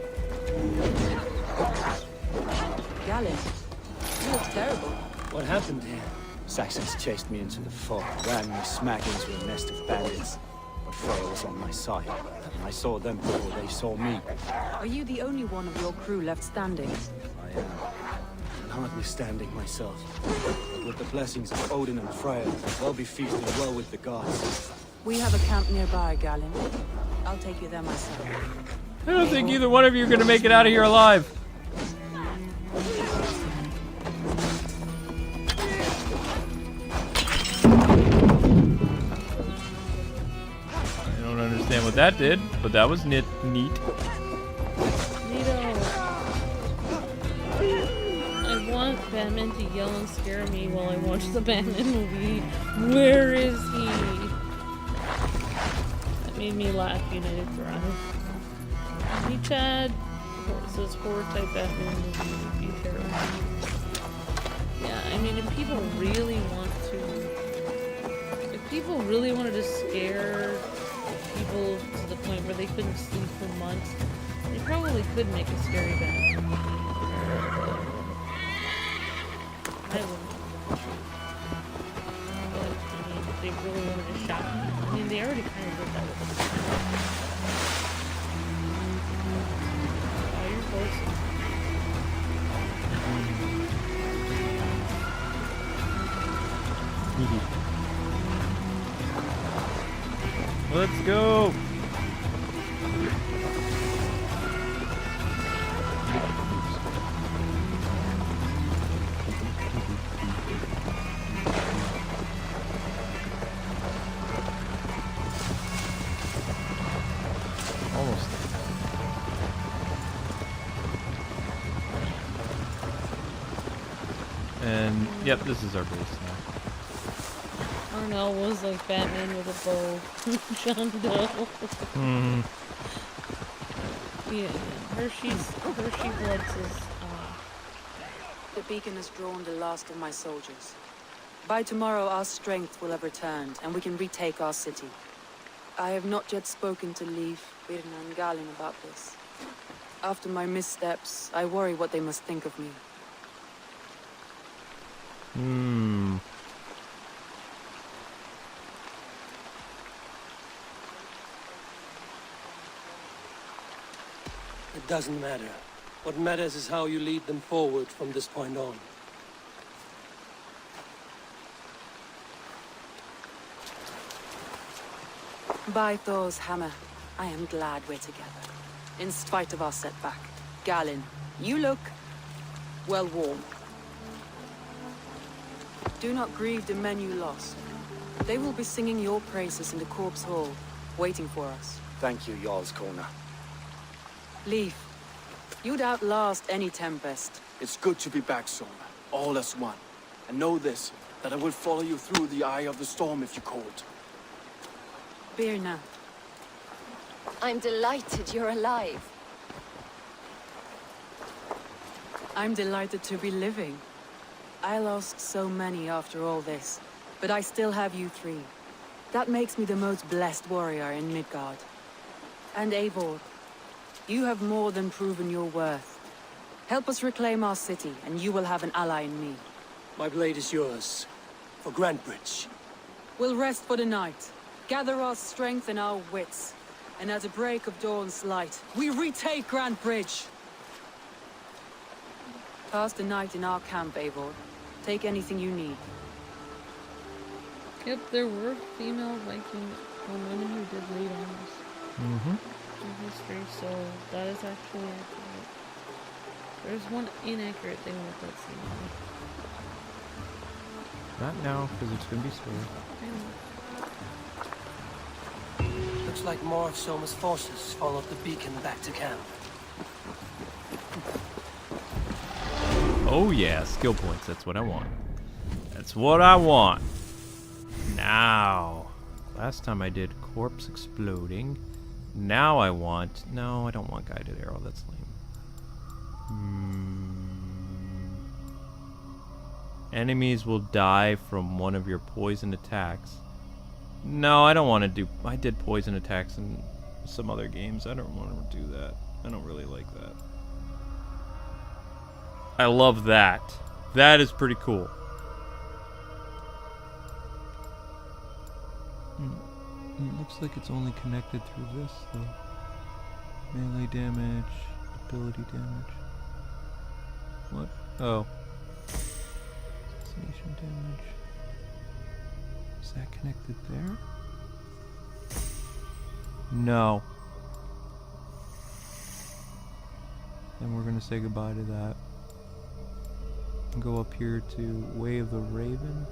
Galen, you look terrible. What happened here? Saxons chased me into the fog, ran me smack into a nest of bandits. But Freya was on my side, and I saw them before they saw me. Are you the only one of your crew left standing? I am. And hardly standing myself. But with the blessings of Odin and Freya, I'll be feasting well with the gods. We have a camp nearby, Galen. I'll take you there myself. I don't think either one of you are gonna make it out of here alive. I don't understand what that did, but that was neat. I want Batman to yell and scare me while I watch the Batman movie. Where is he? That made me laugh, United Drive. Hey Chad. It says horror type Batman movie would be terrible. Yeah, I mean, if people really wanted to scare people to the point where they couldn't sleep for months, they probably could make a scary Batman. I wouldn't. But, I mean, if they really wanted to shock me, I mean, they already kind of did that with the Oh, you're close. Let's go. Almost. And yep, this is our base now. Arnell was like Batman with a bow. John Doe. Yeah, Hershey Bloods is, The beacon has drawn the last of my soldiers. By tomorrow, our strength will have returned, and we can retake our city. I have not yet spoken to Leif, Birna, and Galen about this. After my missteps, I worry what they must think of me. It doesn't matter. What matters is how you lead them forward from this point on. By Thor's hammer, I am glad we're together. In spite of our setback. Galen, you look, well, warm. Do not grieve the men you lost. They will be singing your praises in the Corpse Hall, waiting for us. Thank you, Jarl's Corner. Leif, you'd outlast any tempest. It's good to be back, Sona. All as one. And know this, that I will follow you through the eye of the storm if you called. Birna. I'm delighted you're alive. I'm delighted to be living. I lost so many after all this, but I still have you three. That makes me the most blessed warrior in Midgard. And Eivor, you have more than proven your worth. Help us reclaim our city, and you will have an ally in me. My blade is yours. For Grantbridge. We'll rest for the night, gather our strength and our wits, and at the break of dawn's light, we retake Grantbridge! Pass the night in our camp, Eivor. Take anything you need. Yep, there were female Viking women who did lead armies Mm-hmm. in history, so that is actually accurate. There's one inaccurate thing with that scene. Not now, because it's going to be spoiled. Looks like more of Soma's forces followed the beacon back to camp. Oh yeah, skill points. That's what I want. That's what I want. Now. Last time I did corpse exploding. Now I want... No, I don't want guided arrow. That's lame. Enemies will die from one of your poison attacks. No, I don't want to do... I did poison attacks in some other games. I don't want to do that. I don't really like that. I love that. That is pretty cool. It looks like it's only connected through this, though. Melee damage, ability damage. What? Oh. Assassination damage. Is that connected there? No. Then we're gonna say goodbye to that. And go up here to Way of the Raven.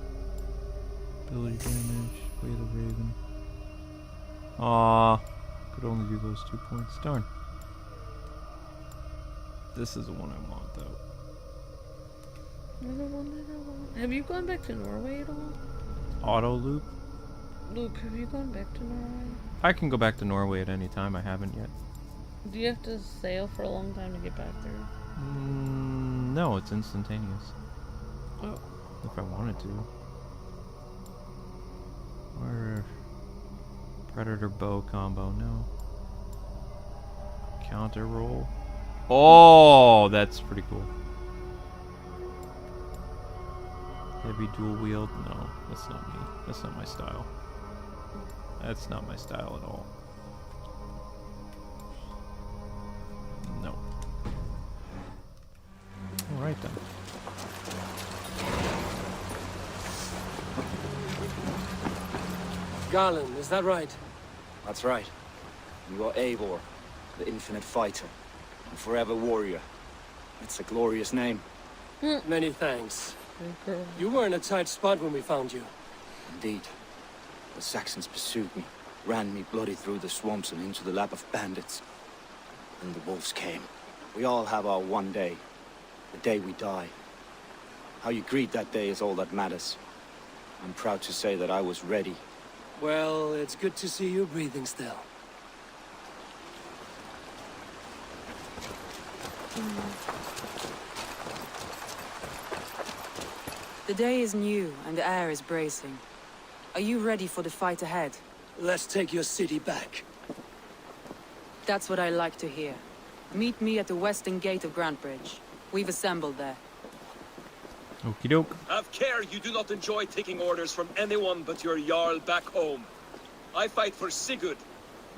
Ability damage, Way of the Raven. Aw, could only do those 2 points. Darn. This is the one I want, though. The one that I want. Have you gone back to Norway at all? Auto loop? Luke, have you gone back to Norway? I can go back to Norway at any time. I haven't yet. Do you have to sail for a long time to get back there? No, it's instantaneous. Oh. If I wanted to. Or Predator bow combo, no. Counter roll. Oh, that's pretty cool. Heavy dual wield? No, that's not me. That's not my style. That's not my style at all. No. Alright then. Garland, is that right? That's right. You are Eivor, the infinite fighter, and forever warrior. It's a glorious name. Many thanks. You were in a tight spot when we found you. Indeed. The Saxons pursued me, ran me bloody through the swamps and into the lap of bandits. And the wolves came. We all have our one day, the day we die. How you greet that day is all that matters. I'm proud to say that I was ready. Well, it's good to see you breathing still. The day is new and the air is bracing. Are you ready for the fight ahead? Let's take your city back. That's what I like to hear. Meet me at the western gate of Grantbridge. We've assembled there. Okie doke. Have care you do not enjoy taking orders from anyone but your Jarl back home. I fight for Sigurd,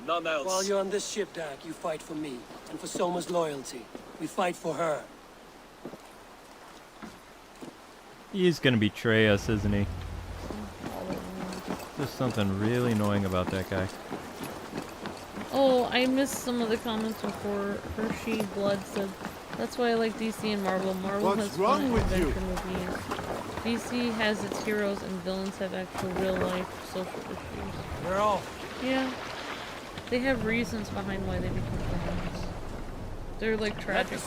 none else. While you're on this ship, Dag, you fight for me, and for Soma's loyalty. We fight for her. He's gonna betray us, isn't he? There's something really annoying about that guy. Oh, I missed some of the comments before. Hershey Blood said, that's why I like DC and Marvel. Marvel has fun adventure movies. DC has its heroes and villains have actual real life social issues. We're all. Yeah. They have reasons behind why they become villains. They're like tragic.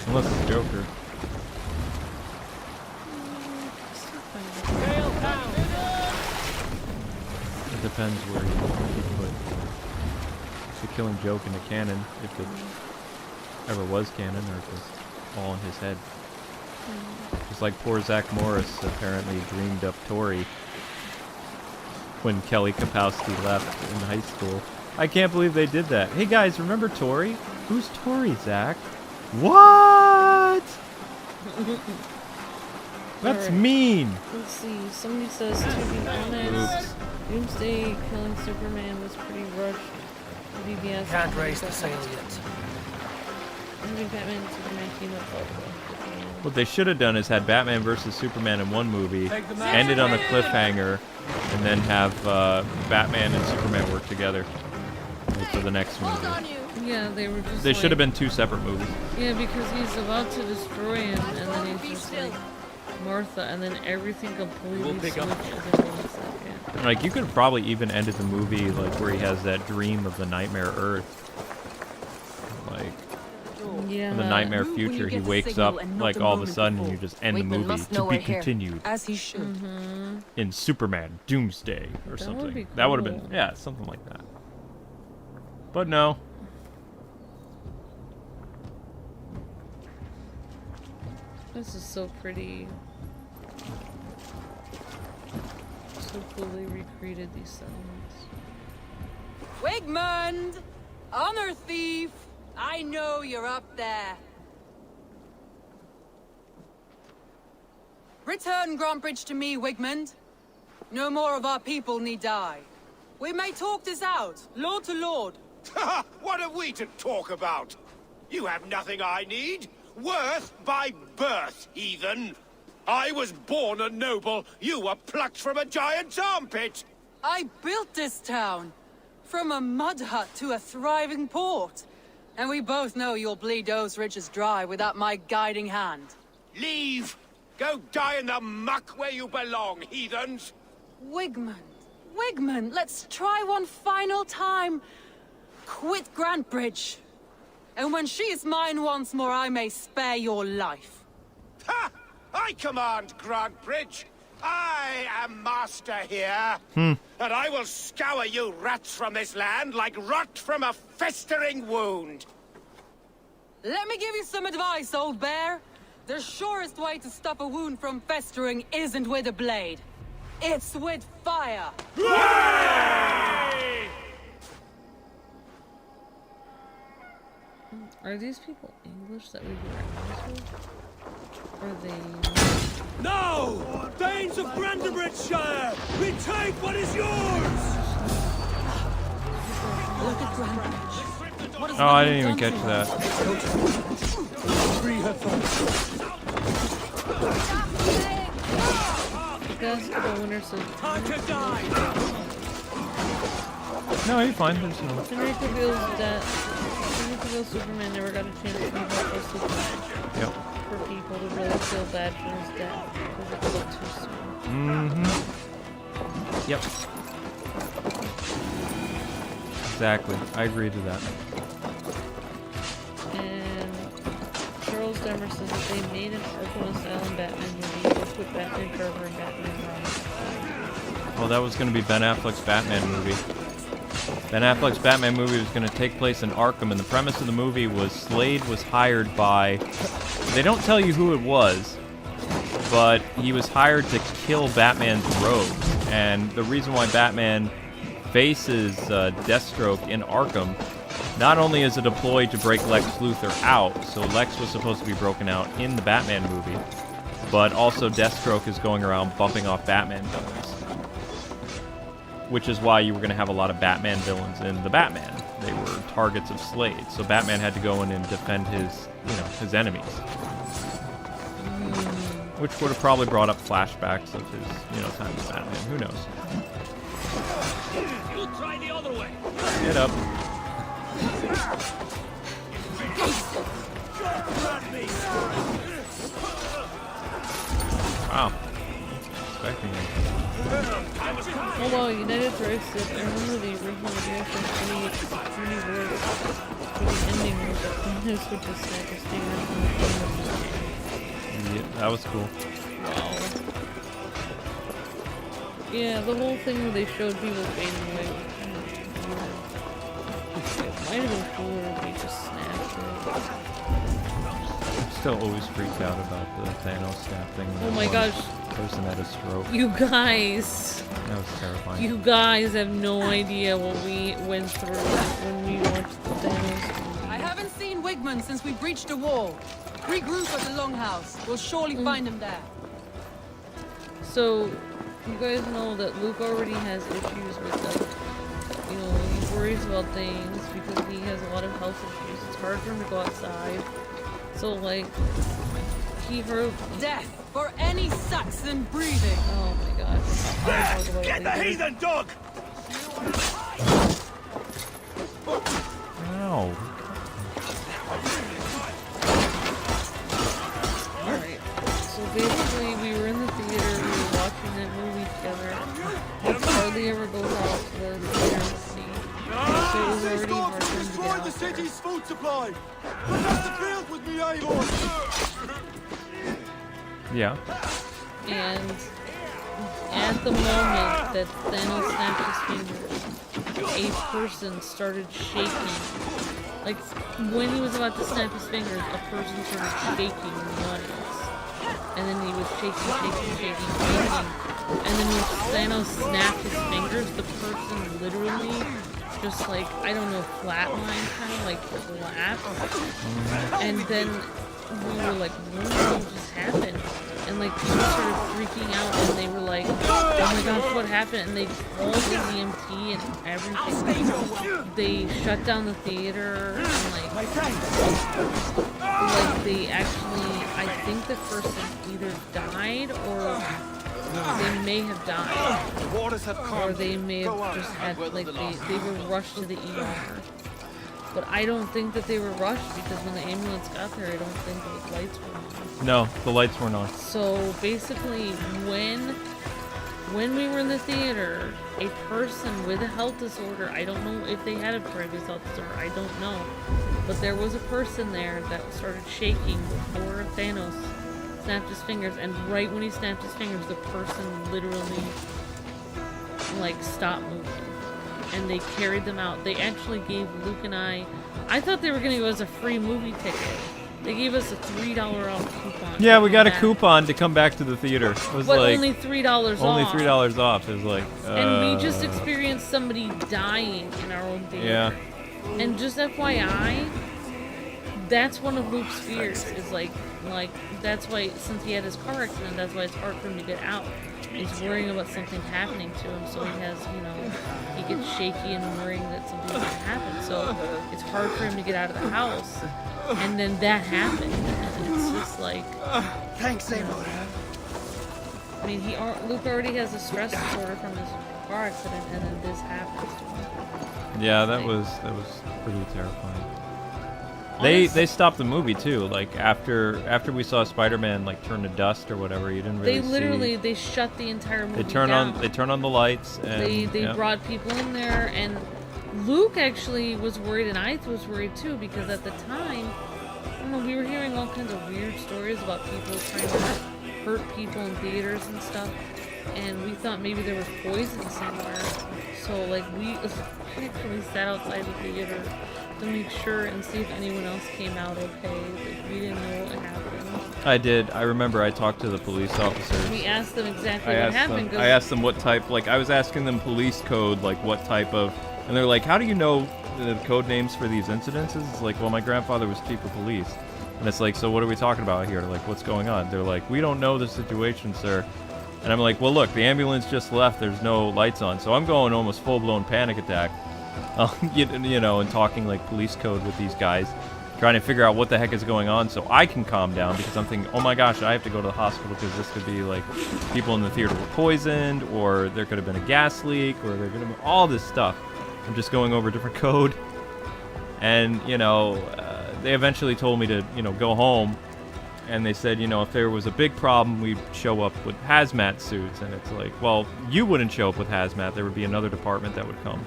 Unless it's Joker. It depends where you put the Killing Joke into canon, if it ever was canon, or if it's all in his head. Just like poor Zach Morris apparently dreamed up Tori when Kelly Kapowski left in high school. I can't believe they did that. Hey guys, remember Tori? Who's Tori, Zach? What? That's mean. Let's see. Somebody says, to be honest, Doomsday killing Superman was pretty rushed. BBS Can't raise the sail yet. Maybe Batman and Superman team up. What they should have done is had Batman versus Superman in one movie, ended on a cliffhanger, and then have Batman and Superman work together for the next movie. Yeah, they were just. They should have been two separate movies. Yeah, because he's about to destroy him, and then he's just like Martha, and then everything completely switches in 1 second. Like, you could have probably even ended the movie like where he has that dream of the nightmare Earth. Like, yeah. in the nightmare future, he wakes up like all of a sudden, and you just end the movie to be continued. As he should. In Superman Doomsday or That something. would be That would have been, cool. yeah, something like that. But no. This is so pretty. So coolly recreated these settlements. Wigmund! Honor thief! I know you're up there. Return Grantbridge to me, Wigmund. No more of our people need die. We may talk this out, lord to lord. What have we to talk about? You have nothing I need. Worth by birth, heathen. I was born a noble. You were plucked from a giant's armpit. I built this town. From a mud hut to a thriving port. And we both know you'll bleed those riches dry without my guiding hand. Leave. Go die in the muck where you belong, heathens. Wigmund, Wigmund, let's try one final time. Quit Grantbridge. And when she is mine once more, I may spare your life. Ha! I command Grantbridge. I am master here. Hmm. And I will scour you rats from this land like rot from a festering wound. Let me give you some advice, old bear. The surest way to stop a wound from festering isn't with a blade. It's with fire. Are these people English that we do our with? Or are they... No! Danes of Grantbridgeshire! Retake what is yours! Look at Grantbridge. What is Oh, I didn't even catch that. Free her Basketball winner says... Time to die! No, you're fine. There's no... Henry Cavill's death. Henry Cavill's Superman never got a chance to be helpful Superman. Yep. For people to really feel bad for his death. Because it killed too soon. Mm-hmm. Yep. Exactly. I agree to that. And Charles Demmer says that they made an Arkham Asylum Batman movie with Batman Forever and Batman Ron. Well, that was going to be Ben Affleck's Batman movie. Ben Affleck's Batman movie was going to take place in Arkham, and the premise of the movie was Slade was hired by... They don't tell you who it was, but he was hired to kill Batman's rogues. And the reason why Batman faces Deathstroke in Arkham, not only is it a ploy to break Lex Luthor out, so Lex was supposed to be broken out in the Batman movie, but also Deathstroke is going around bumping off Batman villains. Which is why you were going to have a lot of Batman villains in the Batman. They were targets of Slade, so Batman had to go in and defend his, his enemies. Which would have probably brought up flashbacks of his, time as Batman. Who knows? You try the other way. Get up. Wow. Expecting it. Oh wow, United Strikes said, I remember the original video from any words for the ending was that Thanos would just snap his fingers and the thing would just change. Yeah, that was cool. Wow. Yeah, the whole thing where they showed people fading away was kind of weird. It might have been cooler if they just snapped it. I'm still always freaked out about the Thanos snap thing. Oh my gosh. Person had a stroke. You guys. That was terrifying. You guys have no idea what we went through when we watched the Thanos movie. I haven't seen Wigmund since we breached the wall. Regroup at the Longhouse. We'll surely find him there. So, you guys know that Luke already has issues with, like, he worries about things because he has a lot of health issues. It's hard for him to go outside. So, like, he heard Death for any Saxon breathing. Oh my god. I'll talk about Get it the later. heathen dog! Ow. Alright. So basically we were in the theater, we were watching that movie together. Luke hardly ever goes out to the theater to see. So it was already hard for him to get out the there. city's food supply! Protect the field with me, Eivor! Yeah. And at the moment that Thanos snapped his fingers, a person started shaking. Like, when he was about to snap his fingers, a person started shaking in the audience. And then he was shaking. And then when Thanos snapped his fingers, the person literally just like, I don't know, flatline kind of like collapsed. And then we were like, what just happened? And like people started freaking out and they were like, oh my gosh, what happened? And they called the EMT and everything. They shut down the theater and like they actually, I think the person either died or they may have died. Or they may have just had, like, they were rushed to the ER. But I don't think that they were rushed because when the ambulance got there, I don't think those lights were on. No, the lights weren't on. So basically, when we were in the theater, a person with a health disorder, I don't know if they had a previous health disorder, I don't know. But there was a person there that started shaking before Thanos snapped his fingers, and right when he snapped his fingers, the person literally, like, stopped moving. And they carried them out. They actually gave Luke and I thought they were going to give us a free movie ticket. They gave us a $3 off coupon. Yeah, we got a coupon to come back to the theater. It was but like only $3 off. Only $3 off. It was like. And we just experienced somebody dying in our own theater. Yeah. And just FYI, that's one of Luke's fears. Is like that's why, since he had his car accident, that's why it's hard for him to get out. He's worrying about something happening to him, so he has, he gets shaky and worrying that something's going to happen. So it's hard for him to get out of the house. And then that happened, and it's just like. Thanks, Eivor. I mean, Luke already has a stress disorder from his car accident, and then this happens to him. Yeah, that was pretty terrifying. They stopped the movie too. Like after we saw Spider-Man like turn to dust or whatever, you didn't really. They shut the entire movie down. down. They turn on the lights. And, they brought people in there, and Luke actually was worried, and I was worried too, because at the time, I don't know, we were hearing all kinds of weird stories about people trying to hurt people in theaters and stuff, and we thought maybe there was poison somewhere. So like we actually sat outside the theater to make sure and see if anyone else came out okay. Like, we didn't know what happened. I did. I remember I talked to the police officers. We asked them exactly what happened. I asked them what type, like I was asking them police code, like what type of, and they're like, how do you know the code names for these incidences? It's like, well, my grandfather was chief of police. And it's like, so what are we talking about here? Like, what's going on? They're like, we don't know the situation, sir. And I'm like, well, look, the ambulance just left. There's no lights on. So I'm going almost full-blown panic attack. And talking like police code with these guys, trying to figure out what the heck is going on so I can calm down, because I'm thinking, oh my gosh, I have to go to the hospital because this could be like people in the theater were poisoned, or there could have been a gas leak, or there could have been all this stuff. I'm just going over different code. And, they eventually told me to, go home. And they said, if there was a big problem, we'd show up with hazmat suits. And it's like, well, you wouldn't show up with hazmat. There would be another department that would come.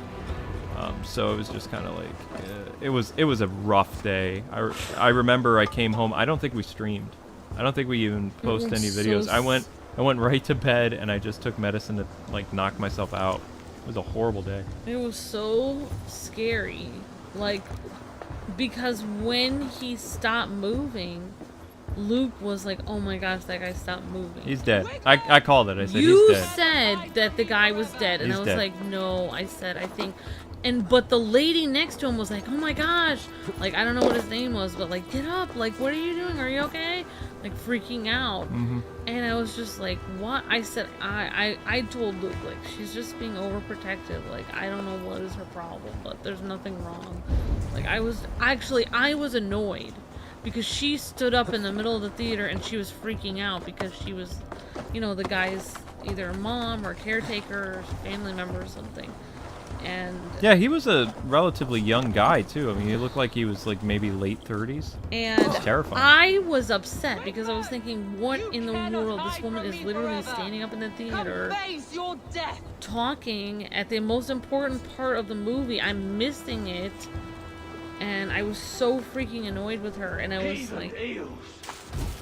So it was just kind of like, it was a rough day. I remember I came home. I don't think we streamed. I don't think we even posted any videos. I went right to bed, and I just took medicine to like knock myself out. It was a horrible day. It was so scary, like, because when he stopped moving, Luke was like, oh my gosh, that guy stopped moving. He's dead. I called it. I said, you he's dead. said that the guy was dead, and He's I was dead. like, no. I said, I think. But the lady next to him was like, oh my gosh, like, I don't know what his name was, but like, get up, like, what are you doing? Are you okay? Like, freaking out. And I was just like, what? I said, I told Luke, like, she's just being overprotective. Like, I don't know what is her problem, but there's nothing wrong. Like, I was annoyed. because she stood up in the middle of the theater and she was freaking out because she was, you know, the guy's either a mom or caretaker or family member or something. And yeah, he was a relatively young guy too. I mean, he looked like he was like maybe late 30s. And it's terrifying. I was upset because I was thinking, what in the world? This woman is literally standing up in the theater, talking at the most important part of the movie. I'm missing it, and I was so freaking annoyed with her. And I was like,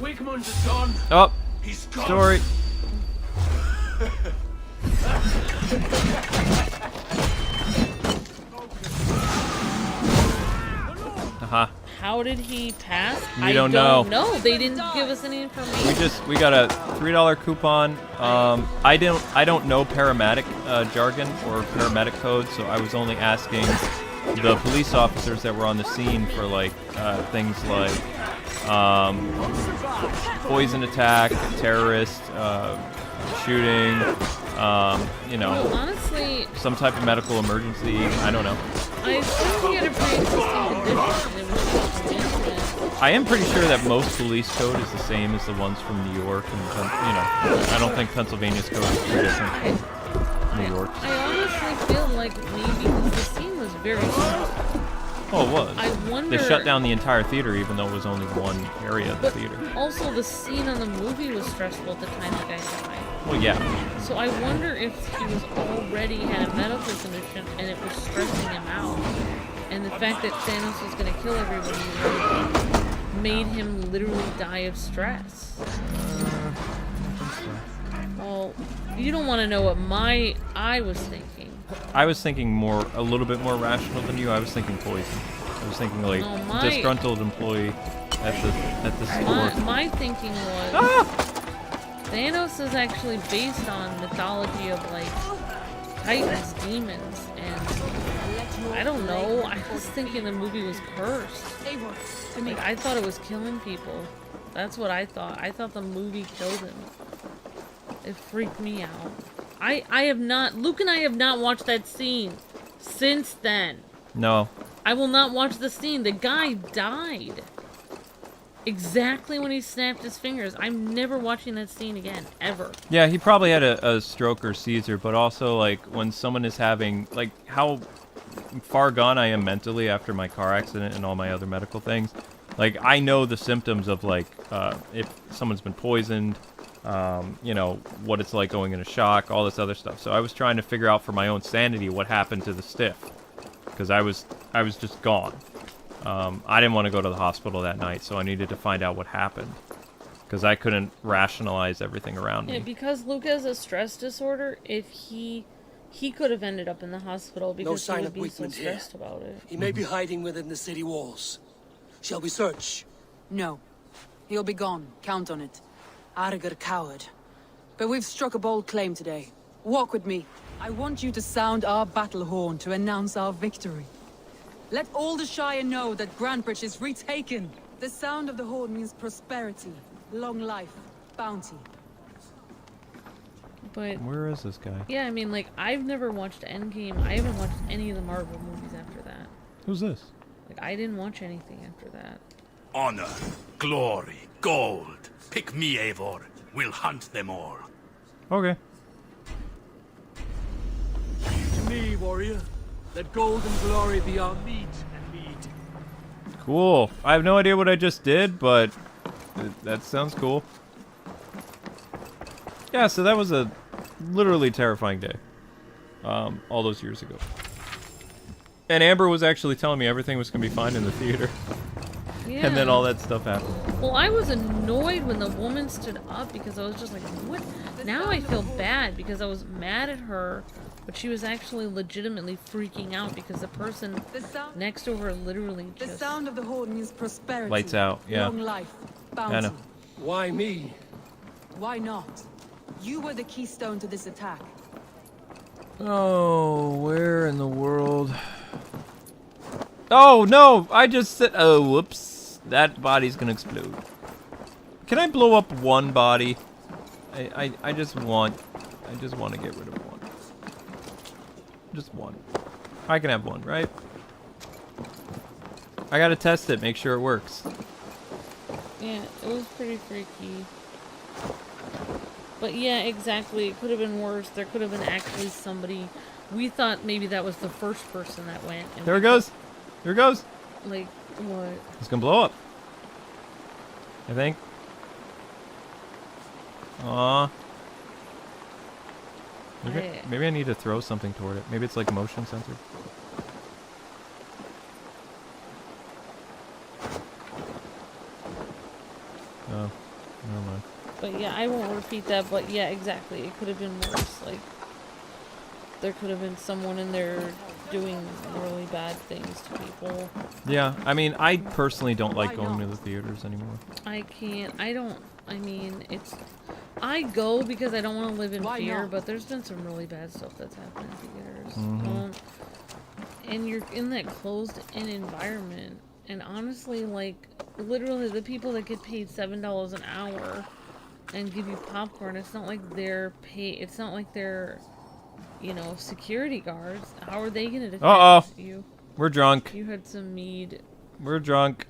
Wigmund's gone. "Oh, He's gone. Story." How did he pass? We don't know. No, they didn't give us any information. We got a $3 coupon. I don't know paramedic jargon or paramedic code, so I was only asking the police officers that were on the scene for like things like poison attack, terrorist, shooting, you know, well, honestly, some type of medical emergency. I don't know. I assume he had a pre-existing condition. And it was I am pretty sure that most police code is the same as the ones from New York, and you know, I don't think Pennsylvania's code is too different from New York. I honestly feel like maybe because the scene was very stressful. Oh, it was. I wonder. They shut down the entire theater, even though it was only one area of the theater. Also, the scene on the movie was stressful at the time the guy died. Well, yeah. So I wonder if he was already had a medical condition and it was stressing him out, and the fact that Thanos was going to kill everybody made him literally die of stress. Well, you don't want to know what I was thinking. I was thinking a little bit more rational than you. I was thinking poison. I was thinking like disgruntled employee at the store. My thinking was Thanos is actually based on mythology of like titans, demons, and I don't know. I was thinking the movie was cursed. Like, I thought it was killing people. That's what I thought. I thought the movie killed him. It freaked me out. Luke and I have not watched that scene since then. No. I will not watch the scene. The guy died. Exactly when he snapped his fingers. I'm never watching that scene again, ever. Yeah, he probably had a stroke or seizure, but also like when someone is having, like how far gone I am mentally after my car accident and all my other medical things. Like I know the symptoms of like if someone's been poisoned, you know, what it's like going into shock, all this other stuff. So I was trying to figure out for my own sanity what happened to the stiff, because I was just gone. I didn't want to go to the hospital that night, so I needed to find out what happened, because I couldn't rationalize everything around me. Yeah, because Luke has a stress disorder. If he could have ended up in the hospital because he would be so stressed about it. He may be hiding within the city walls. Shall we search? No. He'll be gone. Count on it. Arger coward. But we've struck a bold claim today. Walk with me. I want you to sound our battle horn to announce our victory. Let all the Shire know that Grantbridge is retaken. The sound of the horn means prosperity, long life, bounty. But where is this guy? Yeah, I mean, like, I've never watched Endgame. I haven't watched any of the Marvel movies after that. Who's this? Like, I didn't watch anything after that. Honor, glory, gold. Pick me, Eivor. We'll hunt them all. Okay. To me, warrior. Let gold and glory be our meat and mead. Cool. I have no idea what I just did, but that sounds cool. Yeah, so that was a literally terrifying day. All those years ago. And Amber was actually telling me everything was going to be fine in the theater. Yeah. And then all that stuff happened. Well, I was annoyed when the woman stood up because I was just like, what? Now I feel bad because I was mad at her, but she was actually legitimately freaking out because the person next to her literally just... The sound of the horn means prosperity. Lights out, yeah. Long life, bounty. I know. Why me? Why not? You were the keystone to this attack. Oh, where in the world? Oh, no! I just said... Oh, whoops. That body's gonna explode. Can I blow up one body? I just want to get rid of one. Just one. I can have one, right? I gotta test it, make sure it works. Yeah, it was pretty freaky. But yeah, exactly. It could have been worse. There could have been actually somebody. We thought maybe that was the first person that went. And There it goes. Here it goes. Like, what? It's gonna blow up. I think. Aw. Maybe I need to throw something toward it. Maybe it's like motion sensor. Oh, never mind. But yeah, I won't repeat that, but yeah, exactly. It could have been worse. Like, there could have been someone in there doing really bad things to people. Yeah, I mean, I personally don't like going to the theaters anymore. I can't. I don't. I mean, it's. I go because I don't want to live in fear, but there's been some really bad stuff that's happened in theaters. And you're in that closed-in environment. And honestly, like, literally, the people that get paid $7 an hour and give you popcorn, it's not like they're it's not like they're, you know, security guards. How are they going to defend you? We're drunk. You had some mead. We're drunk.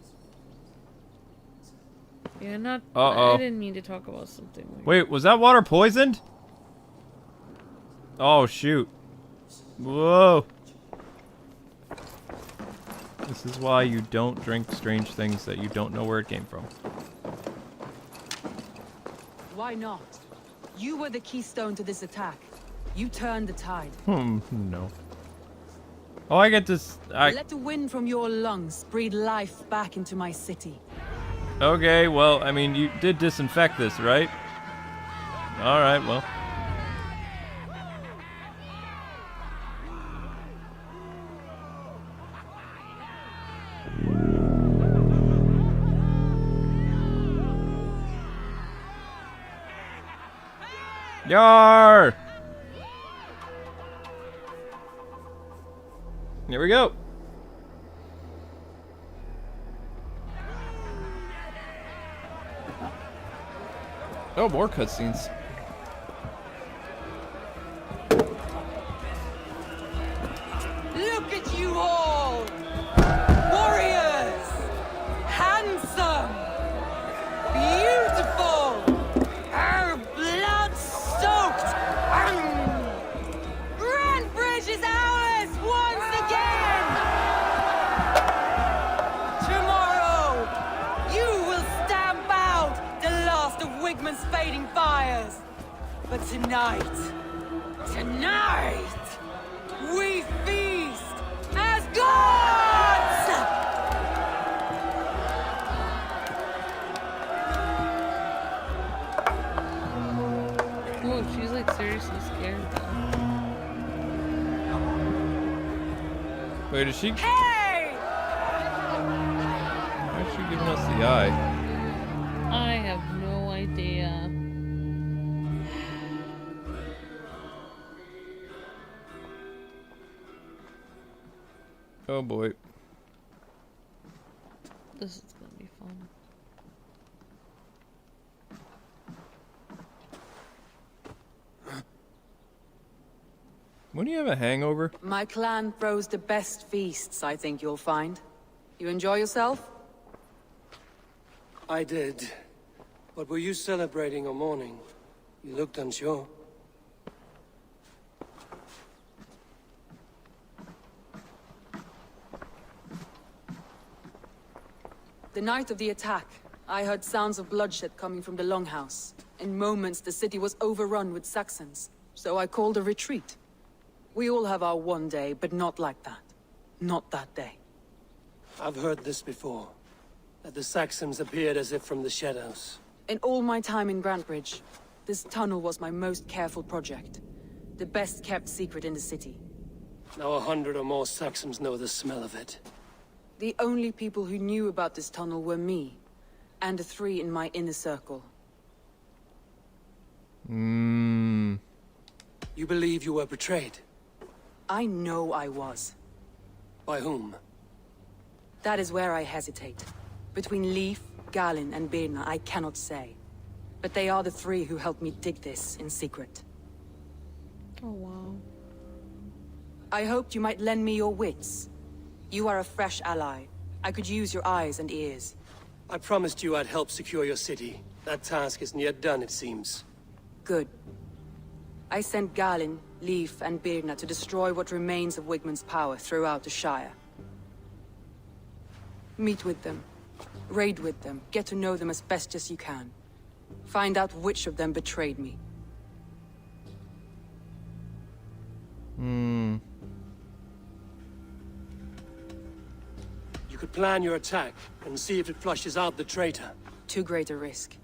Yeah, not. Uh-oh. I didn't mean to talk about something weird. Wait, was that water poisoned? Oh, shoot. Whoa. This is why you don't drink strange things that you don't know where it came from. Why not? You were the keystone to this attack. You turned the tide. No. Oh, I get this. Let the wind from your lungs breathe life back into my city. Okay, well, I mean, you did disinfect this, right? Alright, well. Yar! Here we go. Oh, more cutscenes. Look at you all! Warriors! Handsome! Beautiful! Blood-soaked! Grantbridge is ours once again! Tomorrow, you will stamp out the last of Wigman's fading fires. But tonight, we feast as gods! Whoa, she's like seriously scared though. Wait, is she? Hey! Why is she giving us the eye? I have no idea. Oh boy. This is gonna be fun. When do you have a hangover? My clan throws the best feasts, I think you'll find. You enjoy yourself? I did. But were you celebrating or mourning? You looked unsure. The night of the attack, I heard sounds of bloodshed coming from the Longhouse. In moments, the city was overrun with Saxons, so I called a retreat. We all have our one day, but not like that. Not that day. I've heard this before. That the Saxons appeared as if from the shadows. In all my time in Grantbridge, this tunnel was my most careful project. The best kept secret in the city. Now 100 or more Saxons know the smell of it. The only people who knew about this tunnel were me, and the 3 in my inner circle. You believe you were betrayed? I know I was. By whom? That is where I hesitate. Between Leif, Galin, and Birna, I cannot say. But they are the 3 who helped me dig this in secret. Oh, wow. I hoped you might lend me your wits. You are a fresh ally. I could use your eyes and ears. I promised you I'd help secure your city. That task isn't yet done, it seems. Good. I sent Galin, Leif, and Birna to destroy what remains of Wigmund's power throughout the Shire. Meet with them. Raid with them. Get to know them as best as you can. Find out which of them betrayed me. You could plan your attack and see if it flushes out the traitor. Too great a risk.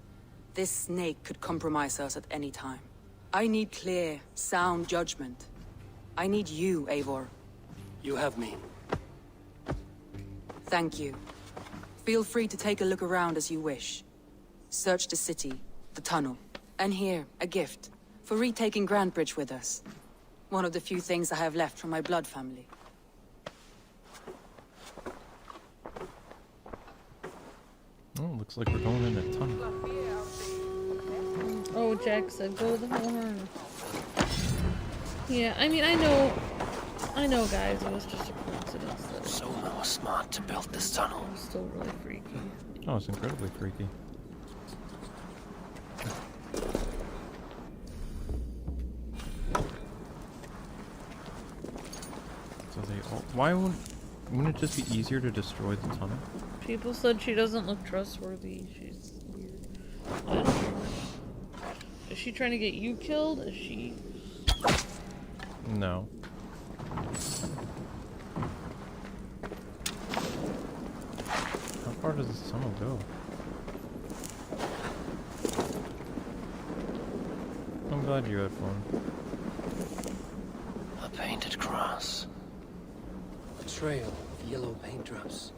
This snake could compromise us at any time. I need clear, sound judgment. I need you, Eivor. You have me. Thank you. Feel free to take a look around as you wish. Search the city, the tunnel, and here, a gift, for retaking Grantbridge with us. One of the few things I have left from my blood family. Oh, looks like we're going in a tunnel. Oh, Jack said go to the horn. Yeah, I mean, I know, guys, it was just a coincidence that Soma was smart to build this tunnel. it was still really freaky. Oh, it's incredibly freaky. So they all... Why wouldn't it just be easier to destroy the tunnel? People said she doesn't look trustworthy. She's weird. I don't know. Is she trying to get you killed? Is she... No. How far does this tunnel go? I'm glad you had fun. A painted cross. A trail of yellow paint drops.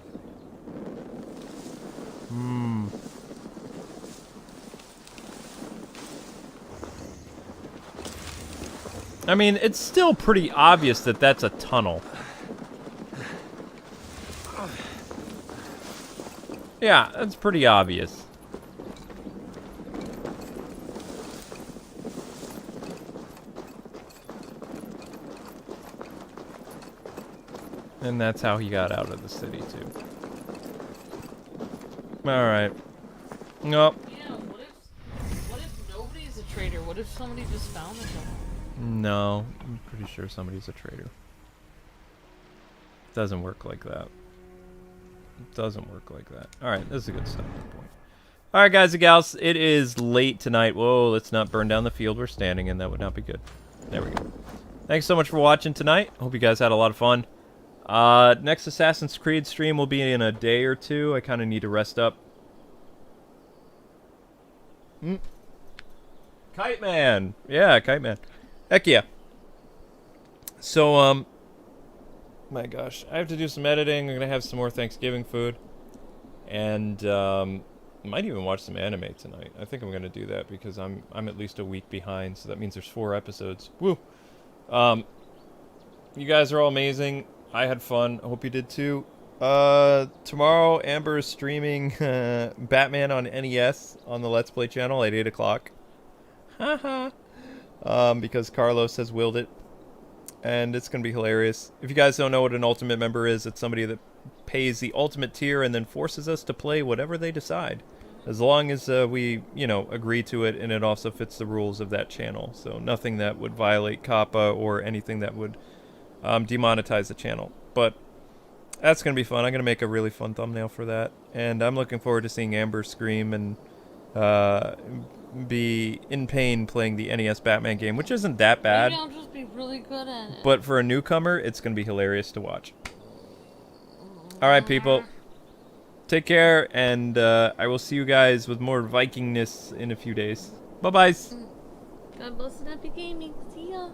I mean, it's still pretty obvious that that's a tunnel. Yeah, that's pretty obvious. And that's how he got out of the city, too. Alright. Nope. Yeah, what if nobody's a traitor? What if somebody just found the tunnel? No, I'm pretty sure somebody's a traitor. Doesn't work like that. It doesn't work like that. Alright, this is a good starting point. Alright, guys and gals, it is late tonight. Whoa, let's not burn down the field we're standing in. That would not be good. There we go. Thanks so much for watching tonight. Hope you guys had a lot of fun. Next Assassin's Creed stream will be in a day or two. I kind of need to rest up. Kite Man! Yeah, Kite Man. Heck yeah. So, my gosh, I have to do some editing. I'm gonna have some more Thanksgiving food. And, might even watch some anime tonight. I think I'm gonna do that because I'm at least a week behind, so that means there's 4 episodes. Woo! You guys are all amazing. I had fun. I hope you did too. Tomorrow, Amber is streaming Batman on NES on the Let's Play channel at 8 o'clock. Haha. Because Carlos has willed it. And it's going to be hilarious. If you guys don't know what an Ultimate member is, it's somebody that pays the Ultimate tier and then forces us to play whatever they decide. As long as we, you know, agree to it and it also fits the rules of that channel. So nothing that would violate COPPA or anything that would demonetize the channel. But that's going to be fun. I'm going to make a really fun thumbnail for that. And I'm looking forward to seeing Amber scream and be in pain playing the NES Batman game, which isn't that bad. Maybe I'll just be really good at it. But for a newcomer, it's going to be hilarious to watch. Alright, people. Take care, and I will see you guys with more Vikingness in a few days. Bye-bye. God bless and happy gaming. See ya.